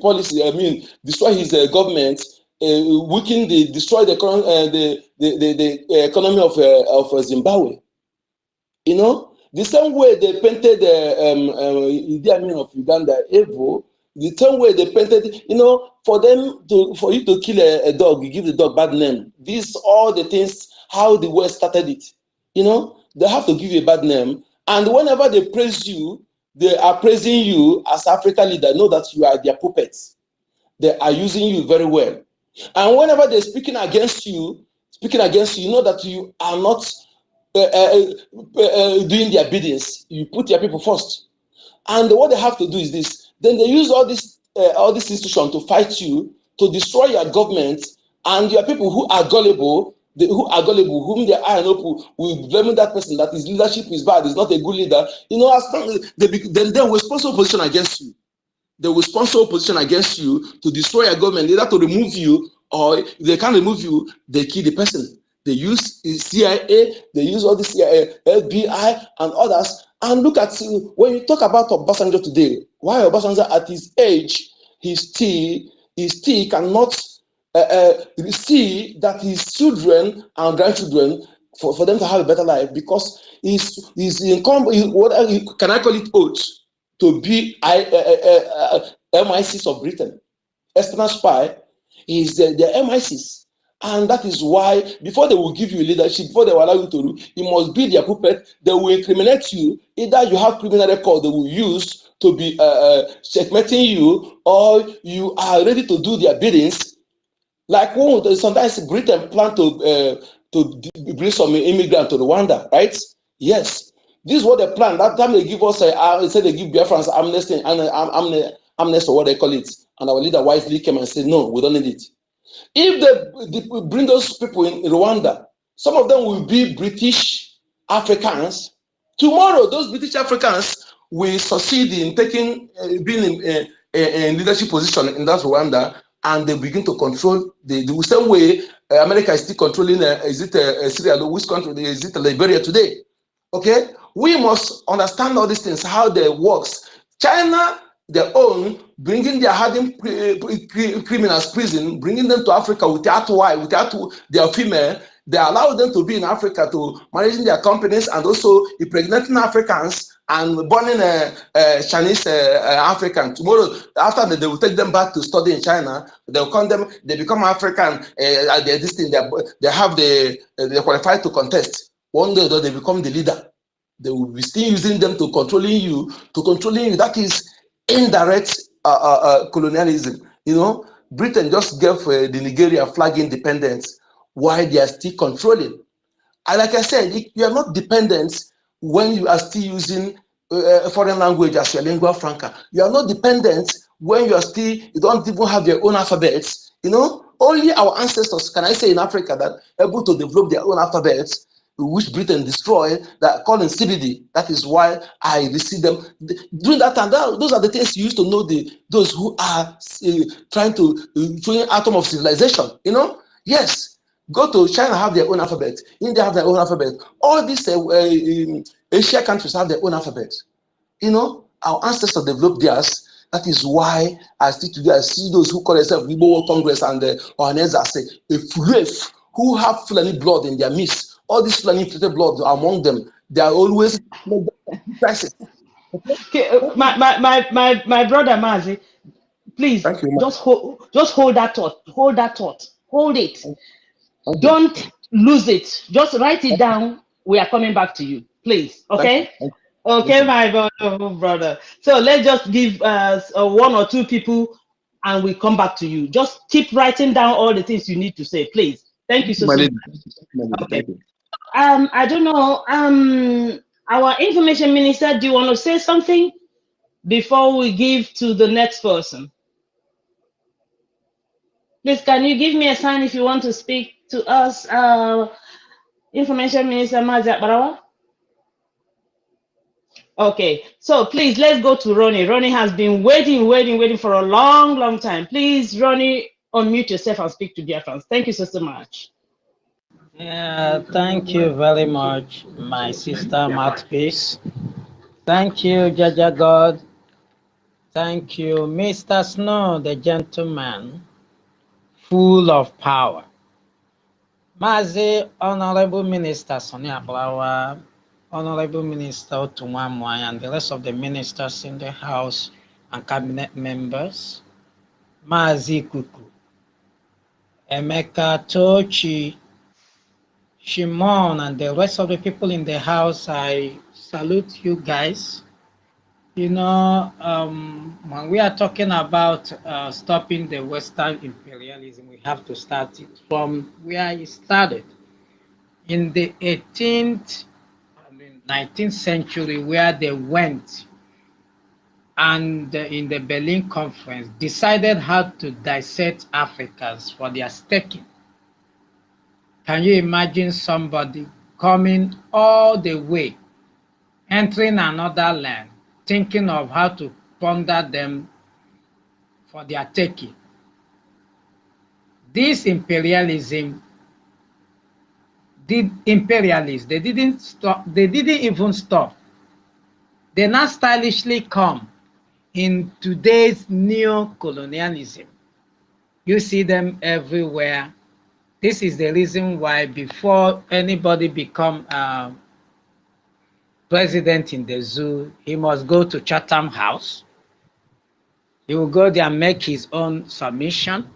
policy. I mean, destroy his government, weaken destroy the economy of Zimbabwe. You know, the same way they painted Idi Amin of Uganda evil, the same way they painted, you know, for you to kill a dog, you give the dog bad name. These all the things how the West started it. You know, they have to give you a bad name, and whenever they praise you, they are praising you as African leader. Know that you are their puppets. They are using you very well, and whenever they're speaking against you, you know that you are not doing their biddings. You put your people first, and what they have to do is this. Then they use all this institution to fight you, to destroy your government, and your people who are gullible, whom they are noble, will blame that person that his leadership is bad, is not a good leader. You know, as long as they will sponsor opposition against you. They will sponsor opposition against you to destroy your government, either to remove you, or if they can't remove you, they kill the person. They use CIA, they use all the CIA, FBI, and others. And look at, when you talk about Obasanjo today, why Obasanjo at his age, he still cannot see that his children and grandchildren, for them to have a better life, because he's income, can I call it oath, to be MI6 of Britain, external spy, is the MI6. And that is why, before they will give you leadership, before they will allow you to do, you must be their puppet. They will incriminate you. Either you have criminal record they will use to be checkmating you, or you are ready to do their biddings. Like sometimes Britain plan to bring some immigrant to Rwanda, right? Yes. This is what they plan. That time they give us, they said they give Biafrans amnesty, amnesty, or what they call it. And our leader wisely came and said, no, we don't need it. If they bring those people in Rwanda, some of them will be British Africans, Tomorrow, those British Africans will succeed in taking, being in leadership position in that Rwanda, and they begin to control the same way America is still controlling. Is it Syria? Which country? Is it Liberia today? Okay, we must understand all these things, how they works. China, their own, bringing their hardened criminals prison, bringing them to Africa without wife, without their female. They allow them to be in Africa to managing their companies and also impregnating Africans and burning Chinese African. Tomorrow, after that, they will take them back to study in China. They will come them. They become African. This thing, they have they qualify to contest. One day, though, they become the leader. They will be still using them to controlling you. That is indirect colonialism. You know, Britain just gave the Nigeria flag independence while they are still controlling. And like I said, you are not dependent when you are still using a foreign language as your lingua franca. You are not dependent when you don't even have your own alphabets. You know, only our ancestors, can I say, in Africa that able to develop their own alphabets, which Britain destroyed, that called in CBD. That is why I receive them. During that time, those are the things you used to know those who are trying to join atom of civilization. You know, yes. Go to China, have their own alphabet. India have their own alphabet. All these Asia countries have their own alphabet. You know, our ancestors developed theirs. That is why I still today I see those who call themselves Igbo World Congress and Ohaneza say a Fulef who have Fulani blood in their midst. All this Fulani infiltrated blood among them. They are always crisis. Okay, my brother Mazi, please just hold that thought. Hold that thought. Hold it. Don't lose it. Just write it down. We are coming back to you, please. Okay. Okay, my brother. So let's just give us one or two people, and we come back to you. Just keep writing down all the things you need to say, please. Thank you so much. Okay. I don't know. Our information minister, do you want to say something before we give to the next person? Please, can you give me a sign if you want to speak to us, Information Minister Mazia Barawa? Okay, so please, let's go to Ronnie. Ronnie has been waiting for a long time. Please, Ronnie, unmute yourself and speak to dear friends. Thank you so much. Yeah, thank you very much, my sister Mouthpiece. Thank you, Jaja God. Thank you, Mr. Snow, the gentleman, full of power. Mazi, Honorable Minister Sonia Blawa, Honorable Minister Otumwamwai, and the rest of the ministers in the House and cabinet members, Mazi Kuku, Emeka Tochi, Shimon, and the rest of the people in the House, I salute you guys. You know, when we are talking about stopping the Western imperialism, we have to start it from where it started. In the 18th, 19th century, where they went and in the Berlin Conference decided how to dissect Africans for their staking. Can you imagine somebody coming all the way, entering another land, thinking of how to plunder them for their taking? This imperialism they didn't stop, they didn't even stop. They now stylishly come in today's neo-colonialism. You see them everywhere. This is the reason why before anybody become president in the zoo, he must go to Chatham House. He will go there and make his own submission.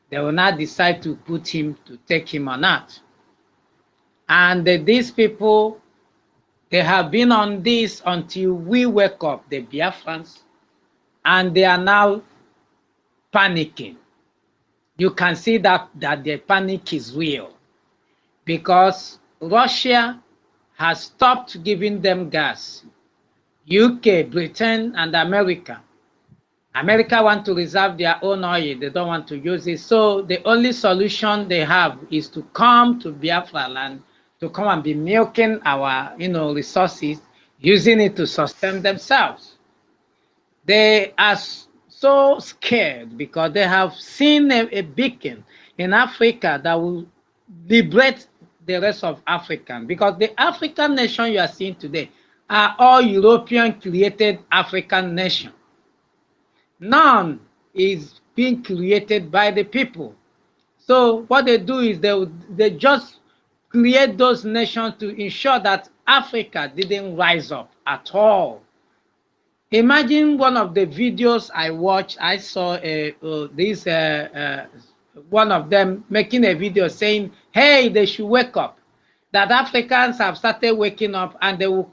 They will not decide to put him, to take him or not. And these people, they have been on this until we wake up, the Biafrans, and they are now panicking. You can see that the panic is real because Russia has stopped giving them gas. UK, Britain, and America. America want to reserve their own oil. They don't want to use it. So the only solution they have is to come to Biafra land to come and be milking our, resources, using it to sustain themselves. They are so scared because they have seen a beacon in Africa that will liberate the rest of African. Because the African nation you are seeing today are all European created African nation. None is being created by the people. So what they do is they just create those nations to ensure that Africa didn't rise up at all. Imagine one of the videos I watched. I saw one of them making a video saying, "Hey, they should wake up. That Africans have started waking up, and they will."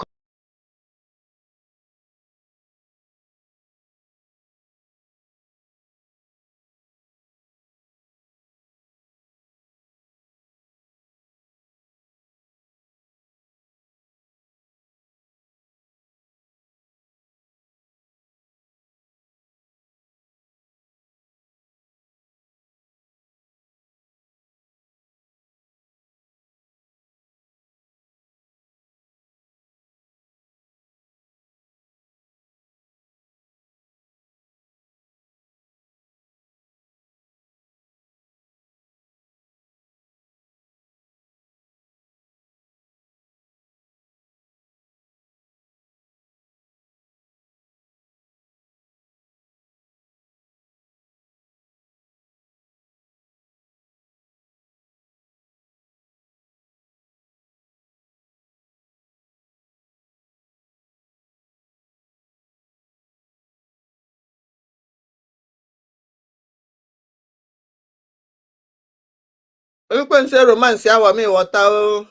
You can say romance ya me water.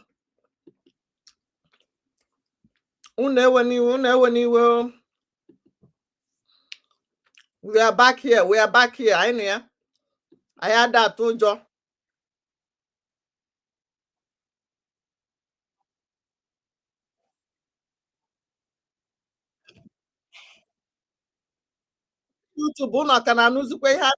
We are back here. We are back here. I know. I had that too, Joe. YouTube na kana nuzukwe ihe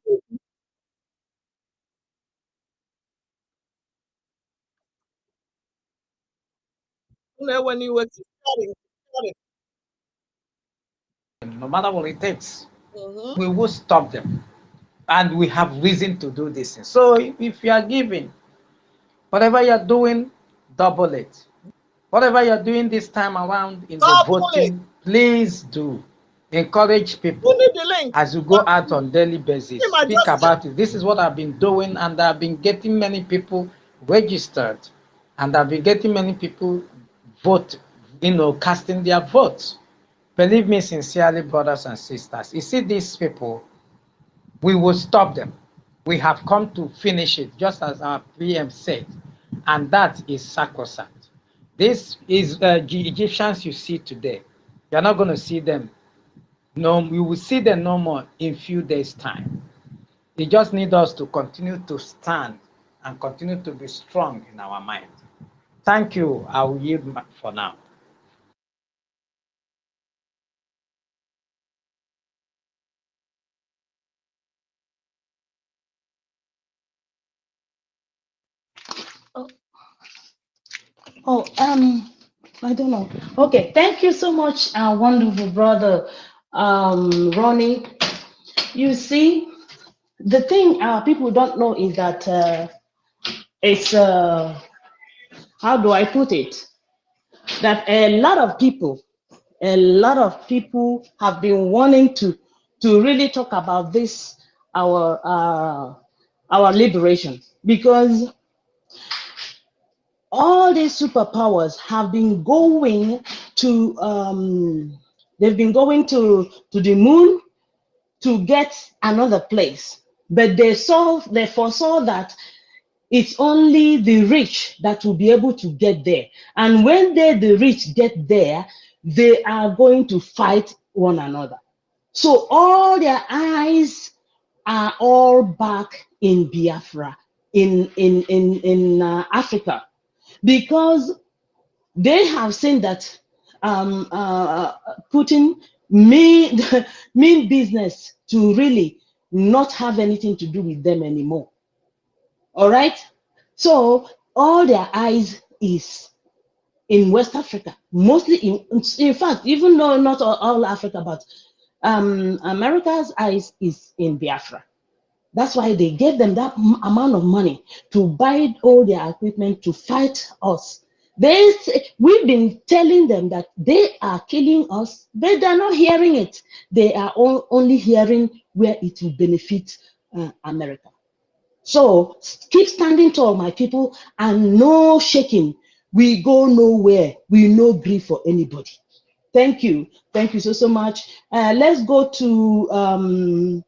No matter what it takes, we will stop them, and we have reason to do this. So if you are giving, whatever you are doing, double it. Whatever you're doing this time around in the voting, please do encourage people as you go out on daily basis. Speak about it. This is what I've been doing, and I've been getting many people registered, and I've been getting many people vote, casting their votes. Believe me sincerely, brothers and sisters. You see, these people, we will stop them. We have come to finish it, just as our PM said, and that is sacrosanct. This is the Egyptians you see today. You're not going to see them. No, you will see them no more in few days' time. They just need us to continue to stand and continue to be strong in our mind. Thank you. I will yield for now. I don't know. Okay, thank you so much, wonderful brother, Ronnie. You see, the thing people don't know is that it's how do I put it? That a lot of people have been wanting to really talk about this, our liberation, because all these superpowers have been going to they've been going to the moon to get another place, but they foresaw that it's only the rich that will be able to get there, and when the rich get there, they are going to fight one another. So all their eyes are all back in Biafra, in Africa, because they have seen that Putin mean mean business to really not have anything to do with them anymore. All right, so all their eyes is in West Africa, mostly in fact, even though not all Africa, but America's eyes is in Biafra. That's why they gave them that amount of money to buy all their equipment to fight us. We've been telling them that they are killing us, but they're not hearing it. They are only hearing where it will benefit America. So keep standing tall, my people, and no shaking. We go nowhere. We no grief for anybody. Thank you. Thank you so much. Let's go to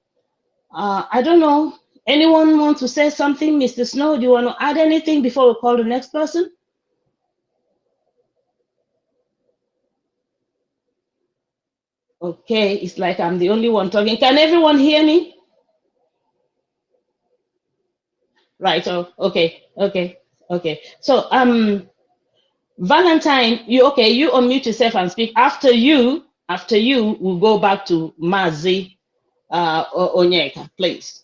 I don't know. Anyone want to say something? Mr. Snow, do you want to add anything before we call the next person? Okay, it's like I'm the only one talking. Can everyone hear me? Right. Oh, okay. So, Valentine, you okay? You unmute yourself and speak. After you, we'll go back to Mazi Onyeka, please.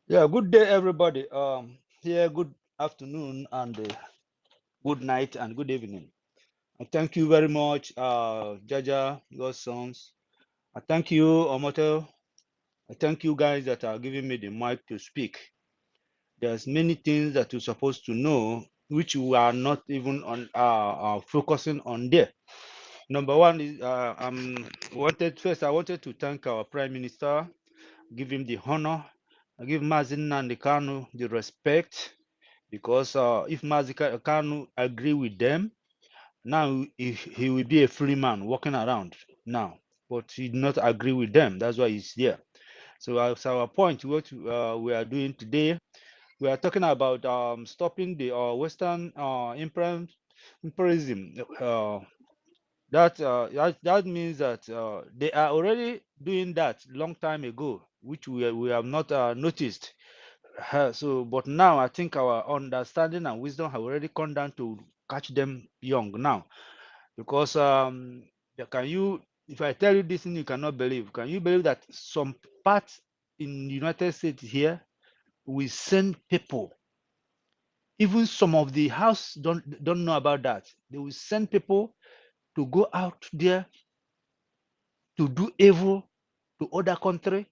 Yeah, good day, everybody. Here, good afternoon and good night and good evening. I thank you very much, Jaja, God's sons. I thank you, Omoto. I thank you guys that are giving me the mic to speak. There's many things that you're supposed to know, which we are not even on focusing on there. Number one is I wanted to thank our Prime Minister, give him the honor, I give Mazin Nandekano the respect, because if Mazin Kanu agree with them, now he will be a free man walking around now, but he did not agree with them. That's why he's here. So as our point, what we are doing today, we are talking about stopping the Western imperialism. That means that they are already doing that long time ago, which we have not noticed. So, but now I think our understanding and wisdom have already come down to catch them young now, because can you, if I tell you this thing you cannot believe, can you believe that some parts in the United States here we send people, even some of the house don't know about that, they will send people to go out there to do evil to other country,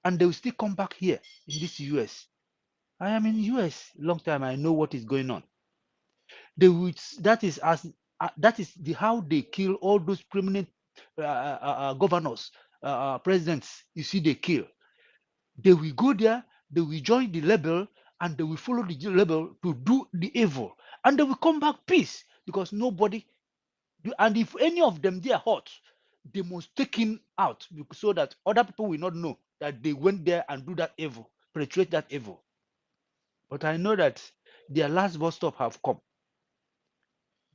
and they will still come back here in this US. I am in US long time. I know what is going on. They will, that is as that is the how they kill all those prominent governors, presidents. You see, they kill. They will go there. They will join the label, and they will follow the label to do the evil, and they will come back peace, because nobody. And if any of them they are hot, they must take him out, so that other people will not know that they went there and do that evil, perpetrate that evil. But I know that their last bus stop have come.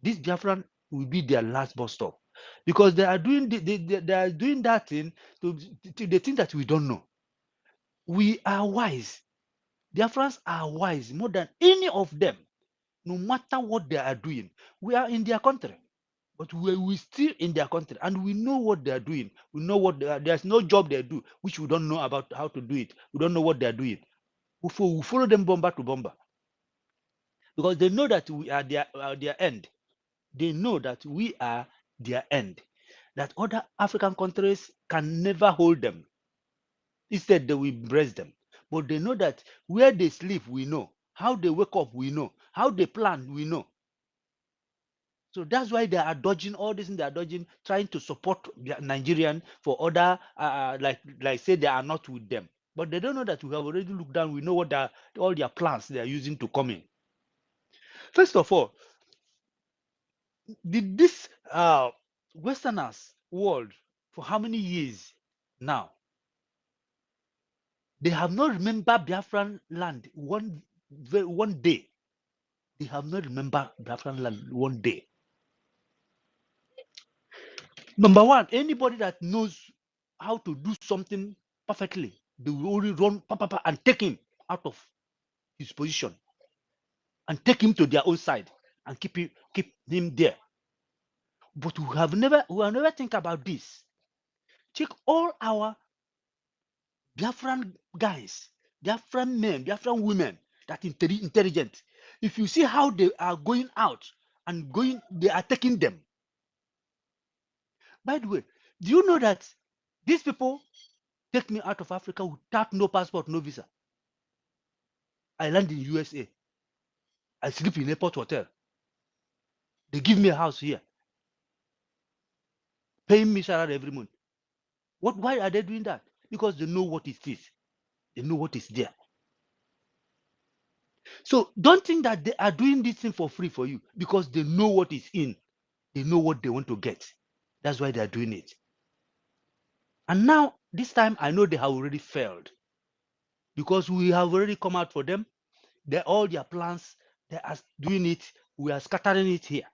This Biafran will be their last bus stop, because they are doing they are doing that thing to the thing that we don't know. We are wise. Biafrans are wise more than any of them. No matter what they are doing, we are in their country, but we still in their country, and we know what they are doing. We know what there's no job they do which we don't know about how to do it. We don't know what they are doing. We follow them bomber to bomber, because they know that we are their end. They know that we are their end, that other African countries can never hold them. Instead, they will embrace them. But they know that where they sleep, we know. How they wake up, we know. How they plan, we know. So that's why they are dodging all this, and they are dodging, trying to support Nigerian for other, like say they are not with them. But they don't know that we have already looked down. We know what all their plans they are using to come in. First of all, did this Westerners world for how many years now? They have not remembered Biafran land one day. They have not remembered Biafran land one day. Number one, anybody that knows how to do something perfectly, they will only run and take him out of his position and take him to their own side and keep him there. But we have never think about this. Check all our Biafran guys, Biafran men, Biafran women. that intelligent. If you see how they are going out and they are taking them. By the way, do you know that these people take me out of Africa without no passport, no visa? I land in USA. I sleep in airport hotel. They give me a house here, paying me salary every month. Why are they doing that? Because they know what it is. They know what is there. So don't think that they are doing this thing for free for you, because they know what is in. They know what they want to get. That's why they are doing it. And now, this time, I know they have already failed, because we have already come out for them. All their plans, they are doing it. We are scattering it here.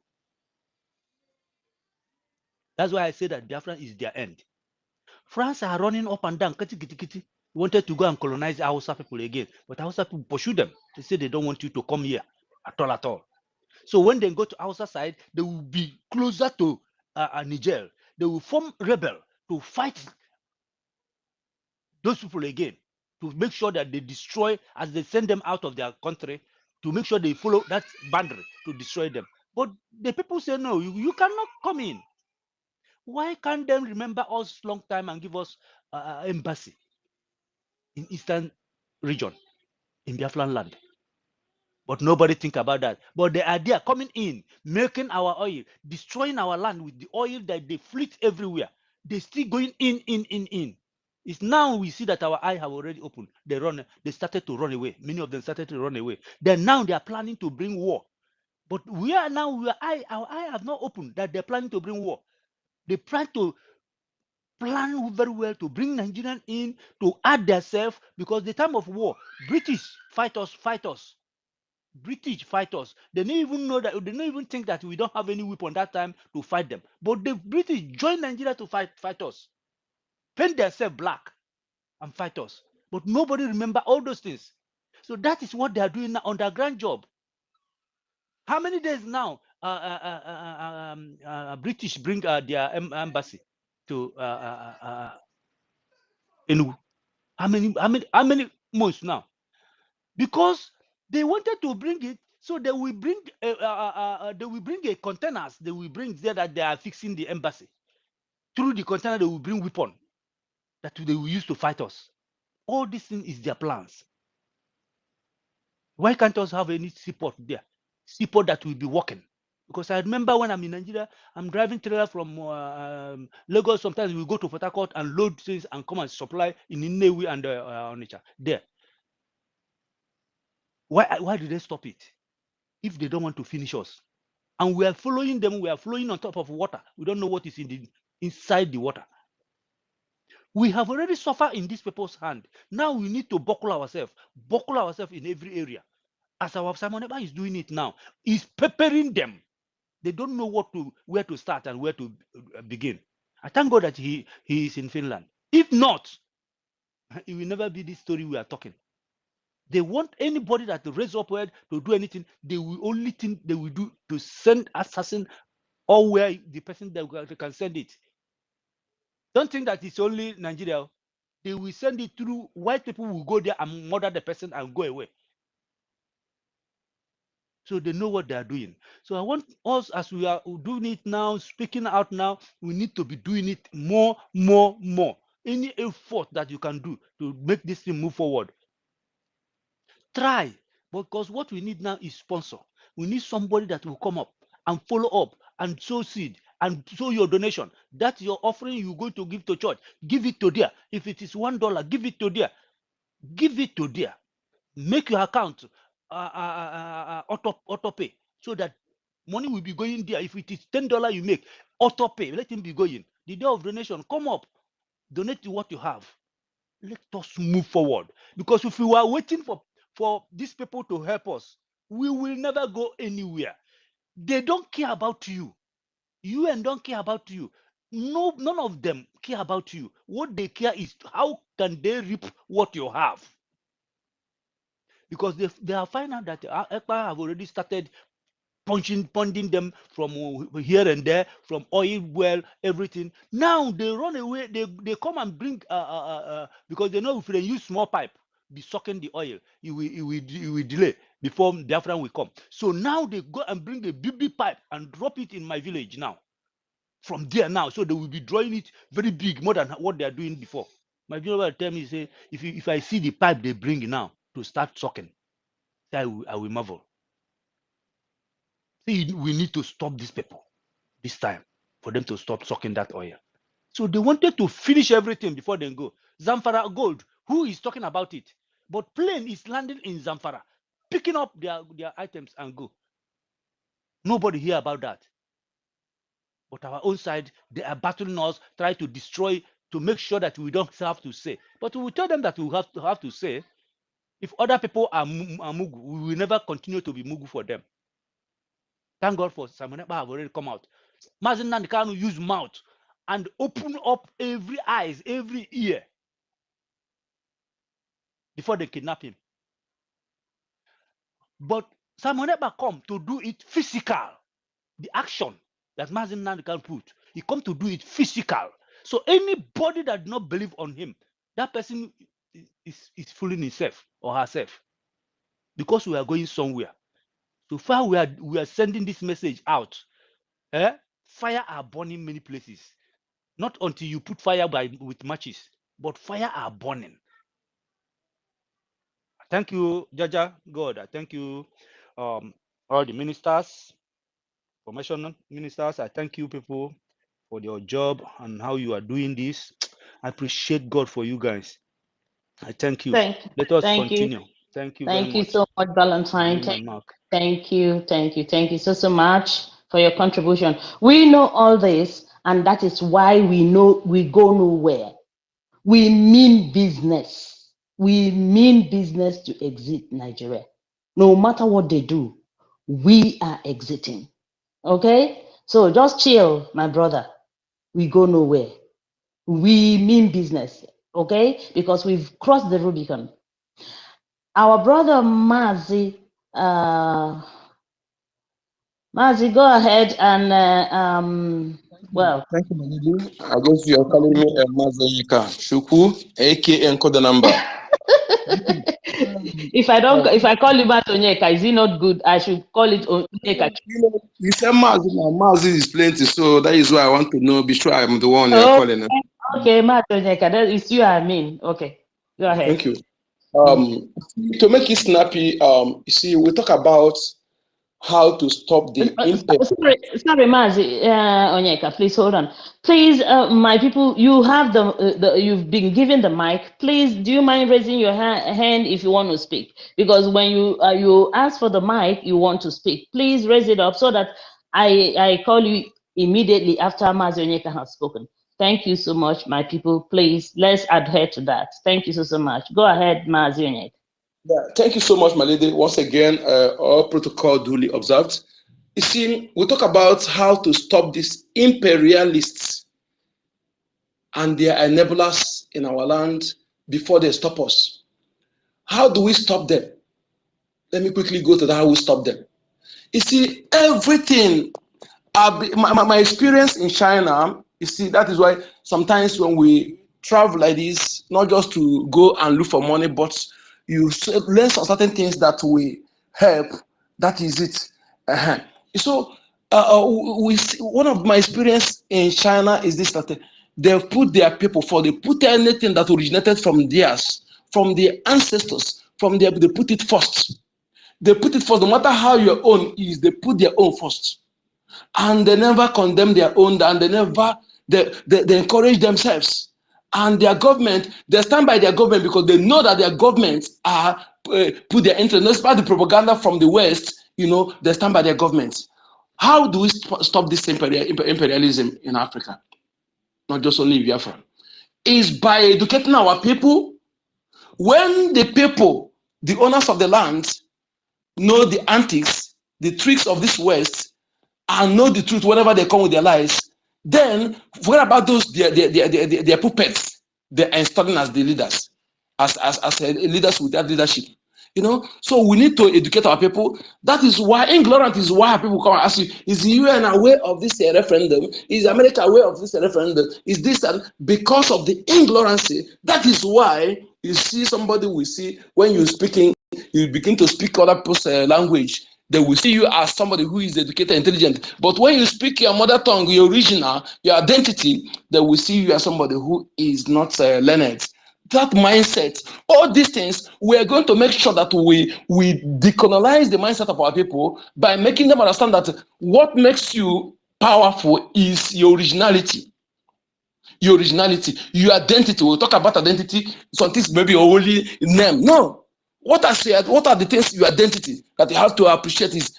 That's why I say that Biafra is their end. France are running up and down. Kiti. Wanted to go and colonize Hausa people again, but Hausa people pursue them. They say they don't want you to come here at all. So when they go to Hausa side, they will be closer to Niger. They will form rebel to fight those people again, to make sure that they destroy, as they send them out of their country, to make sure they follow that boundary to destroy them. But the people say, no, you cannot come in. Why can't they remember us long time and give us embassy in Eastern region, in Biafran land? But nobody think about that. But the idea coming in, making our oil, destroying our land with the oil that they fleet everywhere. They still going in. It's now we see that our eye have already opened. They started to run away. Many of them started to run away. Then now they are planning to bring war. But our eye have not opened that they're planning to bring war. They plan very well to bring Nigerian in, to add themselves, because the time of war, British fight us. British fighters, they don't even know that, they don't even think that we don't have any weapon that time to fight them. But the British joined Nigeria to fight us, paint themselves black and fight us. But nobody remember all those things. So that is what they are doing now, underground job. How many days now British bring their embassy to Enugu? How many months now? Because they wanted to bring it, so they will bring a containers. They will bring there that they are fixing the embassy. Through the container, they will bring weapon that they will use to fight us. All these things is their plans. Why can't us have any seaport there? Seaport that will be working. Because I remember when I'm in Nigeria, I'm driving trailer from Lagos. Sometimes we go to Port Harcourt and load things and come and supply in Nnewi and Onitsha there. Why did they stop it? If they don't want to finish us, and we are following them, we are flowing on top of water. We don't know what is inside the water. We have already suffered in these people's hand. Now we need to buckle ourselves in every area, as our Simon Ekpa is doing it now. He's preparing them. They don't know where to start and where to begin. I thank God that he is in Finland. If not, it will never be this story we are talking. They want anybody that raise up word to do anything. They will only think they will do to send assassin, or where the person that can send it. Don't think that it's only Nigeria. They will send it through. White people will go there and murder the person and go away. So they know what they are doing. So I want us, as we are doing it now, speaking out now, we need to be doing it more. Any effort that you can do to make this thing move forward, try. Because what we need now is sponsor. We need somebody that will come up and follow up and sow seed and sow your donation. That's your offering you're going to give to church. Give it to there. If it is $1, give it to there. Give it to there. Make your account auto pay, so that money will be going there. If it is $10 you make, auto pay. Let him be going. The day of donation, come up, donate what you have. Let us move forward. Because if we are waiting for these people to help us, we will never go anywhere. They don't care about you. UN don't care about you. No, none of them care about you. What they care is how can they reap what you have. Because they are finding out that Ekpa have already started punching them from here and there, from oil well, everything. Now they run away. They come and bring because they know if they use small pipe, be sucking the oil. It will delay before Biafra will come. So now they go and bring a big pipe and drop it in my village now. From there now, so they will be drawing it very big, more than what they are doing before. My village tell me, say, if I see the pipe they bring now to start sucking, I will marvel. See, we need to stop these people this time for them to stop sucking that oil. So they wanted to finish everything before they go. Zamfara gold, who is talking about it? But plane is landing in Zamfara, picking up their items and go. Nobody hear about that. But our own side, they are battling us, try to destroy, to make sure that we don't have to say. But we will tell them that we have to say. If other people are Mugu, we will never continue to be Mugu for them. Thank God for Simon Ekpa have already come out. Mazen Nandekano use mouth and open up every eyes, every ear before they kidnap him. But Simon Ekpa come to do it physical. The action that Mazen Nandekano put, he come to do it physical. So anybody that do not believe on him, that person is fooling himself or herself. Because we are going somewhere. So far we are sending this message out. Fire are burning many places. Not until you put fire with matches, but fire are burning. Thank you, Jaja God. I thank you, all the ministers, formation ministers. I thank you people for your job and how you are doing this. I appreciate God for you guys. I thank you. Let us continue. Thank you very much. Thank you so much, Valentine. Thank you so much for your contribution. We know all this, and that is why we know we go nowhere. We mean business. We mean business to exit Nigeria. No matter what they do, we are exiting. Okay? So just chill, my brother. We go nowhere. We mean business. Okay? Because we've crossed the Rubicon. Our brother Mazi, Mazi, go ahead and well. Thank you, Manidi. I guess you are calling me a Mazayika Shuku, aka Encoder number. If I call you Matonyeka, is it not good? I should call it Onyeka. You said Mazi now. Mazi is plenty, so that is why I want to know. Be sure I'm the one you're calling. Okay, Matonyeka, that is you. I mean, okay, go ahead. Thank you. To make it snappy, you see, we talk about how to stop the impact. Sorry, Mazi, Onyeka, please hold on. Please, my people, you have you've been given the mic. Please, do you mind raising your hand if you want to speak? Because when you ask for the mic, you want to speak. Please raise it up so that I call you immediately after Mazi Onyeka has spoken. Thank you so much, my people. Please, let's adhere to that. Thank you so much. Go ahead, Mazi Onyeka. Yeah, thank you so much, my lady. Once again, all protocol duly observed. You see, we talk about how to stop these imperialists and their enablers in our land before they stop us. How do we stop them? Let me quickly go to that, how we stop them. You see, everything, my experience in China, you see, that is why sometimes when we travel like this, not just to go and look for money, but you learn some certain things that will help. That is it. So, one of my experience in China is this, that they put their people for, they put anything that originated from theirs, from their ancestors, they put it first. They put it first, no matter how your own is, they put their own first. And they never condemn their own, and they encourage themselves. And their government, they stand by their government because they know that their governments are put their interest, despite the propaganda from the West, they stand by their governments. How do we stop this imperialism in Africa? Not just only in Biafra. Is by educating our people. When the people, the owners of the land, know the antics, the tricks of this West, and know the truth whenever they come with their lies, then forget about those their puppets they're installing as the leaders, as leaders without leadership. So we need to educate our people. That is why ignorant is why people come and ask you, is the UN aware of this referendum? Is America aware of this referendum? Is this because of the ignorance? That is why You see somebody we see when you're speaking, you begin to speak other people's language. They will see you as somebody who is educated, intelligent. But when you speak your mother tongue, your original, your identity, they will see you as somebody who is not learned. That mindset, all these things, we are going to make sure that we decolonize the mindset of our people by making them understand that what makes you powerful is your originality. Your originality, your identity. We'll talk about identity. Some things maybe your only name. No. What are the things, your identity that you have to appreciate is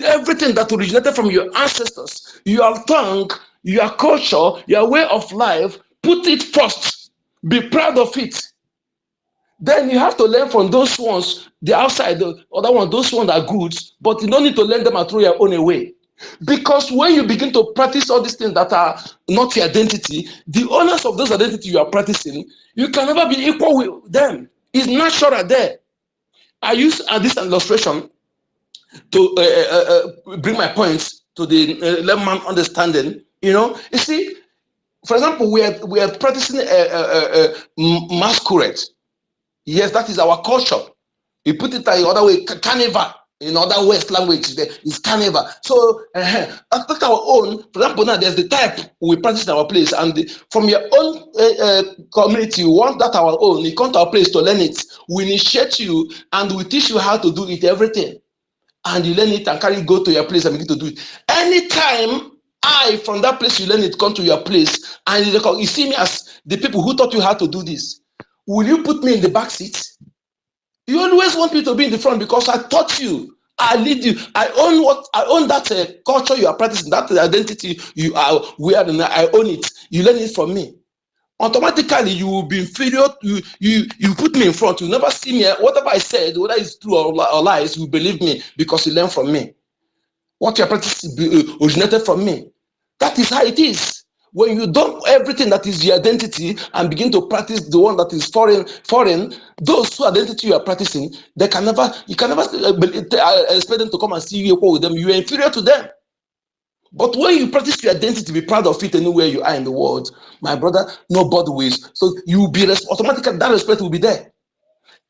everything that originated from your ancestors, your tongue, your culture, your way of life. Put it first. Be proud of it. Then you have to learn from those ones, the outside, the other ones, those ones are good, but you don't need to learn them and throw your own away. Because when you begin to practice all these things that are not your identity, the owners of those identity you are practicing, you can never be equal with them. It's natural there. I use this illustration to bring my points to the layman understanding. You see, for example, we are practicing a masquerade. Yes, that is our culture. You put it the other way, carnival. In other West language, is carnival. So, after our own, for example, now there's the type we practice in our place, and from your own community, you want that our own. You come to our place to learn it. We initiate you, and we teach you how to do it, everything. And you learn it and carry go to your place and begin to do it. Anytime from that place you learn it, come to your place, and you see me as the people who taught you how to do this. Will you put me in the back seat? You always want me to be in the front because I taught you. I lead you. I own that culture you are practicing, that identity you are wearing. I own it. You learn it from me. Automatically, you will be inferior. You put me in front. You never see me. Whatever I said, whether it's true or lies, you believe me because you learn from me. What you are practicing originated from me. That is how it is. When you dump everything that is your identity and begin to practice the one that is foreign, those who identity you are practicing, you can never expect them to come and see you equal with them. You are inferior to them. But when you practice your identity, be proud of it anywhere you are in the world, my brother, nobody will. So you will be automatically, that respect will be there.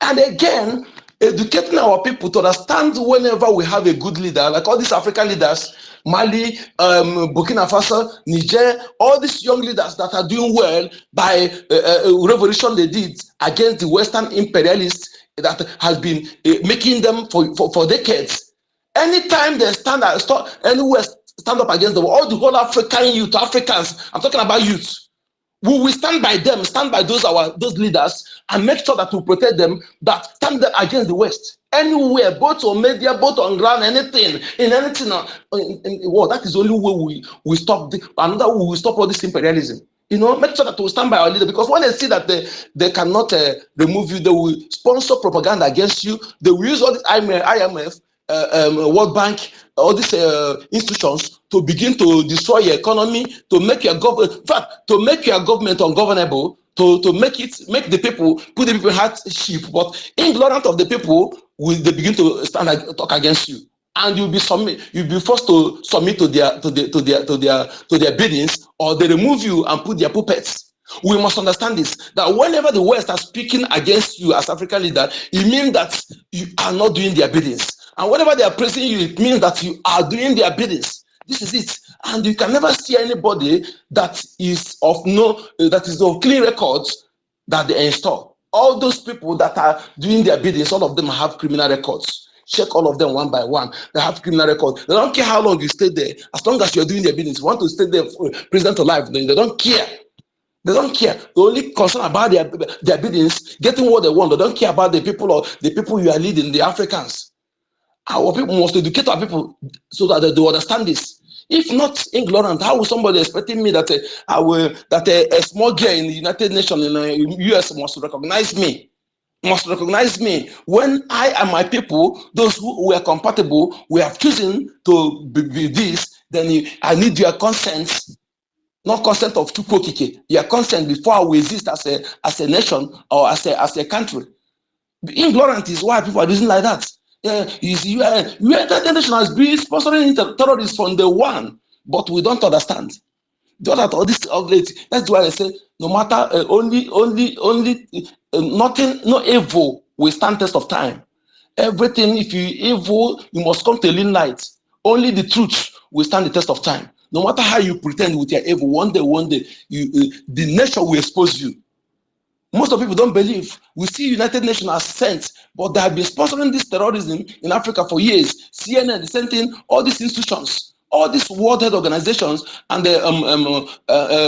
And again, educating our people to understand whenever we have a good leader, like all these African leaders, Mali, Burkina Faso, Niger, all these young leaders that are doing well by revolution they did against the Western imperialists that has been making them for decades. Anytime they stand up against them, all the whole African youth, Africans, I'm talking about youth. We will stand by them, stand by those leaders, and make sure that we protect them, that stand them against the West. Anywhere, both on media, both on ground, anything, in anything in the world. That is the only way we stop. Another way we will stop all this imperialism. Make sure that we stand by our leader, because when they see that they cannot remove you, they will sponsor propaganda against you. They will use all this IMF, World Bank, all these institutions to begin to destroy your economy, to make your government, in fact, to make your government ungovernable, to make the people, put the people in hardship. But ignorant of the people, they begin to talk against you, and you'll be forced to submit to their biddings, or they remove you and put their puppets. We must understand this, that whenever the West are speaking against you as African leader, it means that you are not doing their biddings. And whenever they are praising you, it means that you are doing their biddings. This is it. And you can never see anybody that is of clean records that they install. All those people that are doing their biddings, all of them have criminal records. Check all of them one by one. They have criminal records. They don't care how long you stay there. As long as you're doing their biddings, you want to stay there for president to life, then they don't care. They don't care. They only concerned about their biddings, getting what they want. They don't care about the people you are leading, the Africans. Our people must educate our people so that they understand this. If not ignorant, how will somebody expecting me that a small girl in the United Nations in the US must recognize me? When I and my people, those who were compatible, we have chosen to be this, then I need your consent. Not consent of Chukwokike, your consent before we exist as a nation or as a country. Ignorant is why people are doing like that. United Nations has been sponsoring terrorists from the one, but we don't understand. That's why I say no matter only nothing, no evil will stand test of time. Everything, if you evil, you must come to a lean light. Only the truth will stand the test of time. No matter how you pretend with your evil, one day, the nation will expose you. Most of people don't believe. We see United Nations as sent, but they have been sponsoring this terrorism in Africa for years. CNN, the same thing, all these institutions, all these World Health Organizations and the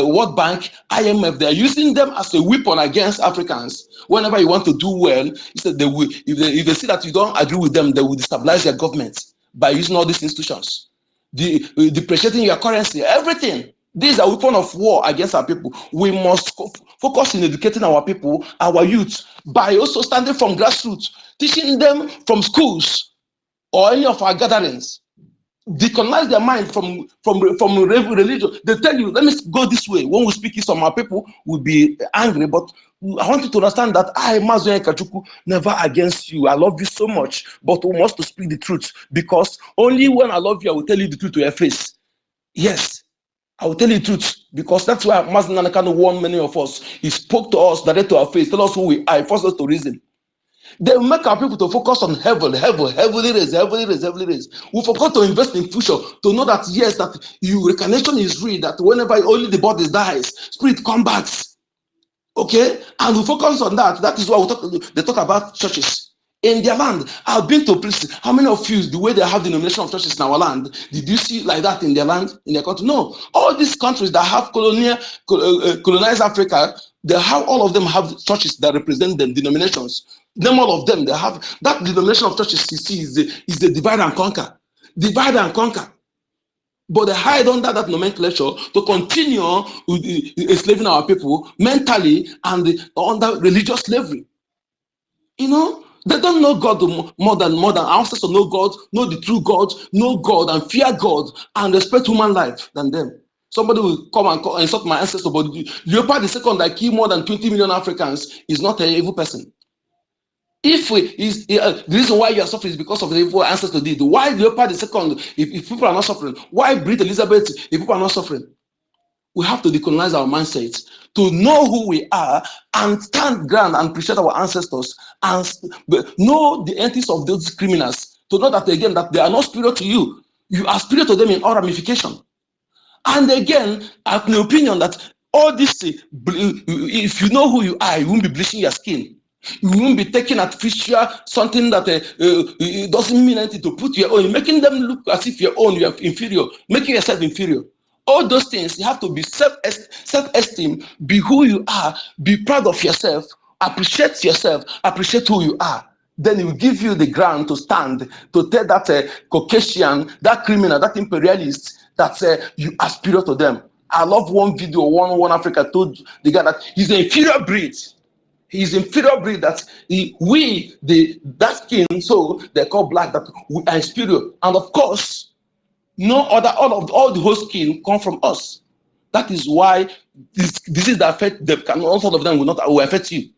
World Bank, IMF, they are using them as a weapon against Africans. Whenever you want to do well, they will, if they see that you don't agree with them, they will destabilize your government by using all these institutions. Depreciating your currency, everything. These are weapons of war against our people. We must focus in educating our people, our youth, by also standing from grassroots, teaching them from schools or any of our gatherings. Decolonize their mind from religion. They tell you, let me go this way. When we speak it, some our people will be angry, but I want you to understand that I, Mazuye Kachuku, never against you. I love you so much, but we must speak the truth, because only when I love you, I will tell you the truth to your face. Yes, I will tell you the truth, because that's why Mazen Nanakano warned many of us. He spoke to us direct to our face, tell us who we are, force us to reason. They make our people to focus on heavenly raise. We forgot to invest in future, to know that yes, that reincarnation is real, that whenever only the body dies, spirit comes back. Okay, and we focus on that. That is why they talk about churches in their land. I've been to places. How many of you, the way they have the denomination of churches in our land, did you see like that in their land, in their country? No. All these countries that have colonized Africa, they have, all of them have churches that represent them, denominations. Them, all of them, they have that denomination of churches. You see, is the divide and conquer. Divide and conquer. But they hide under that nomenclature to continue enslaving our people mentally and under religious slavery. You know, they don't know God more than our ancestors know God, know the true God, know God and fear God and respect human life than them. Somebody will come and insult my ancestors, but Leopold II that killed more than 20 million Africans is not an evil person. If the reason why you are suffering is because of the evil ancestors did, why Leopold II, if people are not suffering, why Brit Elizabeth, if people are not suffering? We have to decolonize our mindsets to know who we are and stand ground and appreciate our ancestors and know the entities of those criminals, to know that again that they are not superior to you. You are superior to them in all ramification. And again, I have an opinion that all this, if you know who you are, you won't be bleaching your skin. You won't be taking artificial something that it doesn't mean anything to put your own, making them look as if your own, you are inferior, making yourself inferior. All those things, you have to be self-esteem, be who you are, be proud of yourself, appreciate yourself, appreciate who you are. Then it will give you the ground to stand, to tell that Caucasian, that criminal, that imperialist, that you are superior to them. I love one video, one Africa told the guy that he's an inferior breed. He's inferior breed, that that skin, so they call black, that we are inferior. And of course, no other, all the whole skin come from us. That is why this disease that affect them, all of them will affect you.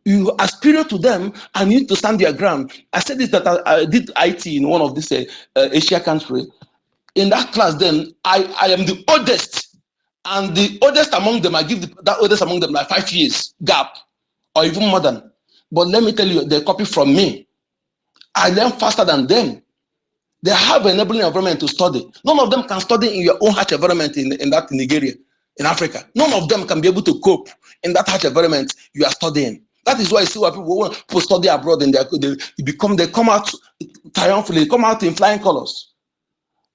You are superior to them and you need to stand your ground. I said this, that I did IT in one of these Asia country. In that class, then I am the oldest, and the oldest among them, I give that oldest among them like 5 years gap, or even more than. But let me tell you, they copy from me. I learn faster than them. They have an enabling environment to study. None of them can study in your own harsh environment in Nigeria, in Africa. None of them can be able to cope in that harsh environment you are studying. That is why you see why people want to study abroad and they come out triumphantly, come out in flying colors.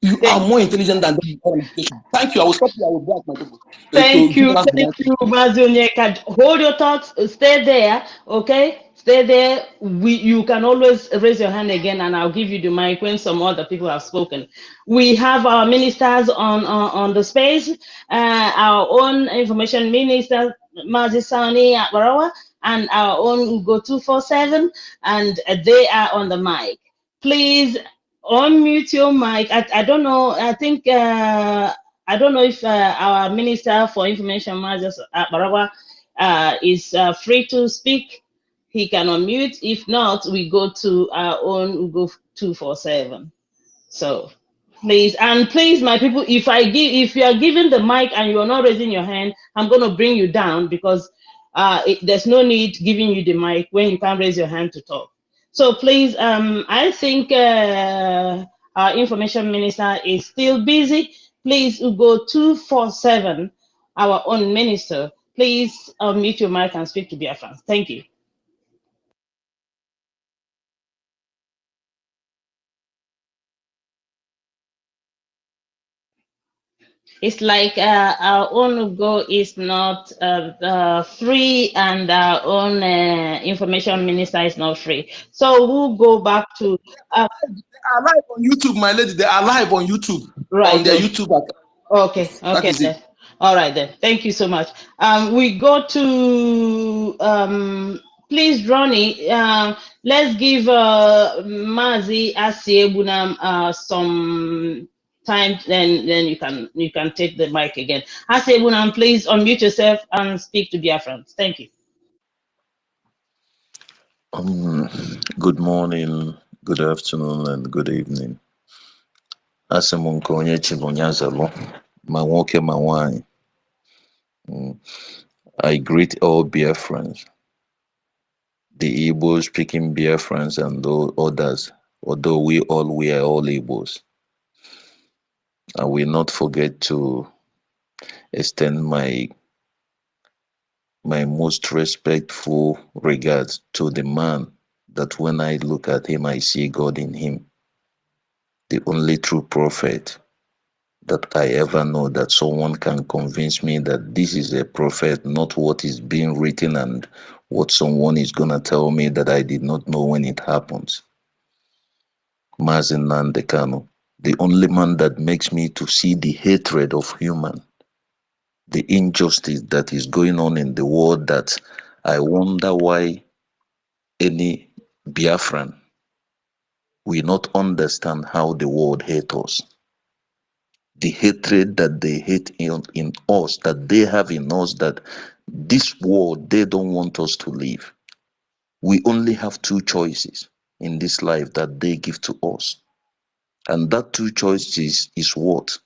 You are more intelligent than them. Thank you. I will stop here. I will block my people. Thank you, Mazonyeka. Hold your thoughts. Stay there, okay? Stay there. You can always raise your hand again, and I'll give you the mic when some other people have spoken. We have our ministers on the space. Our own information minister, Mazisani Akbarawa, and our own Ugo 247, and they are on the mic. Please unmute your mic. I don't know. I think. I don't know if our Minister for Information, Majas Barawa, is free to speak. He can unmute. If not, we go to our own Ugo 247. So please, my people, if you are giving the mic and you are not raising your hand, I'm going to bring you down, because there's no need giving you the mic when you can't raise your hand to talk. So please, I think our information minister is still busy. Please go 247, our own minister. Please unmute your mic and speak to Biafran. Thank you. It's like our own go is not free, and our own information minister is not free. So we'll go back to. They are live on YouTube, my lady. They are live on YouTube. Right. On their YouTube account. Okay. That is Then. it. All right then. Thank you so much. We go to please, Ronnie. Let's give Mazi Asiebunam some time. Then you can take the mic again. Asiebunam, please unmute yourself and speak to Biafrans. Thank you. Good morning, good afternoon, and good evening. Asemunko onye chibonyazalo, mawoke mawai. I greet all Biafrans, the Igbo speaking Biafrans and others, although we are all Igbos. I will not forget to extend my most respectful regards to the man that when I look at him, I see God in him, the only true prophet that I ever know, that someone can convince me that this is a prophet, not what is being written and what someone is going to tell me that I did not know when it happens. Mazin Nandekano, the only man that makes me to see the hatred of human, the injustice that is going on in the world, that I wonder why any Biafran will not understand how the world hates us. The hatred that they hate in us, that they have in us, that this world, they don't want us to live. We only have two choices in this life that they give to us. And that two choices is what?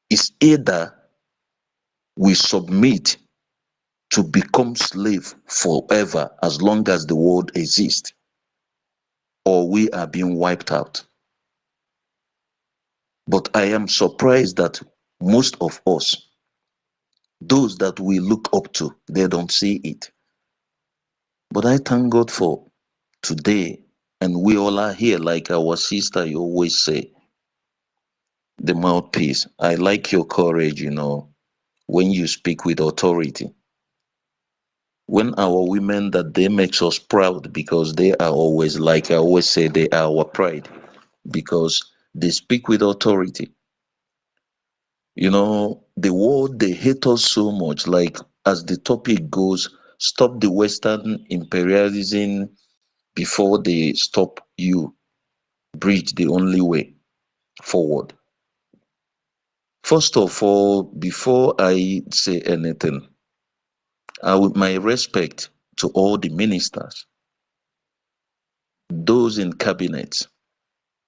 It's either we submit to become slave forever as long as the world exists, or we are being wiped out. But I am surprised that most of us, those that we look up to, they don't see it. But I thank God for today, and we all are here, like our sister, you always say, the mouthpiece. I like your courage, when you speak with authority. When our women, that they makes us proud, because they are always, like I always say, they are our pride, because they speak with authority. The world, they hate us so much, like as the topic goes, stop the Western imperialism before they stop you. Bridge the only way forward. First of all, before I say anything, my respect to all the ministers, those in cabinets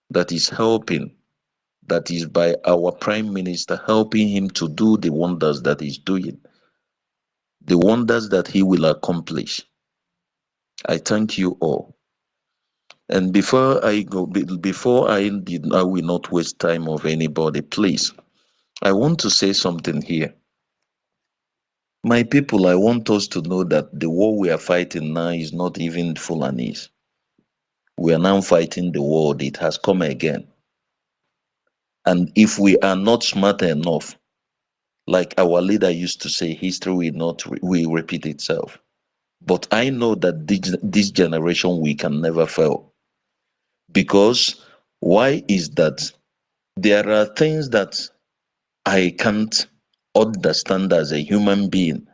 that is helping, that is by our prime minister, helping him to do the wonders that he's doing, the wonders that he will accomplish. I thank you all. And before I go, I will not waste time of anybody, please. I want to say something here. My people, I want us to know that the war we are fighting now is not even Fulanese. We are now fighting the world. It has come again. And if we are not smart enough, like our leader used to say, history will repeat itself. But I know that this generation, we can never fail. Because why is that? There are things that I can't understand as a human being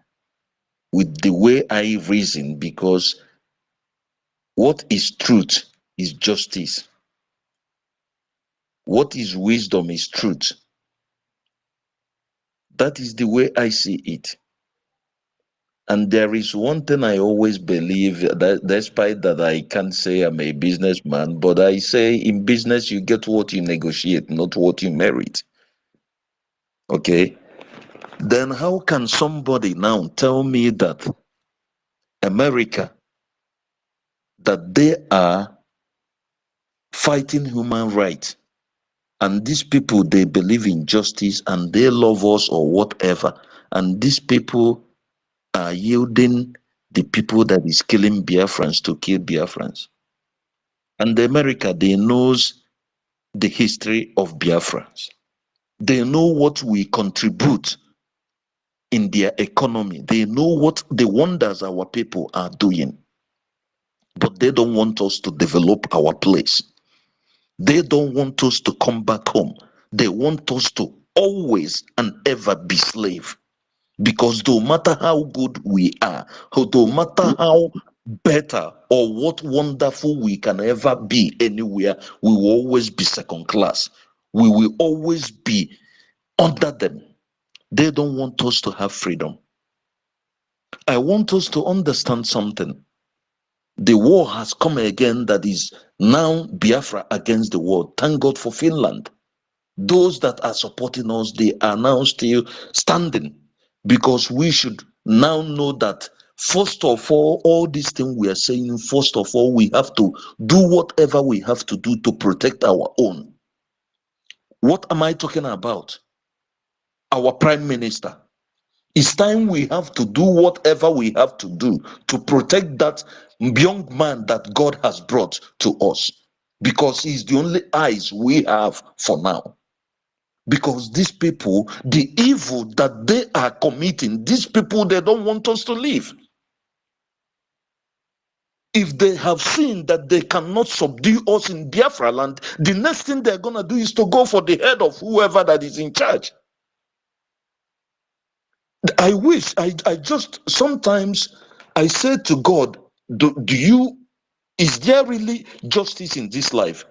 with the way I reason, because what is truth is justice. What is wisdom is truth. That is the way I see it. And there is one thing I always believe, that despite that I can't say I'm a businessman, but I say in business you get what you negotiate, not what you merit. Okay? Then how can somebody now tell me that America that they are fighting human rights, and these people, they believe in justice and they love us or whatever, and these people are yielding the people that is killing Biafrans to kill Biafrans. And the America, they knows the history of Biafrans. They know what we contribute in their economy. They know what the wonders our people are doing. But they don't want us to develop our place. They don't want us to come back home. They want us to always and ever be slave. Because no matter how good we are, no matter how better or what wonderful we can ever be anywhere, we will always be second class. We will always be under them. They don't want us to have freedom. I want us to understand something. The war has come again, that is now Biafra against the world. Thank God for Finland. Those that are supporting us, they are now still standing, because we should now know that first of all these things we are saying, first of all, we have to do whatever we have to do to protect our own. What am I talking about? Our prime minister. It's time we have to do whatever we have to do to protect that young man that God has brought to us, because he's the only eyes we have for now. Because these people, the evil that they are committing, these people, they don't want us to live. If they have seen that they cannot subdue us in Biafra land, the next thing they're going to do is to go for the head of whoever that is in charge. I wish, I just, sometimes I say to God, is there really justice in this life?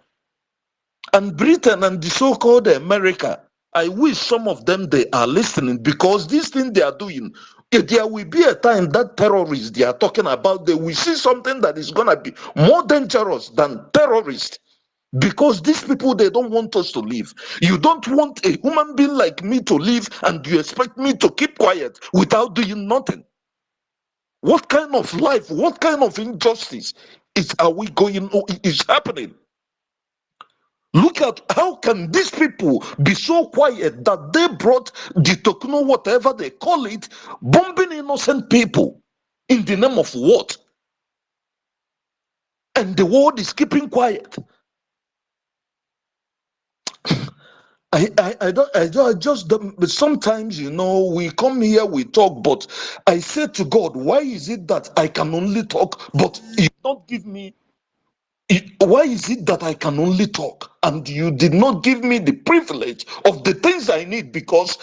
And Britain and the so-called America, I wish some of them, they are listening, because this thing they are doing, there will be a time that terrorists they are talking about, they will see something that is going to be more dangerous than terrorists. Because these people, they don't want us to live. You don't want a human being like me to live, and you expect me to keep quiet without doing nothing. What kind of life, what kind of injustice is happening? Look at how can these people be so quiet that they brought the techno, whatever they call it, bombing innocent people in the name of what? And the world is keeping quiet. I just don't, sometimes, we come here, we talk, but I say to God, why is it that I can only talk, but you don't give me? Why is it that I can only talk and you did not give me the privilege of the things I need? Because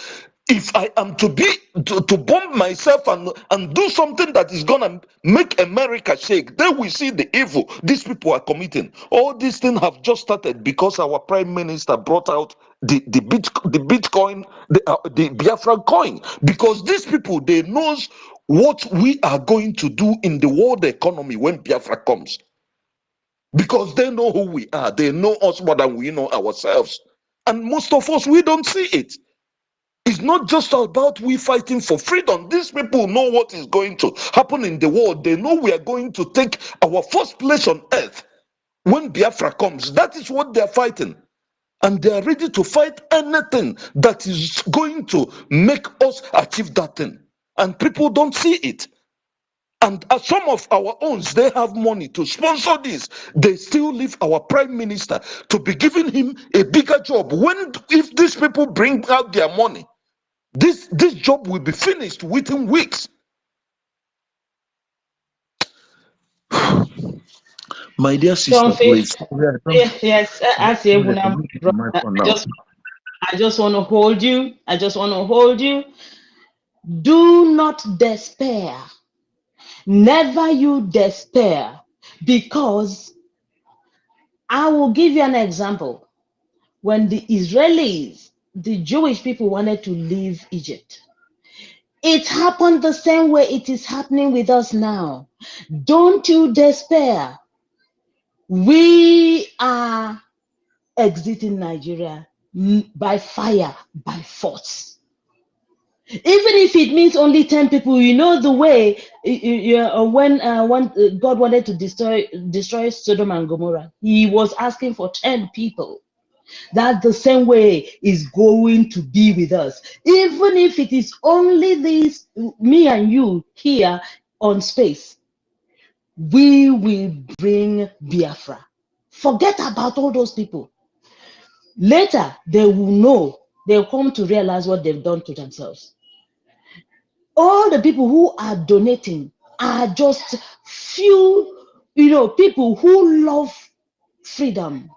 if I am to bomb myself and do something that is gonna make America shake, then we see the evil these people are committing. All these things have just started because our prime minister brought out the Bitcoin, the Biafra coin. Because these people, they knows what we are going to do in the world economy when Biafra comes. Because they know who we are. They know us more than we know ourselves. And most of us, we don't see it. It's not just about we fighting for freedom. These people know what is going to happen in the world. They know we are going to take our first place on earth when Biafra comes. That is what they are fighting. And they are ready to fight anything that is going to make us achieve that thing. And people don't see it. And some of our own, they have money to sponsor this. They still leave our prime minister to be giving him a bigger job. If these people bring out their money, this job will be finished within weeks. My dear sister, John please. Fifth. Yes, I say, I just want to hold you. I just want to hold you. Do not despair. Never you despair, because I will give you an example. When the Israelis, the Jewish people, wanted to leave Egypt, it happened the same way it is happening with us now. Don't you despair. We are exiting Nigeria by fire, by force. Even if it means only 10 people, you know the way when God wanted to destroy Sodom and Gomorrah, he was asking for 10 people. That the same way is going to be with us. Even if it is only this, me and you here on space, we will bring Biafra. Forget about all those people. Later, they will know, they'll come to realize what they've done to themselves. All the people who are donating are just few, people who love freedom.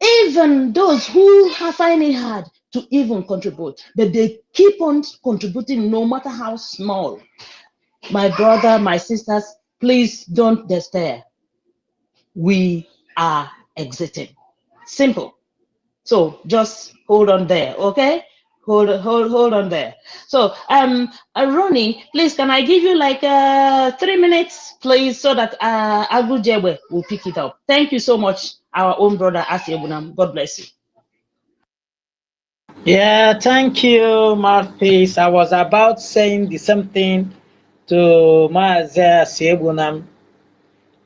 Even those who find it hard to even contribute, but they keep on contributing no matter how small. My brother, my sisters, please don't despair. We are exiting. Simple. So just hold on there, okay? Hold on there. So Ronnie, please, can I give you like 3 minutes, please, so that Agu Jewe will pick it up. Thank you so much, our own brother Asiebunam. God bless you. Yeah, thank you, Mouthpiece. I was about saying the same thing to Maazia Siebunam.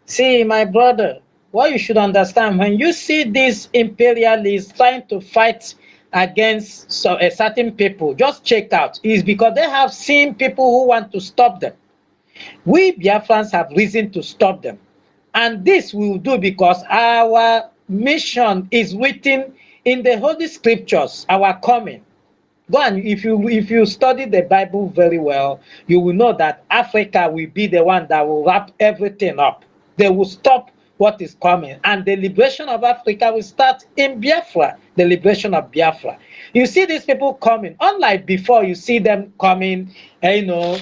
See, my brother, what you should understand, when you see these imperialists trying to fight against a certain people, just check out, is because they have seen people who want to stop them. We Biafrans have reason to stop them. And this we will do because our mission is written in the Holy Scriptures, our coming. Go and if you study the Bible very well, you will know that Africa will be the one that will wrap everything up. They will stop what is coming, and the liberation of Africa will start in Biafra. The liberation of Biafra. You see these people coming, unlike before. You see them coming, making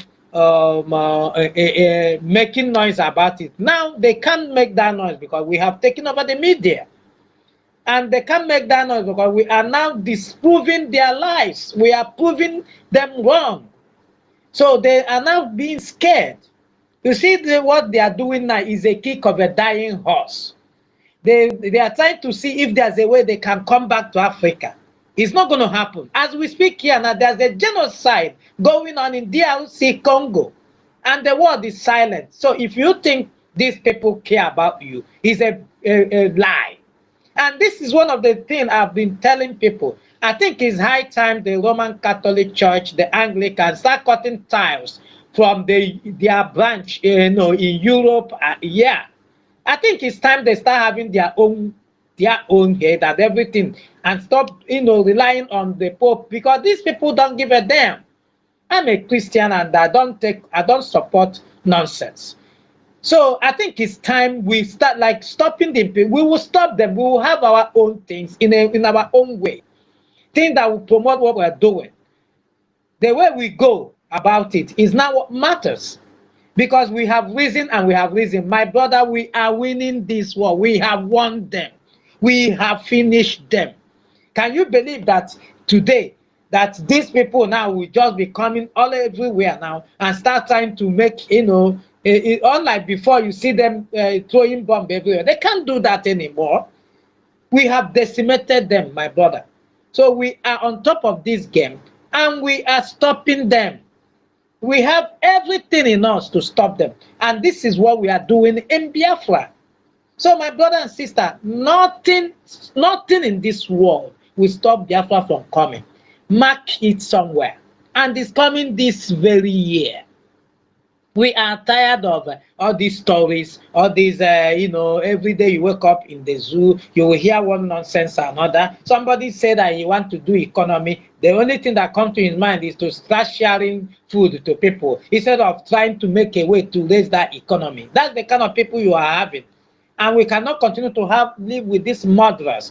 noise about it. Now they can't make that noise because we have taken over the media. And they can't make that noise because we are now disproving their lies. We are proving them wrong. So they are now being scared. You see, what they are doing now is a kick of a dying horse. They are trying to see if there's a way they can come back to Africa. It's not going to happen. As we speak here now, there's a genocide going on in DRC Congo. And the world is silent. So if you think these people care about you, it's a lie. And this is one of the things I've been telling people. I think it's high time the Roman Catholic Church, the Anglican, start cutting ties from their branch, in Europe. Yeah, I think it's time they start having their own head and everything, and stop, relying on the Pope, because these people don't give a damn. I'm a Christian and I don't support nonsense. So I think it's time we start like stopping the. We will stop them. We will have our own things in our own way, things that will promote what we're doing. The way we go about it is now what matters, because we have risen and we have risen. My brother, we are winning this war. We have won them. We have finished them. Can you believe that today, that these people now will just be coming all everywhere now and start trying to make, unlike before, you see them throwing bombs everywhere. They can't do that anymore. We have decimated them, my brother. So we are on top of this game and we are stopping them. We have everything in us to stop them. And this is what we are doing in Biafra. So my brother and sister, nothing in this world will stop Biafra from coming. Mark it somewhere. And it's coming this very year. We are tired of all these stories, all these, every day you wake up in the zoo, you will hear one nonsense or another. Somebody said that he wants to do economy. The only thing that comes to his mind is to start sharing food to people instead of trying to make a way to raise that economy. That's the kind of people you are having. And we cannot continue to live with these murderers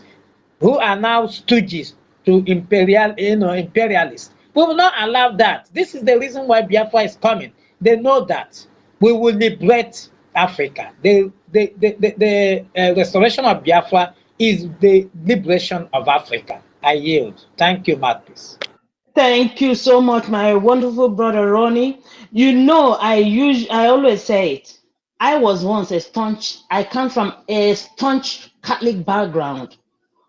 who are now stooges to imperialists. We will not allow that. This is the reason why Biafra is coming. They know that we will liberate Africa. The restoration of Biafra is the liberation of Africa. I yield. Thank you, Marcus. Thank you so much, my wonderful brother Ronnie. I always say it. I was once I come from a staunch Catholic background.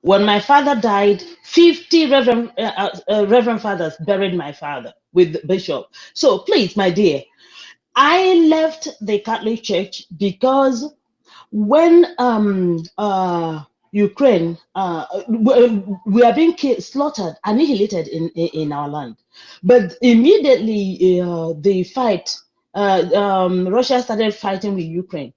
When my father died, 50 reverend fathers buried my father with the bishop. So please, my dear, I left the Catholic Church because when Ukraine we are being slaughtered, annihilated in our land, but immediately the fight, Russia started fighting with Ukraine.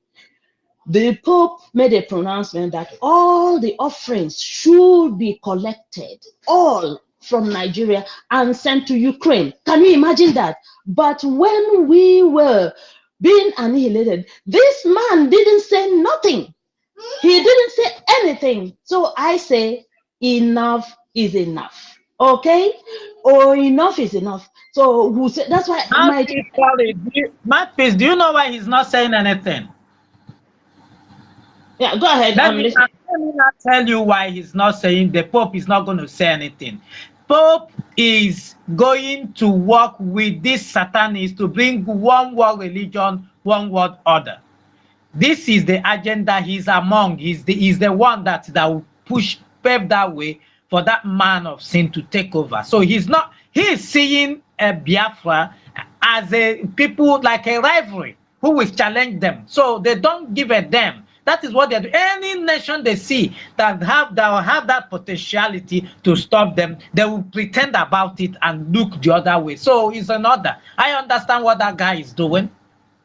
The Pope made a pronouncement that all the offerings should be collected, all from Nigeria, and sent to Ukraine. Can you imagine that? But when we were being annihilated, this man didn't say nothing. He didn't say anything. So I say, enough is enough. Okay? Or enough is enough. So who said that's why my Mouthpiece, do you know why he's not saying anything? yeah, go ahead. Let me not tell you why he's not saying, the Pope is not going to say anything. Pope is going to work with these satanists to bring one world religion, one world order. This is the agenda he's among. He's the one that will pave that way for that man of sin to take over. So he's seeing a Biafra as a people like a rivalry who will challenge them. So they don't give a damn. That is what they do. Any nation they see that will have that potentiality to stop them, they will pretend about it and look the other way. So it's an order. I understand what that guy is doing.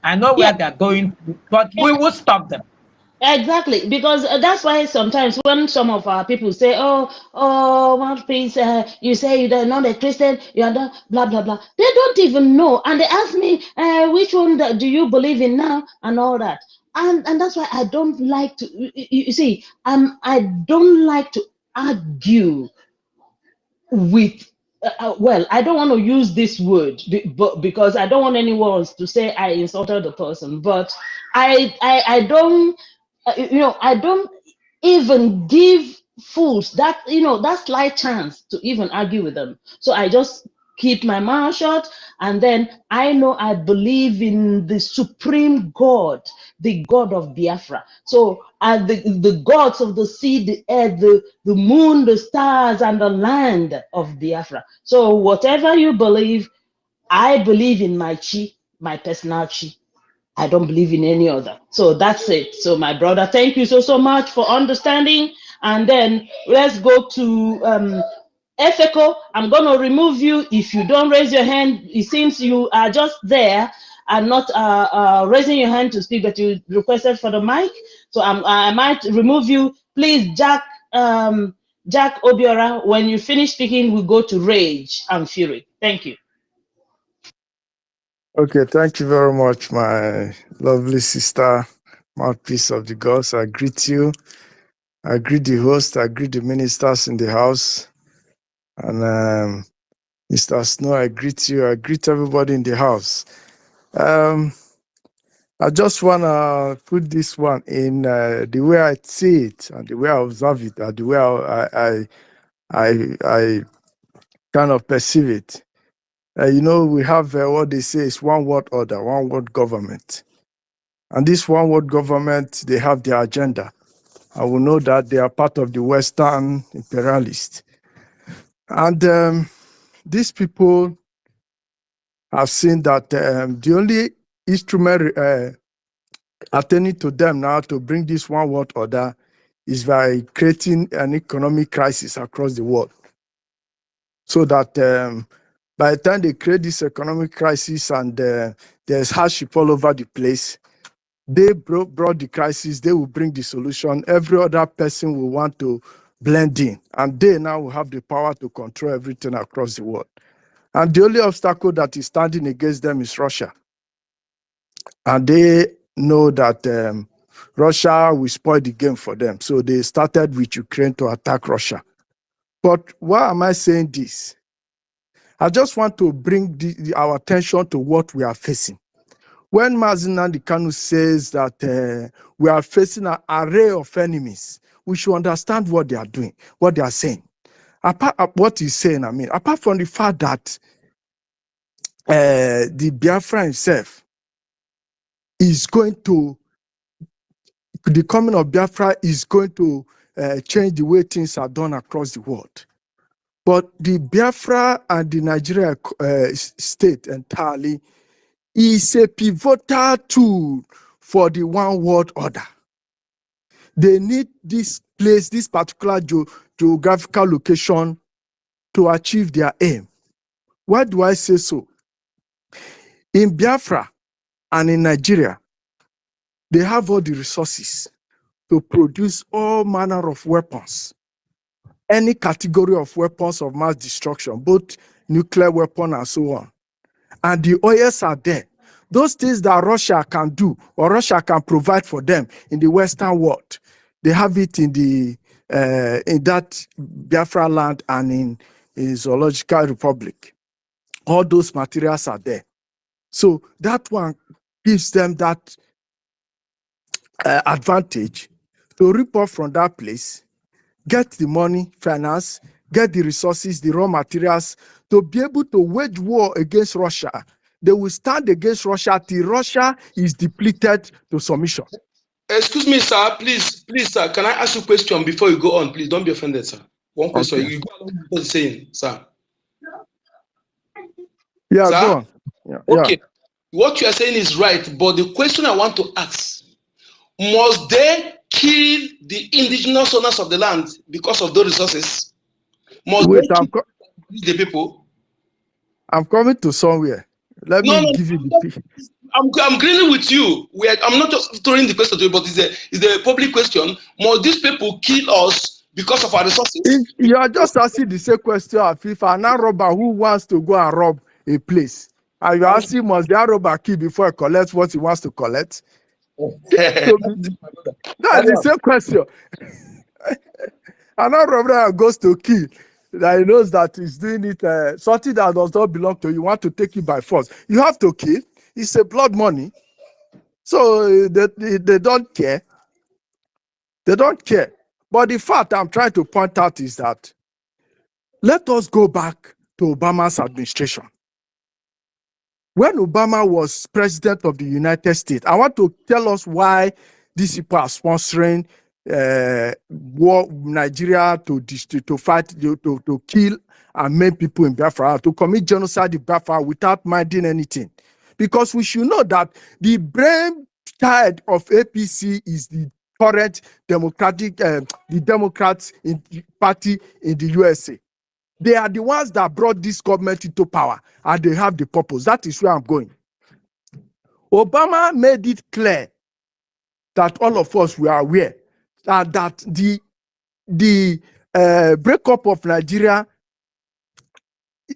I know where they're going, but we will stop them. Exactly, because that's why sometimes when some of our people say, Mouthpiece, you say you're not a Christian, you're not blah blah blah. They don't even know, and they ask me, which one do you believe in now, and all that. And that's why I don't like to. You see, I don't like to argue with. Well, I don't want to use this word, but because I don't want anyone to say I insulted the person. But I don't. I don't even give fools that that slight chance to even argue with them. So I just keep my mouth shut, and then I know I believe in the supreme God, the God of Biafra. So the gods of the sea, the air, the moon, the stars, and the land of Biafra. So whatever you believe, I believe in my chi, my personal chi. I don't believe in any other. So that's it. So my brother, thank you so much for understanding. And then let's go to Efeko. I'm going to remove you if you don't raise your hand. It seems you are just there and not raising your hand to speak, but you requested for the mic. So I might remove you. Please, Jack Obiora, when you finish speaking, we go to Rage and Fury. Thank you. Okay, thank you very much, my lovely sister, mouthpiece of the gods. I greet you. I greet the host. I greet the ministers in the house. And Mr. Snow, I greet you. I greet everybody in the house. I just want to put this one in the way I see it and the way I observe it and the way I kind of perceive it. We have what they say is one world order, one world government. And this one world government, they have their agenda. I will know that they are part of the Western imperialists. And these people have seen that the only instrument attending to them now to bring this one world order is by creating an economic crisis across the world. So that by the time they create this economic crisis and there's hardship all over the place, they brought the crisis, they will bring the solution. Every other person will want to blend in, and they now will have the power to control everything across the world. And the only obstacle that is standing against them is Russia. And they know that Russia will spoil the game for them. So they started with Ukraine to attack Russia. But why am I saying this? I just want to bring our attention to what we are facing. When Mazi Nnamdi Kanu says that we are facing an array of enemies, we should understand what they are doing, what they are saying. What he's saying, apart from the fact that the Biafra himself is going to, the coming of Biafra is going to change the way things are done across the world. But the Biafra and the Nigeria state entirely is a pivotal tool for the one world order. They need this place, this particular geographical location to achieve their aim. Why do I say so? In Biafra and in Nigeria, they have all the resources to produce all manner of weapons, any category of weapons of mass destruction, both nuclear weapon and so on. And the oils are there. Those things that Russia can do or Russia can provide for them in the Western world, they have it in that Biafra land and in Zoological Republic. All those materials are there. So that one gives them that advantage to rip off from that place, get the money, finance, get the resources, the raw materials to be able to wage war against Russia. They will stand against Russia till Russia is depleted to submission. Excuse me, sir. Please, sir. Can I ask you a question before you go on? Please don't be offended, sir. One question. Okay. You go along with what you're saying, sir. Yeah, Sir? go on. Yeah. Okay. What you are saying is right, but the question I want to ask, must they kill the indigenous owners of the land because of those resources? Must Wait, they kill the people? I'm coming to somewhere. Let me give you the I'm agreeing with you. I'm not just throwing the question to you, but it's a public question. Must these people kill us because of our resources? You are just asking the same question of if an armed robber who wants to go and rob a place, and you asking must the armed robber kill before he collects what he wants to collect? That's the same question. An armed robber goes to kill, that he knows that he's doing it, something that does not belong to you. You want to take it by force. You have to kill. It's a blood money. So they don't care. They don't care. But the fact I'm trying to point out is that let us go back to Obama's administration. When Obama was president of the United States, I want to tell us why these people are sponsoring war Nigeria to fight, to kill and maim people in Biafra, to commit genocide in Biafra without minding anything. Because we should know that the brainchild of APC is the current the Democrats party in the USA. They are the ones that brought this government into power, and they have the purpose. That is where I'm going. Obama made it clear that all of us were aware that the breakup of Nigeria,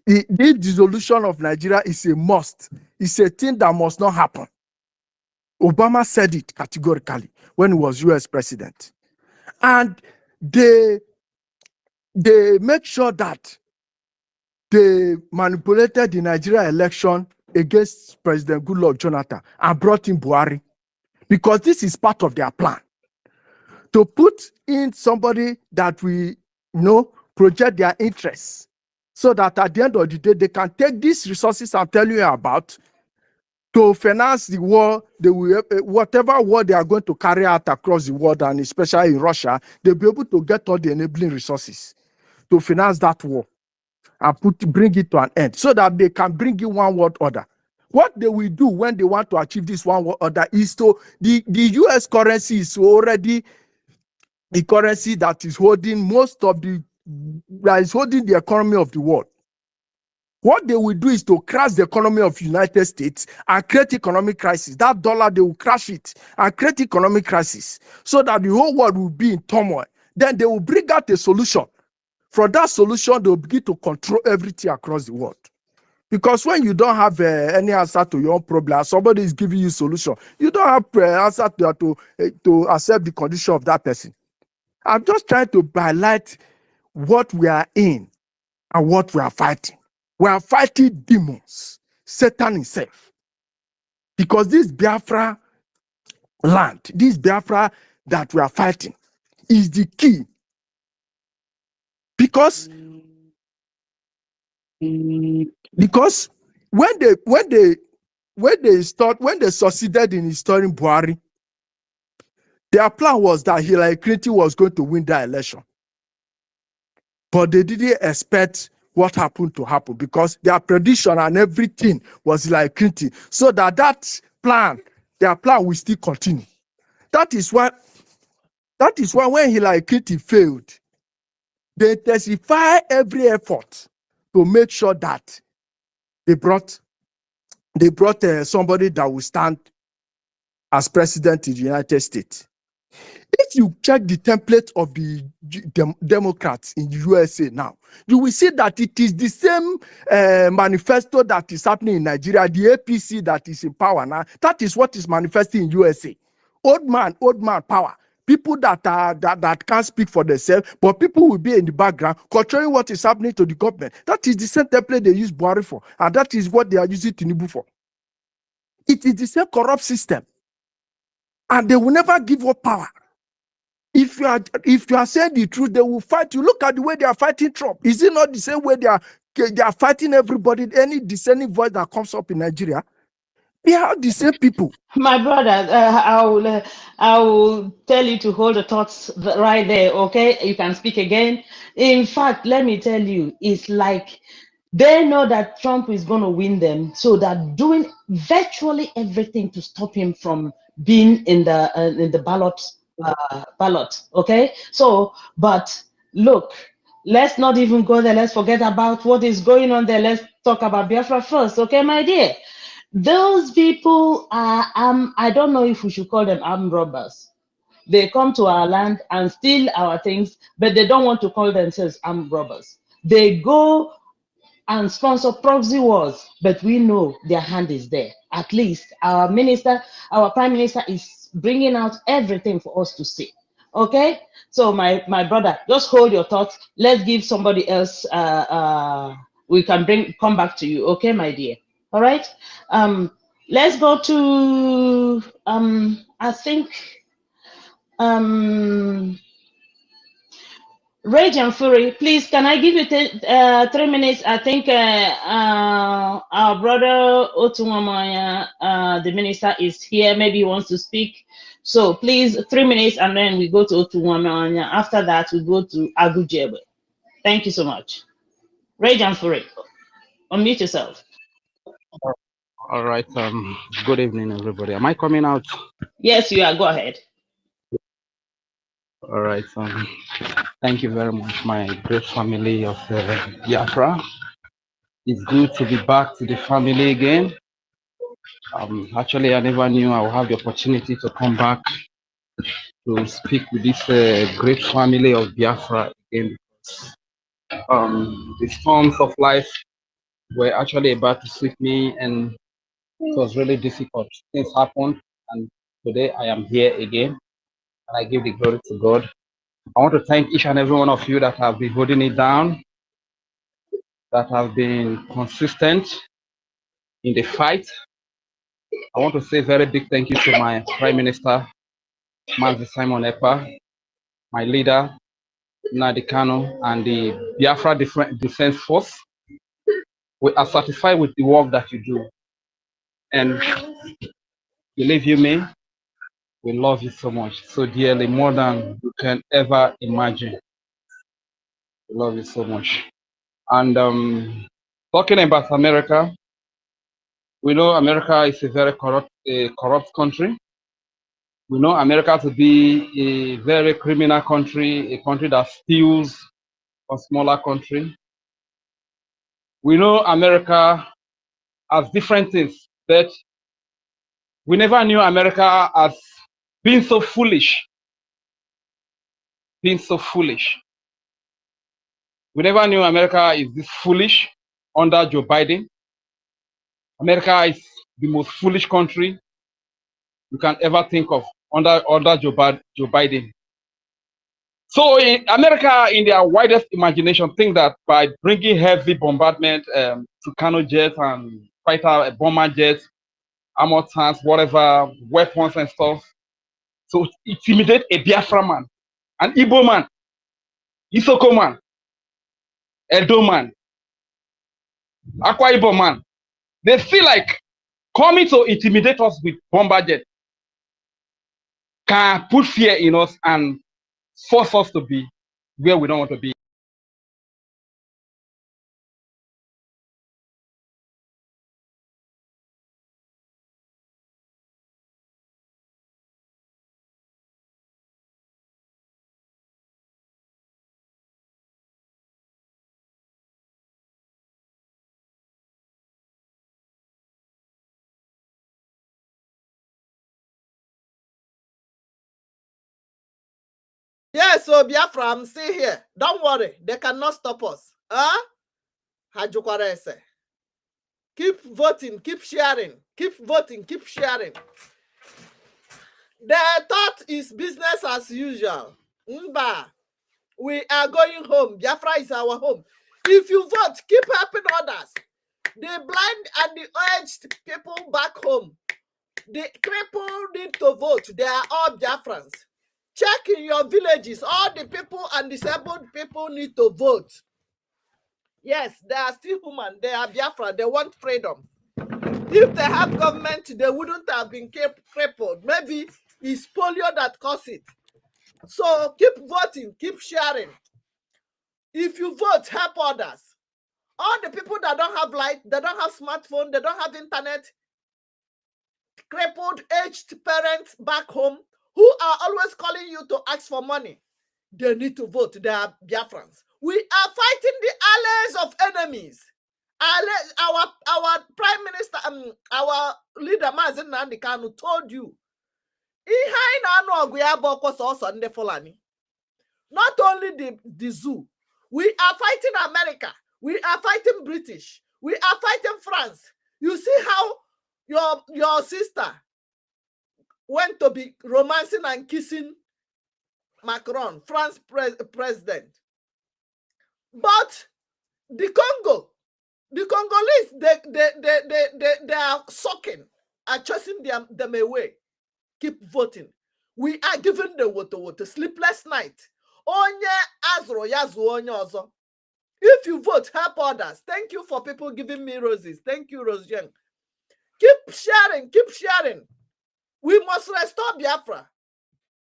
the dissolution of Nigeria is a must. It's a thing that must not happen. Obama said it categorically when he was US president. And they make sure that they manipulated the Nigeria election against President Goodluck Jonathan and brought in Buhari, because this is part of their plan to put in somebody that we project their interests, so that at the end of the day they can take these resources I'm telling you about to finance the war. They will, whatever war they are going to carry out across the world, and especially in Russia, they'll be able to get all the enabling resources to finance that war and bring it to an end, so that they can bring in one world order. What they will do when they want to achieve this one world order is to the US currency is already the currency that is holding holding the economy of the world. What they will do is to crash the economy of the United States and create economic crisis. That dollar, they will crash it and create economic crisis, so that the whole world will be in turmoil. Then they will bring out a solution. From that solution, they will begin to control everything across the world. Because when you don't have any answer to your own problem, somebody is giving you a solution, you don't have answer to accept the condition of that person. I'm just trying to highlight what we are in and what we are fighting. We are fighting demons, Satan himself. Because this Biafra land, this Biafra that we are fighting, is the key. Because when they succeeded in installing Buhari, Their plan was that Hillary Clinton was going to win that election. But they didn't expect what happened to happen because their prediction and everything was Hillary Clinton. So that plan, their plan will still continue. That is why when Hillary Clinton failed, they intensify every effort to make sure that they brought somebody that will stand as president in the United States. If you check the template of the Democrats in the USA now, you will see that it is the same manifesto that is happening in Nigeria, the APC that is in power now. That is what is manifesting in USA. Old man power. People that can't speak for themselves, but people will be in the background controlling what is happening to the government. That is the same template they use Buhari for, and that is what they are using Tinubu for. It is the same corrupt system, and they will never give up power. If you are saying the truth, they will fight you. Look at the way they are fighting Trump. Is it not the same way they are fighting everybody? Any dissenting voice that comes up in Nigeria, they are the same people. My brother, I will tell you to hold the thoughts right there, okay? You can speak again. In fact, let me tell you, it's like they know that Trump is going to win them, so they're doing virtually everything to stop him from being in the ballot, okay? So, but look, let's not even go there. Let's forget about what is going on there. Let's talk about Biafra first, okay, my dear? Those people are, I don't know if we should call them armed robbers. They come to our land and steal our things, but they don't want to call themselves armed robbers. They go and sponsor proxy wars, but we know their hand is there. At least our prime minister is bringing out everything for us to see. Okay, so my brother, just hold your thoughts. Let's give somebody else. We can come back to you. Okay, my dear. All right. Let's go to I think Rage and Fury, please, can I give you 3 minutes? I think our brother Otunwamaya, the minister, is here. Maybe he wants to speak. So please, 3 minutes, and then we go to Otunwamaya. After that, we go to Agujebe. Thank you so much. Rage and Fury, unmute yourself. All right. Good evening, everybody. Am I coming out? Yes, you are. Go ahead. All right. Thank you very much, my great family of Biafra. It's good to be back to the family again. Actually, I never knew I would have the opportunity to come back to speak with this great family of Biafra again. The storms of life were actually about to sweep me, and it was really difficult. Things happened, and today I am here again, and I give the glory to God. I want to thank each and every one of you that have been holding it down, that have been consistent in the fight. I want to say a very big thank you to my Prime Minister, Mazi Simon Ekpa, my leader, Nnamdi Kanu, and the Biafra Defense Force. We are satisfied with the work that you do. And believe you me, we love you so much, so dearly, more than you can ever imagine. We love you so much. And talking about America, we know America is a very corrupt country. We know America to be a very criminal country, a country that steals a smaller country. We know America as different things, but we never knew America as being so foolish. Being so foolish. We never knew America is this foolish under Joe Biden. America is the most foolish country you can ever think of under Joe Biden. So in America, in their widest imagination, think that by bringing heavy bombardment to Tucano jets and fighter bomber jets, armored tanks, whatever, weapons and stuff, so intimidate a Biafra man, an Igbo man, Isoko man, Edo man, Akwa Ibom man. They feel like coming to intimidate us with bomber jets. can put fear in us and force us to be where we don't want to be. Yes, so Biafra, I'm still here. Don't worry, they cannot stop us. Huh? Hajukwarese. Keep voting, keep sharing, keep voting, keep sharing. The thought is business as usual. Mba, we are going home. Biafra is our home. If you vote, keep helping others. The blind and the aged people back home, the crippled need to vote. They are all Biafrans. Check in your villages. All the people and disabled people need to vote. Yes, they are still human. They are Biafra. They want freedom. If they have government, they wouldn't have been crippled. Maybe it's polio that caused it. So keep voting, keep sharing. If you vote, help others. All the people that don't have light, they don't have smartphone, they don't have internet, crippled, aged parents back home who are always calling you to ask for money, they need to vote. They are Biafrans. We are fighting the allies of enemies. Our prime minister, our leader, Mazen Nnamdi Kanu, told you, not only the zoo, we are fighting America, we are fighting British, we are fighting France. You see how your sister went to be romancing and kissing Macron, France president. But the Congolese, they are sucking, are chasing them away. Keep voting. We are giving the water, sleepless night. Onye azro yazu onye ozo. If you vote, help others. Thank you for people giving me roses. Thank you, Rose Young. Keep sharing, keep sharing. We must restore Biafra.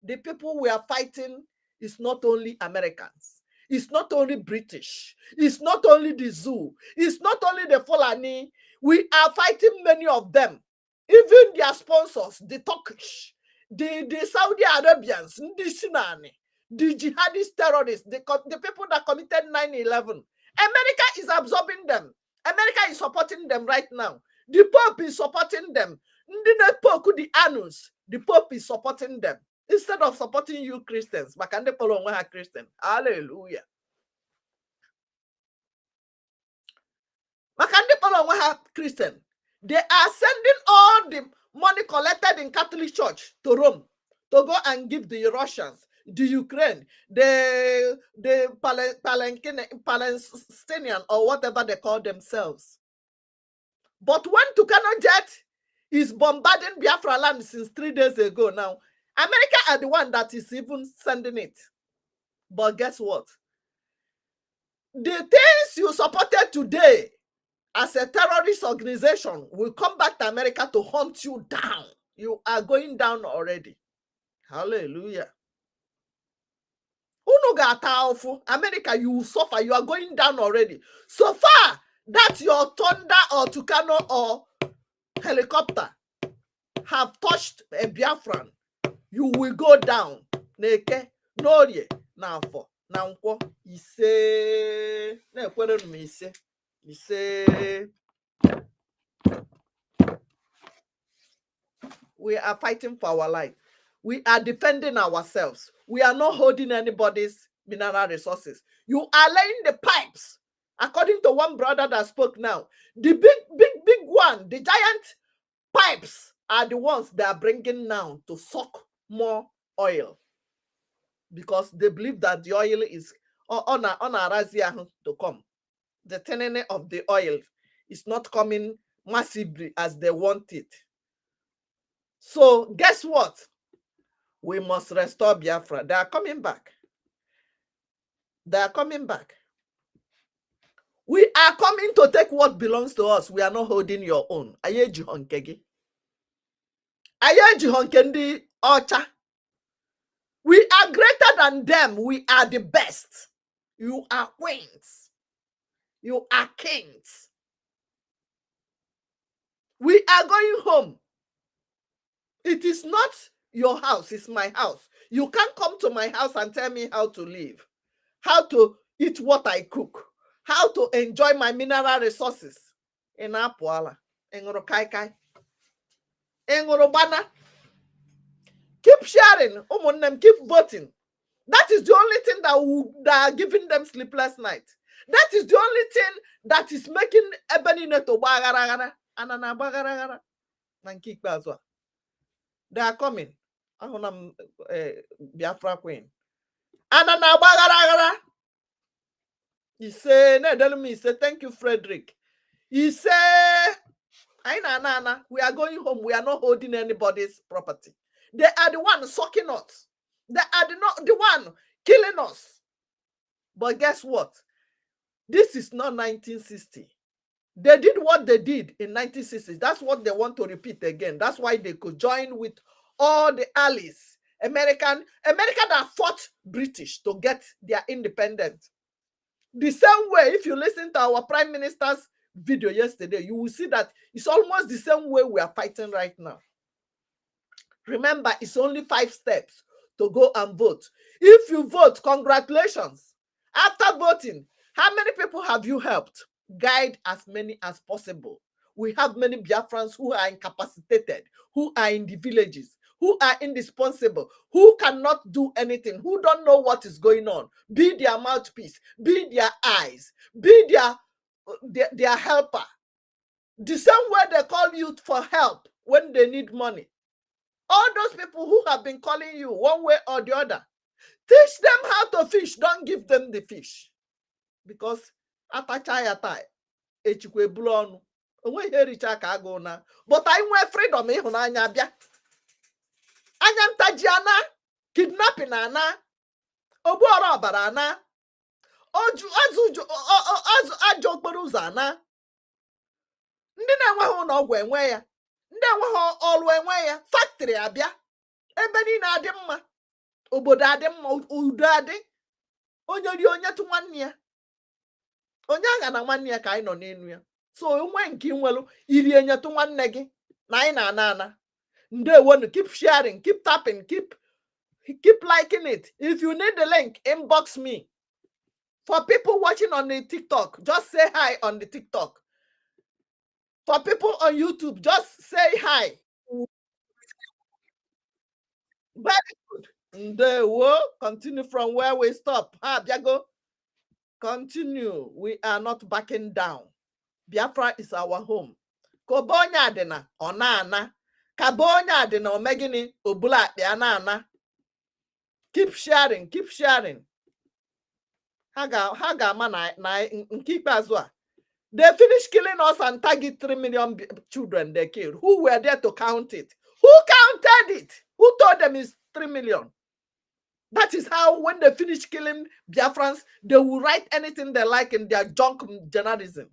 The people we are fighting is not only Americans. It's not only British. It's not only the zoo. It's not only the Fulani. We are fighting many of them. Even their sponsors, the Turkish, the Saudi Arabians, the Sinani, the jihadist terrorists, the people that committed 9/11. America is absorbing them. America is supporting them right now. The Pope is supporting them. The Anus, the Pope is supporting them. Instead of supporting you Christians, Makande Polo Christian. Hallelujah. Makande Polo Christian. They are sending all the money collected in Catholic Church to Rome to go and give the Russians, the Ukraine, the Palestinian, or whatever they call themselves. But when Tucano jet is bombarding Biafra land since 3 days ago now, America are the one that is even sending it. But guess what? The things you supported today as a terrorist organization will come back to America to hunt you down. You are going down already. Hallelujah. America, you will suffer. You are going down already. So far, that your Thunder or Tucano or helicopter have touched a Biafran, you will go down. Neke, Norie, Nafo, Nanko, Ise, Ise. We are fighting for our life. We are defending ourselves. We are not holding anybody's mineral resources. You are laying the pipes. According to one brother that spoke now, the big one, the giant pipes are the ones they are bringing now to suck more oil, because they believe that the oil is on a to come. The thinning of the oil is not coming massively as they want it. So guess what? We must restore Biafra. They are coming back. They are coming back. We are coming to take what belongs to us. We are not holding your own. Ayeji honkegi. Ayeji honkendi ocha. We are greater than them. We are the best. You are queens. You are kings. We are going home. It is not your house, it's my house. You can't come to my house and tell me how to live, how to eat what I cook, how to enjoy my mineral resources. In Apuala, in Kai, in Bana. Keep sharing, keep voting. That is the only thing that are giving them sleepless night. That is the only thing that is making Ebony Neto bagaragara. Anana bagaragara. They are coming. Biafra Queen. Anana bagaragara. He say, thank you, Frederick. He say, we are going home. We are not holding anybody's property. They are the one sucking us. They are the one killing us. But guess what? This is not 1960. They did what they did in 1960. That's what they want to repeat again. That's why they could join with all the allies. America that fought British to get their independence. The same way, if you listen to our Prime Minister's video yesterday, you will see that it's almost the same way we are fighting right now. Remember, it's only 5 steps to go and vote. If you vote, congratulations. After voting, how many people have you helped? Guide as many as possible. We have many Biafrans who are incapacitated, who are in the villages, who are indispensable, who cannot do anything, who don't know what is going on. Be their mouthpiece, be their eyes, be their helper. The same way they call you for help when they need money. All those people who have been calling you one way or the other, teach them how to fish. Don't give them the fish. Because atachayatai, echikwe blonu. But I want freedom. Anyam tajiana, kidnapping ana, obuara barana, ajokberuzana. Ndị na-enweghị ụlọ ọgwụ enwe ya, ndị enweghị ọrụ enwe ya, factory abịa, ebe niile adị mma, obodo adị mma, udo adị, onye ri onye tụ nwanne ya, onye agha na nwanne ya ka anyị nọ n'elu ya. So onwe nke nwelu iri enye tụ nwanne gị na anyị na-ana ana. Ndewonu, keep sharing, keep tapping, keep liking it. If you need the link, inbox me. For people watching on the TikTok, just say hi on the TikTok. For people on YouTube, just say hi. Very good. They will continue from where we stop. Biago, continue. We are not backing down. Biafra is our home. Kobonya adena onana. Kabonya adena omegini obula ana. Keep sharing, keep sharing. Haga mana na keep as well. They finished killing us and target 3 million children they killed. Who were there to count it? Who counted it? Who told them it's 3 million? That is how when they finish killing Biafrans, they will write anything they like in their junk journalism.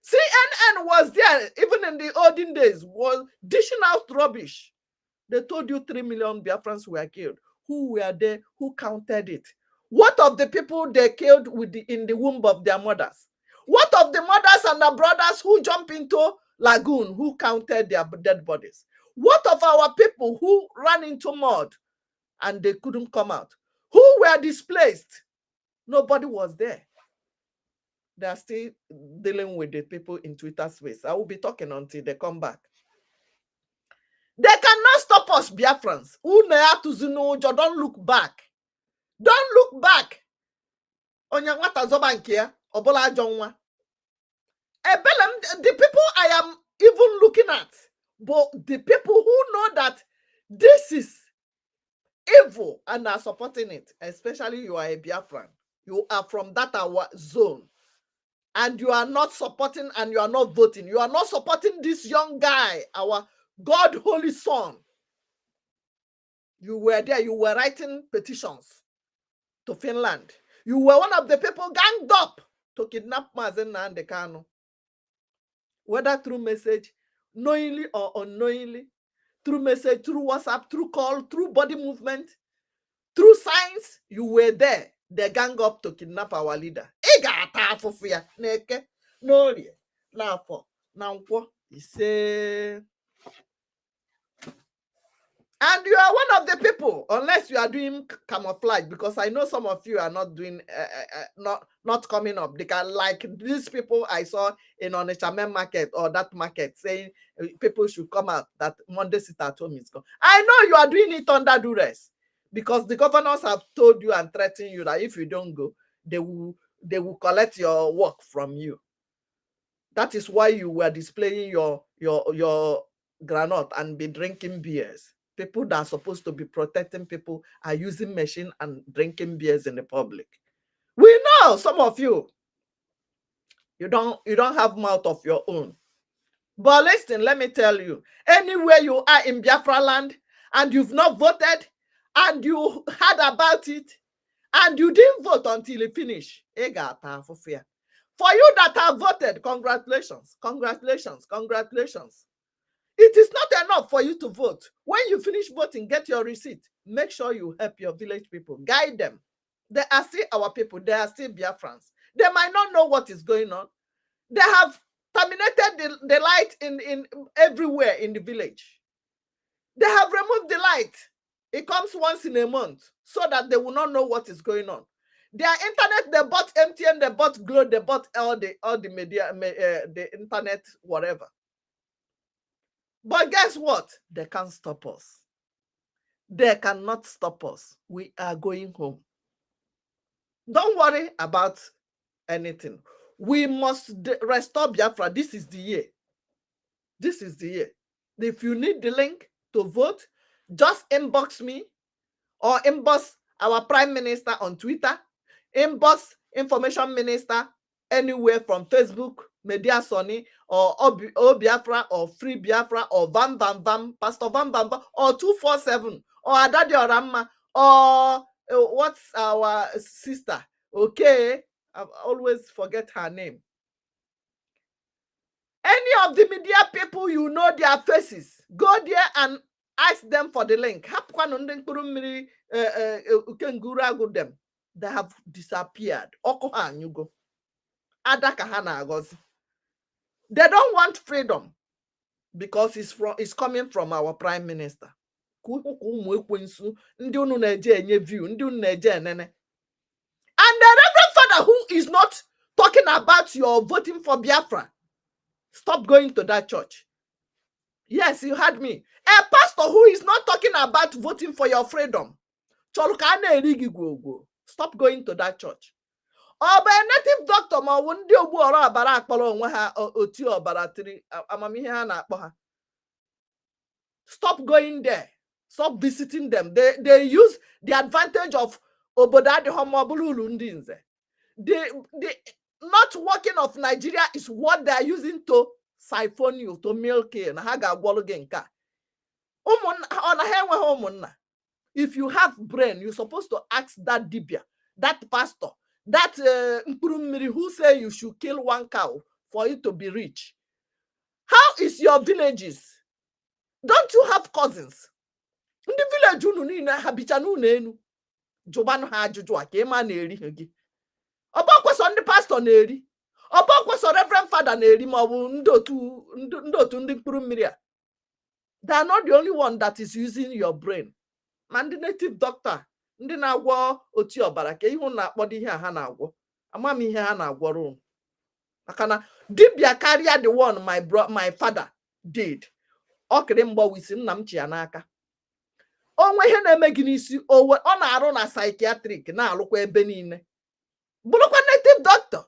CNN was there, even in the olden days, was dishing out rubbish. They told you 3 million Biafrans were killed. Who were there? Who counted it? What of the people they killed in the womb of their mothers? What of the mothers and the brothers who jumped into lagoon, who counted their dead bodies? What of our people who ran into mud and they couldn't come out? Who were displaced? Nobody was there. They are still dealing with the people in Twitter space. I will be talking until they come back. They cannot stop us, Biafrans. Don't look back. Don't look back. The people I am even looking at, but the people who know that this is evil and are supporting it, especially you are a Biafran, you are from that our zone, and you are not supporting and you are not voting. You are not supporting this young guy, our God holy son. You were there, you were writing petitions to Finland. You were one of the people ganged up to kidnap Mazen Nandekano. Whether through message, knowingly or unknowingly, through message, through WhatsApp, through call, through body movement, Through signs, you were there. They gang up to kidnap our leader. Neke, no, now for now, he say. And you are one of the people, unless you are doing camouflage, because I know some of you are not doing, not coming up. They can, like these people I saw in Onitsha market or that market saying people should come out, that Monday sit at home is gone. I know you are doing it under duress, because the governors have told you and threatened you that if you don't go, they will collect your work from you. That is why you were displaying your granite and be drinking beers. People that are supposed to be protecting people are using machine and drinking beers in the public. We know some of you don't have mouth of your own. But listen, let me tell you, anywhere you are in Biafra land and you've not voted and you heard about it and you didn't vote until it finished, for you that have voted, congratulations, congratulations, congratulations. It is not enough for you to vote. When you finish voting, get your receipt. Make sure you help your village people. Guide them. They are still our people. They are still Biafrans. They might not know what is going on. They have terminated the light in everywhere in the village. They have removed the light. It comes once in a month so that they will not know what is going on. Their internet, they bought MTN, they bought Glow, they bought all the media, the internet, whatever. But guess what? They can't stop us. They cannot stop us. We are going home. Don't worry about anything. We must restore Biafra. This is the year. This is the year. If you need the link to vote, just inbox me or inbox our Prime Minister on Twitter, inbox Information Minister anywhere from Facebook, Media Sony, or Biafra, or Free Biafra, or Vam Vam Vam, Pastor Vam Vam Vam, or 247, or Adadi Orama, or what's our sister? Okay, I always forget her name. Any of the media people, you know their faces. Go there and ask them for the link. They have disappeared. They don't want freedom because it's coming from our Prime Minister. And the Reverend Father who is not talking about your voting for Biafra, stop going to that church. Yes, you heard me. A pastor who is not talking about voting for your freedom, stop going to that church. Or by a native doctor, ma wundi ogbu oro abara akporo onwe ha oti obara tiri amamihe ha na akpo ha. Stop going there. Stop visiting them. They use the advantage of obodo de homobulu ndi nze. The not working of Nigeria is what they are using to siphon you, to milk you. If you have brain, you're supposed to ask that dibia, that pastor, that who say you should kill one cow for you to be rich. How is your villages? Don't you have cousins? In the village, you need a habitanu nenu. Jobano hajuju akema neri hegi. Obakwa on the pastor neri. Obakwa so Reverend Father neri mawu ndotu ndi mkpuru mmiri. They are not the only one that is using your brain. Man, the native doctor, ndị na-agwọ oti ọbara ka ihu na-akpọdo ihe ha na-agwọ. Amam ihe ha na-agwọrọ. Makana dibia karịa the one my father did. Okiri mgbo wisi nna m chi ya n'aka. Onwe ihe na-eme gị n'isi ọ na-arụ na psychiatric na-alụkwa ebe niile. Bụrụkwa native doctor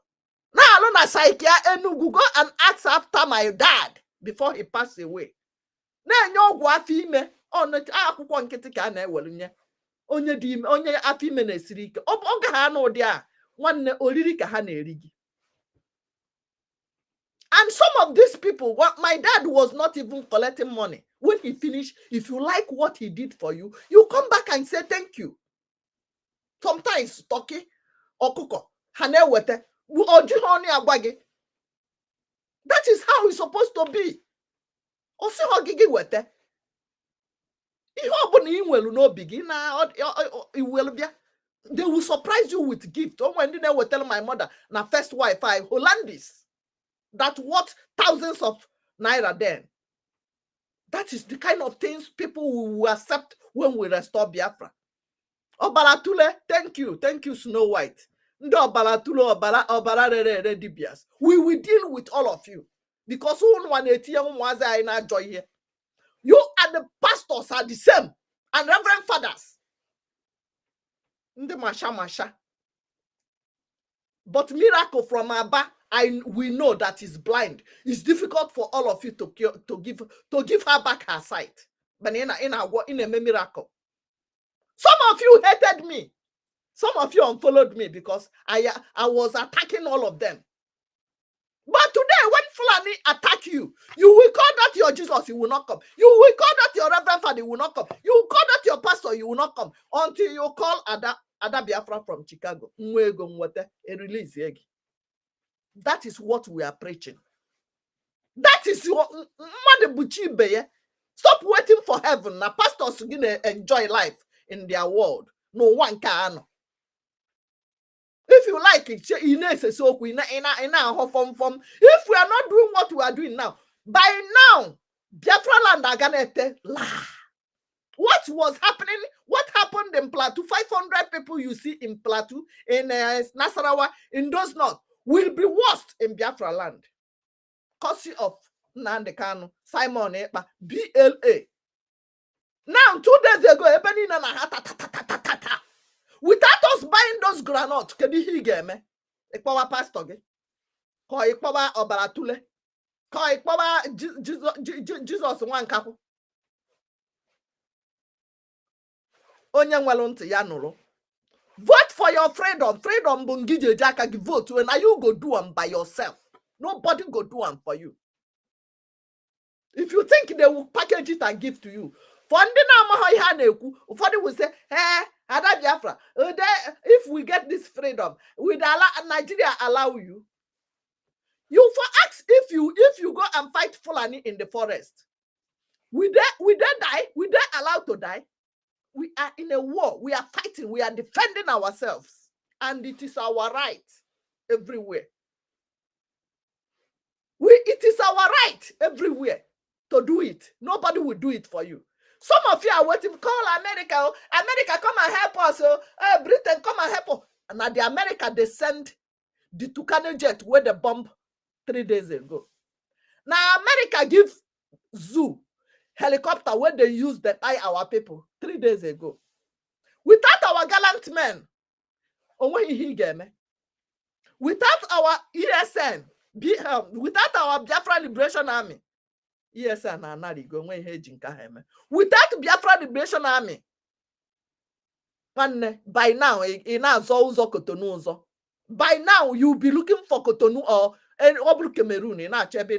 na-alụ na psychia Enugu. Go and ask after my dad before he passed away. Na-enye ọgwụ afọ ime akwụkwọ nkịtị ka a na-ewere nye onye dị ime, onye afọ ime na-esiri ike. Ọ ga ha n'ụdị a nwanne oriri ka ha na-eri gị. And some of these people, my dad was not even collecting money. When he finished, if you like what he did for you, you come back and say thank you. Sometimes toki okuko hanewete oji agwagi. That is how it's supposed to be. Osi hogigi wete. They will surprise you with gift. Oh, when they will tell my mother, na first wife, Hollandis, that what thousands of naira then. That is the kind of things people will accept when we restore Biafra. Obalatule, thank you, Snow White. We will deal with all of you because you and the pastors are the same and reverend fathers. But miracle from Abba, we know that is blind. It's difficult for all of you to give her back her sight. But in a miracle. Some of you hated me. Some of you unfollowed me because I was attacking all of them. But today, when Fulani attack you, you will call that your Jesus, he will not come. You will call that your Reverend Father, he will not come. You will call that your pastor, you will not come. Until you call Ada Biafra from Chicago. Release. That is what we are preaching. That is your stop waiting for heaven. Now, pastors gonna enjoy life in their world. No one can. If you like it, if we are not doing what we are doing now, by now, Biafra land are gonna what was happening? What happened in Plateau? 500 people you see in Plateau, in Nasarawa, in those north, will be worst in Biafra land. Courtesy of Nnamdi Kanu, Simon Ekpa, BLA. Now, 2 days ago, without us buying those granotes, can you hear me? Ekpa pastor, call Ekpa Obaratule, call Ekpa Jesus one couple. Onye nwere ntị ya nụrụ. Vote for your freedom. Freedom bụ ngije jaka gi vote when you go do them by yourself. Nobody go do them for you. If you think they will package it and give to you, for ndị na-amaghị ihe a na-ekwu, ụfọdụ will say, hey, Ada Biafra, if we get this freedom, will Nigeria allow you? You for ask if you go and fight Fulani in the forest, will they die? Will they allowed to die? We are in a war. We are fighting. We are defending ourselves. And it is our right everywhere. It is our right everywhere to do it. Nobody will do it for you. Some of you are waiting. Call America. Oh, America, come and help us. Oh, Britain, come and help us. And now the America, they send the Tucano jet where they bomb 3 days ago. Now America give zoo helicopter where they use to buy our people 3 days ago. Without our gallant men, without our ESN, without our Biafra Liberation Army, ESN without Biafra Liberation Army, by now, by now you'll be looking for Cotonou or Cameroon in Achebe.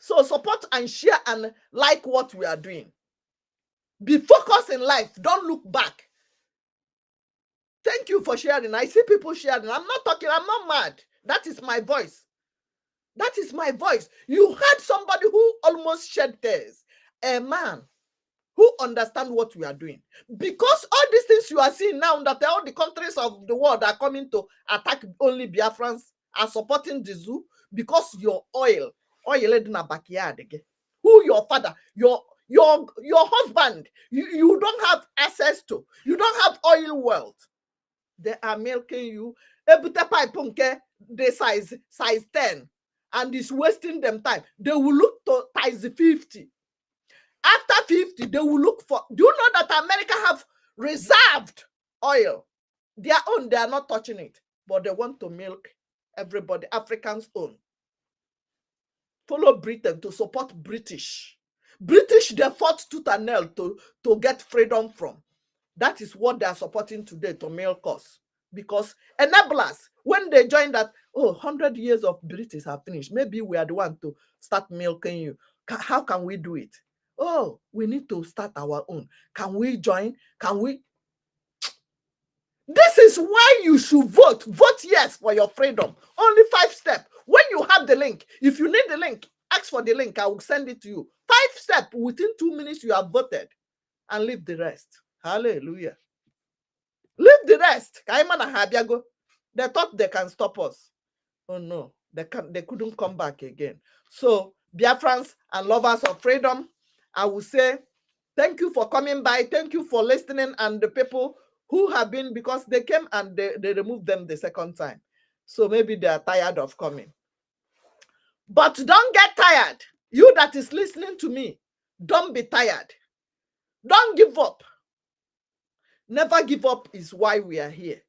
So support and share and like what we are doing. Be focused in life. Don't look back. Thank you for sharing. I see people sharing. I'm not talking. I'm not mad. That is my voice. That is my voice. You heard somebody who almost shed tears. A man who understands what we are doing. Because all these things you are seeing now, that all the countries of the world are coming to attack only Biafrans, are supporting the zoo because your oil in a backyard again. Who your father, your husband, you don't have access to. You don't have oil wealth. They are milking you. They size 10 and it's wasting them time. They will look to size 50. After 50, they will look for. Do you know that America have reserved oil? Their own, they are not touching it, but they want to milk everybody, Africans' own. Follow Britain to support British. British, they fought tooth and nail to get freedom from. That is what they are supporting today to milk us. Because enablers, when they join that, 100 years of British have finished. Maybe we are the one to start milking you. How can we do it? Oh, we need to start our own. Can we join? Can we? This is why you should vote. Vote yes for your freedom. Only 5 steps. When you have the link, if you need the link, ask for the link. I will send it to you. steps within 2 minutes. You have voted, and leave the rest. Hallelujah. Leave the rest. They thought they can stop us. Oh no, they couldn't come back again. So, Biafrans and lovers of freedom, I will say thank you for coming by. Thank you for listening, and the people who have been, because they came and they removed them the second time. So maybe they are tired of coming. But don't get tired. You that is listening to me, don't be tired. Don't give up. Never give up is why we are here.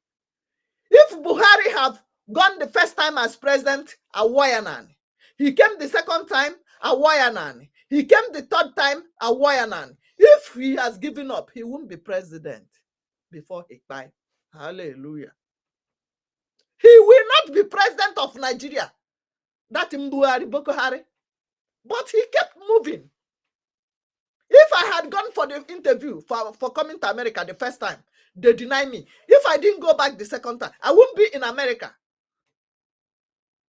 If Buhari have gone the first time as president, Awayanan. He came the second time, Awayanan. He came the third time, Awayanan. If he has given up, he won't be president before Ekpa. Hallelujah. He will not be president of Nigeria. That Buhari Boko Haram. But he kept moving. If I had gone for the interview for coming to America the first time, they deny me. If I didn't go back the second time, I wouldn't be in America.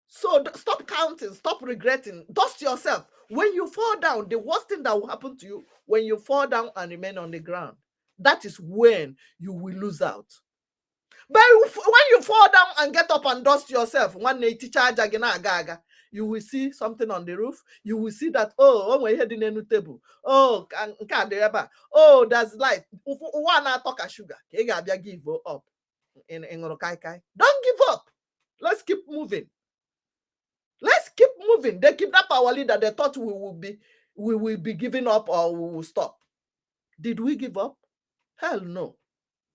So stop counting, stop regretting, dust yourself. When you fall down, the worst thing that will happen to you, when you fall down and remain on the ground, that is when you will lose out. But when you fall down and get up and dust yourself, you will see something on the roof. You will see that, oh, we're heading a new table. Oh, there's life. One talk sugar. Give up. Don't give up. Let's keep moving. Let's keep moving. They kidnapped our leader. They thought we will be giving up or we will stop. Did we give up? Hell no.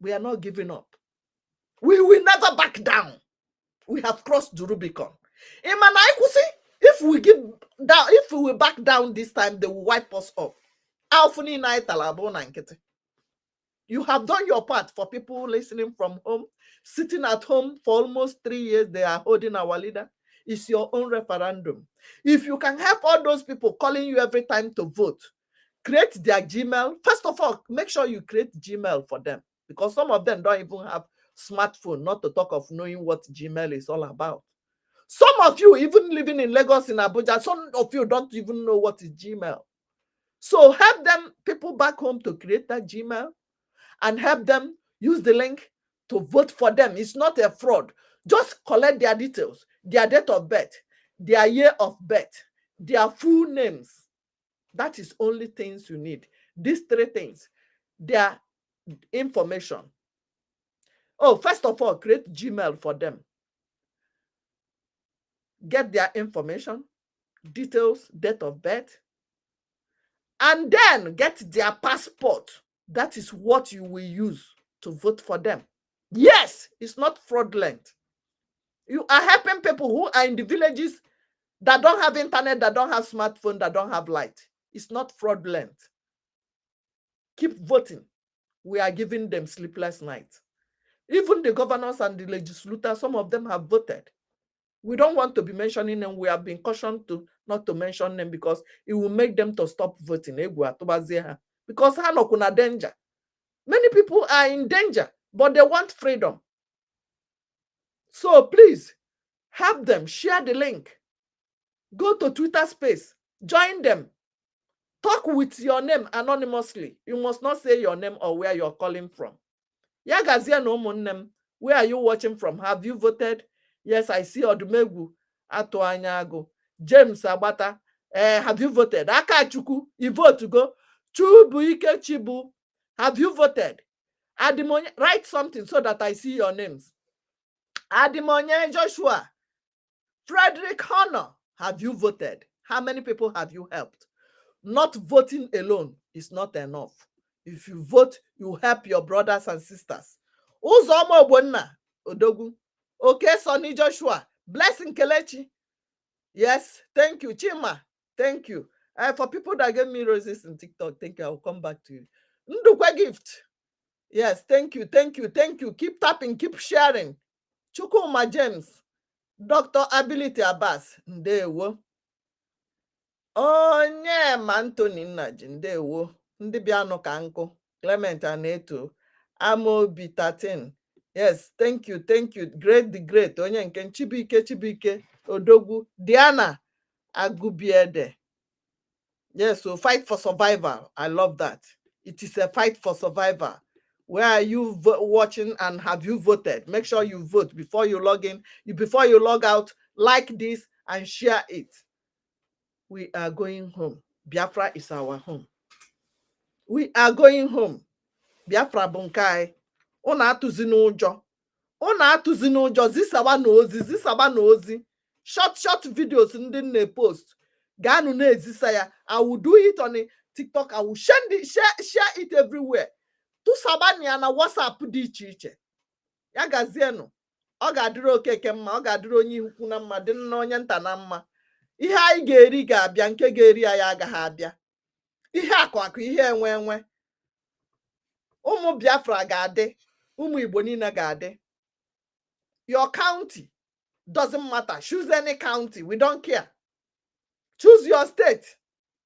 We are not giving up. We will never back down. We have crossed the Rubicon. If we give down, if we will back down this time, they will wipe us off. You have done your part. For people listening from home, sitting at home for almost 3 years, they are holding our leader. It's your own referendum. If you can help all those people calling you every time to vote, create their Gmail. First of all, make sure you create Gmail for them, because some of them don't even have smartphone, not to talk of knowing what Gmail is all about. Some of you, even living in Lagos, in Abuja, some of you don't even know what is Gmail. So help them, people back home, to create that Gmail and help them use the link to vote for them. It's not a fraud. Just collect their details, their date of birth, their year of birth, their full names. That is only things you need. These 3 things, their information. Oh, first of all, create Gmail for them. Get their information, details, date of birth, and then get their passport. That is what you will use to vote for them. Yes, it's not fraudulent. You are helping people who are in the villages that don't have internet, that don't have smartphone, that don't have light. It's not fraudulent. Keep voting. We are giving them sleepless nights. Even the governors and the legislators, some of them have voted. We don't want to be mentioning them. We have been cautioned to not to mention them because it will make them to stop voting. Because kuna danger. Many people are in danger, but they want freedom. So please help them. Share the link. Go to Twitter space. Join them. Talk with your name anonymously. You must not say your name or where you're calling from. Yagazia no monnem. Where are you watching from? Have you voted? Yes, I see Odumegu Atoanyago. James Abata. Have you voted? Akachuku, you vote to go. Chubuike Chibu. Have you voted? Adimonye, write something so that I see your names. Adimonye Joshua. Frederick Honor. Have you voted? How many people have you helped? Not voting alone is not enough. If you vote, you help your brothers and sisters. Uzomo Bonna Odogu. Okay, Sonny Joshua. Blessing Kelechi. Yes, thank you. Chima, thank you. For people that gave me roses in TikTok, thank you. I'll come back to you. Ndukwe gift. Yes, thank you, thank you, thank you. Keep tapping, keep sharing. Chukuma James. Dr. Ability Abbas. Ndewo. Onye ma Anthony Nnaji. Ndewo. Ndị bịanụ ka nkụ. Clement Aneto. Amobi 13. Yes, thank you, thank you. Great the great. Onye nke Chibuike Odogwu. Diana Agubiede. Yes, so fight for survival. I love that. It is a fight for survival. Where are you watching and have you voted? Make sure you vote before you log in. Before you log out, like this and share it. We are going home. Biafra is our home. We are going home. Biafra bunkai. Una atuzi n'ụjọ. Una atuzi n'ụjọ. Zisaba na ozi. Short videos ndị na-post. Ganu na-ezisa ya. I will do it on a TikTok. I will share it everywhere. Tụsabani ya na WhatsApp dị iche iche. Ya gazienụ. Ọ ga-adịrị Okeke mma, ọ ga-adịrị onye ukwu na mma, dị na onye nta na mma. Ihe anyị ga-eri ga-abịa, nke ga-eri anyị agaghị abịa. Ihe akụ ihe enwe. Ụmụ Biafra ga-adị, ụmụ Igbo niile ga-adị. Your county doesn't matter. Choose any county. We don't care. Choose your state.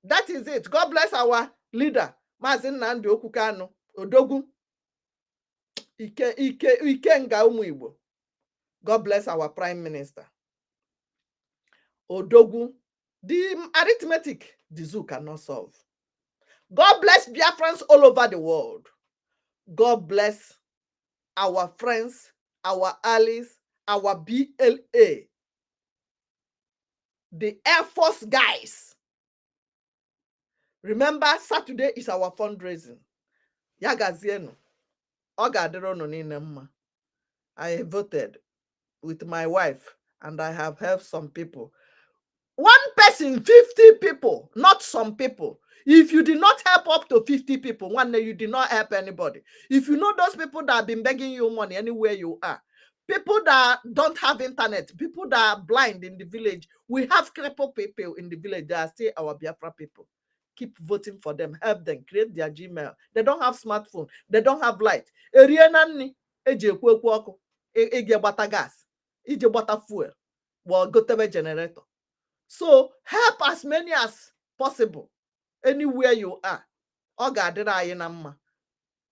That is it. God bless our leader, Maazị Nnamdi Okwukanu Odogwu. Ikenga ụmụ Igbo. God bless our prime minister. Odogwu. The arithmetic, the zoo cannot solve. God bless Biafrans all over the world. God bless our friends, our allies, our BLA, the Air Force guys. Remember, Saturday is our fundraising. Yagazienu. Ogadero nine mma. I voted with my wife and I have helped some people. One person, 50 people, not some people. If you did not help up to 50 people, one day you did not help anybody. If you know those people that have been begging you money anywhere you are, people that don't have internet, people that are blind in the village, we have crippled people in the village. They are still our Biafra people. Keep voting for them. Help them. Create their Gmail. They don't have smartphone. They don't have light. Gas. Fuel. Well, go to a generator. So help as many as possible. Anywhere you are. Ọ ga-adịrị anyị na mma.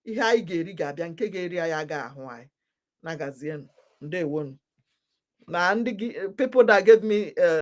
Ihe anyị ga-eri ga-abịa, nke ga-eri anyị aga ahụ anyị. Nagazienụ. Ndewonu. Na ndị people that gave me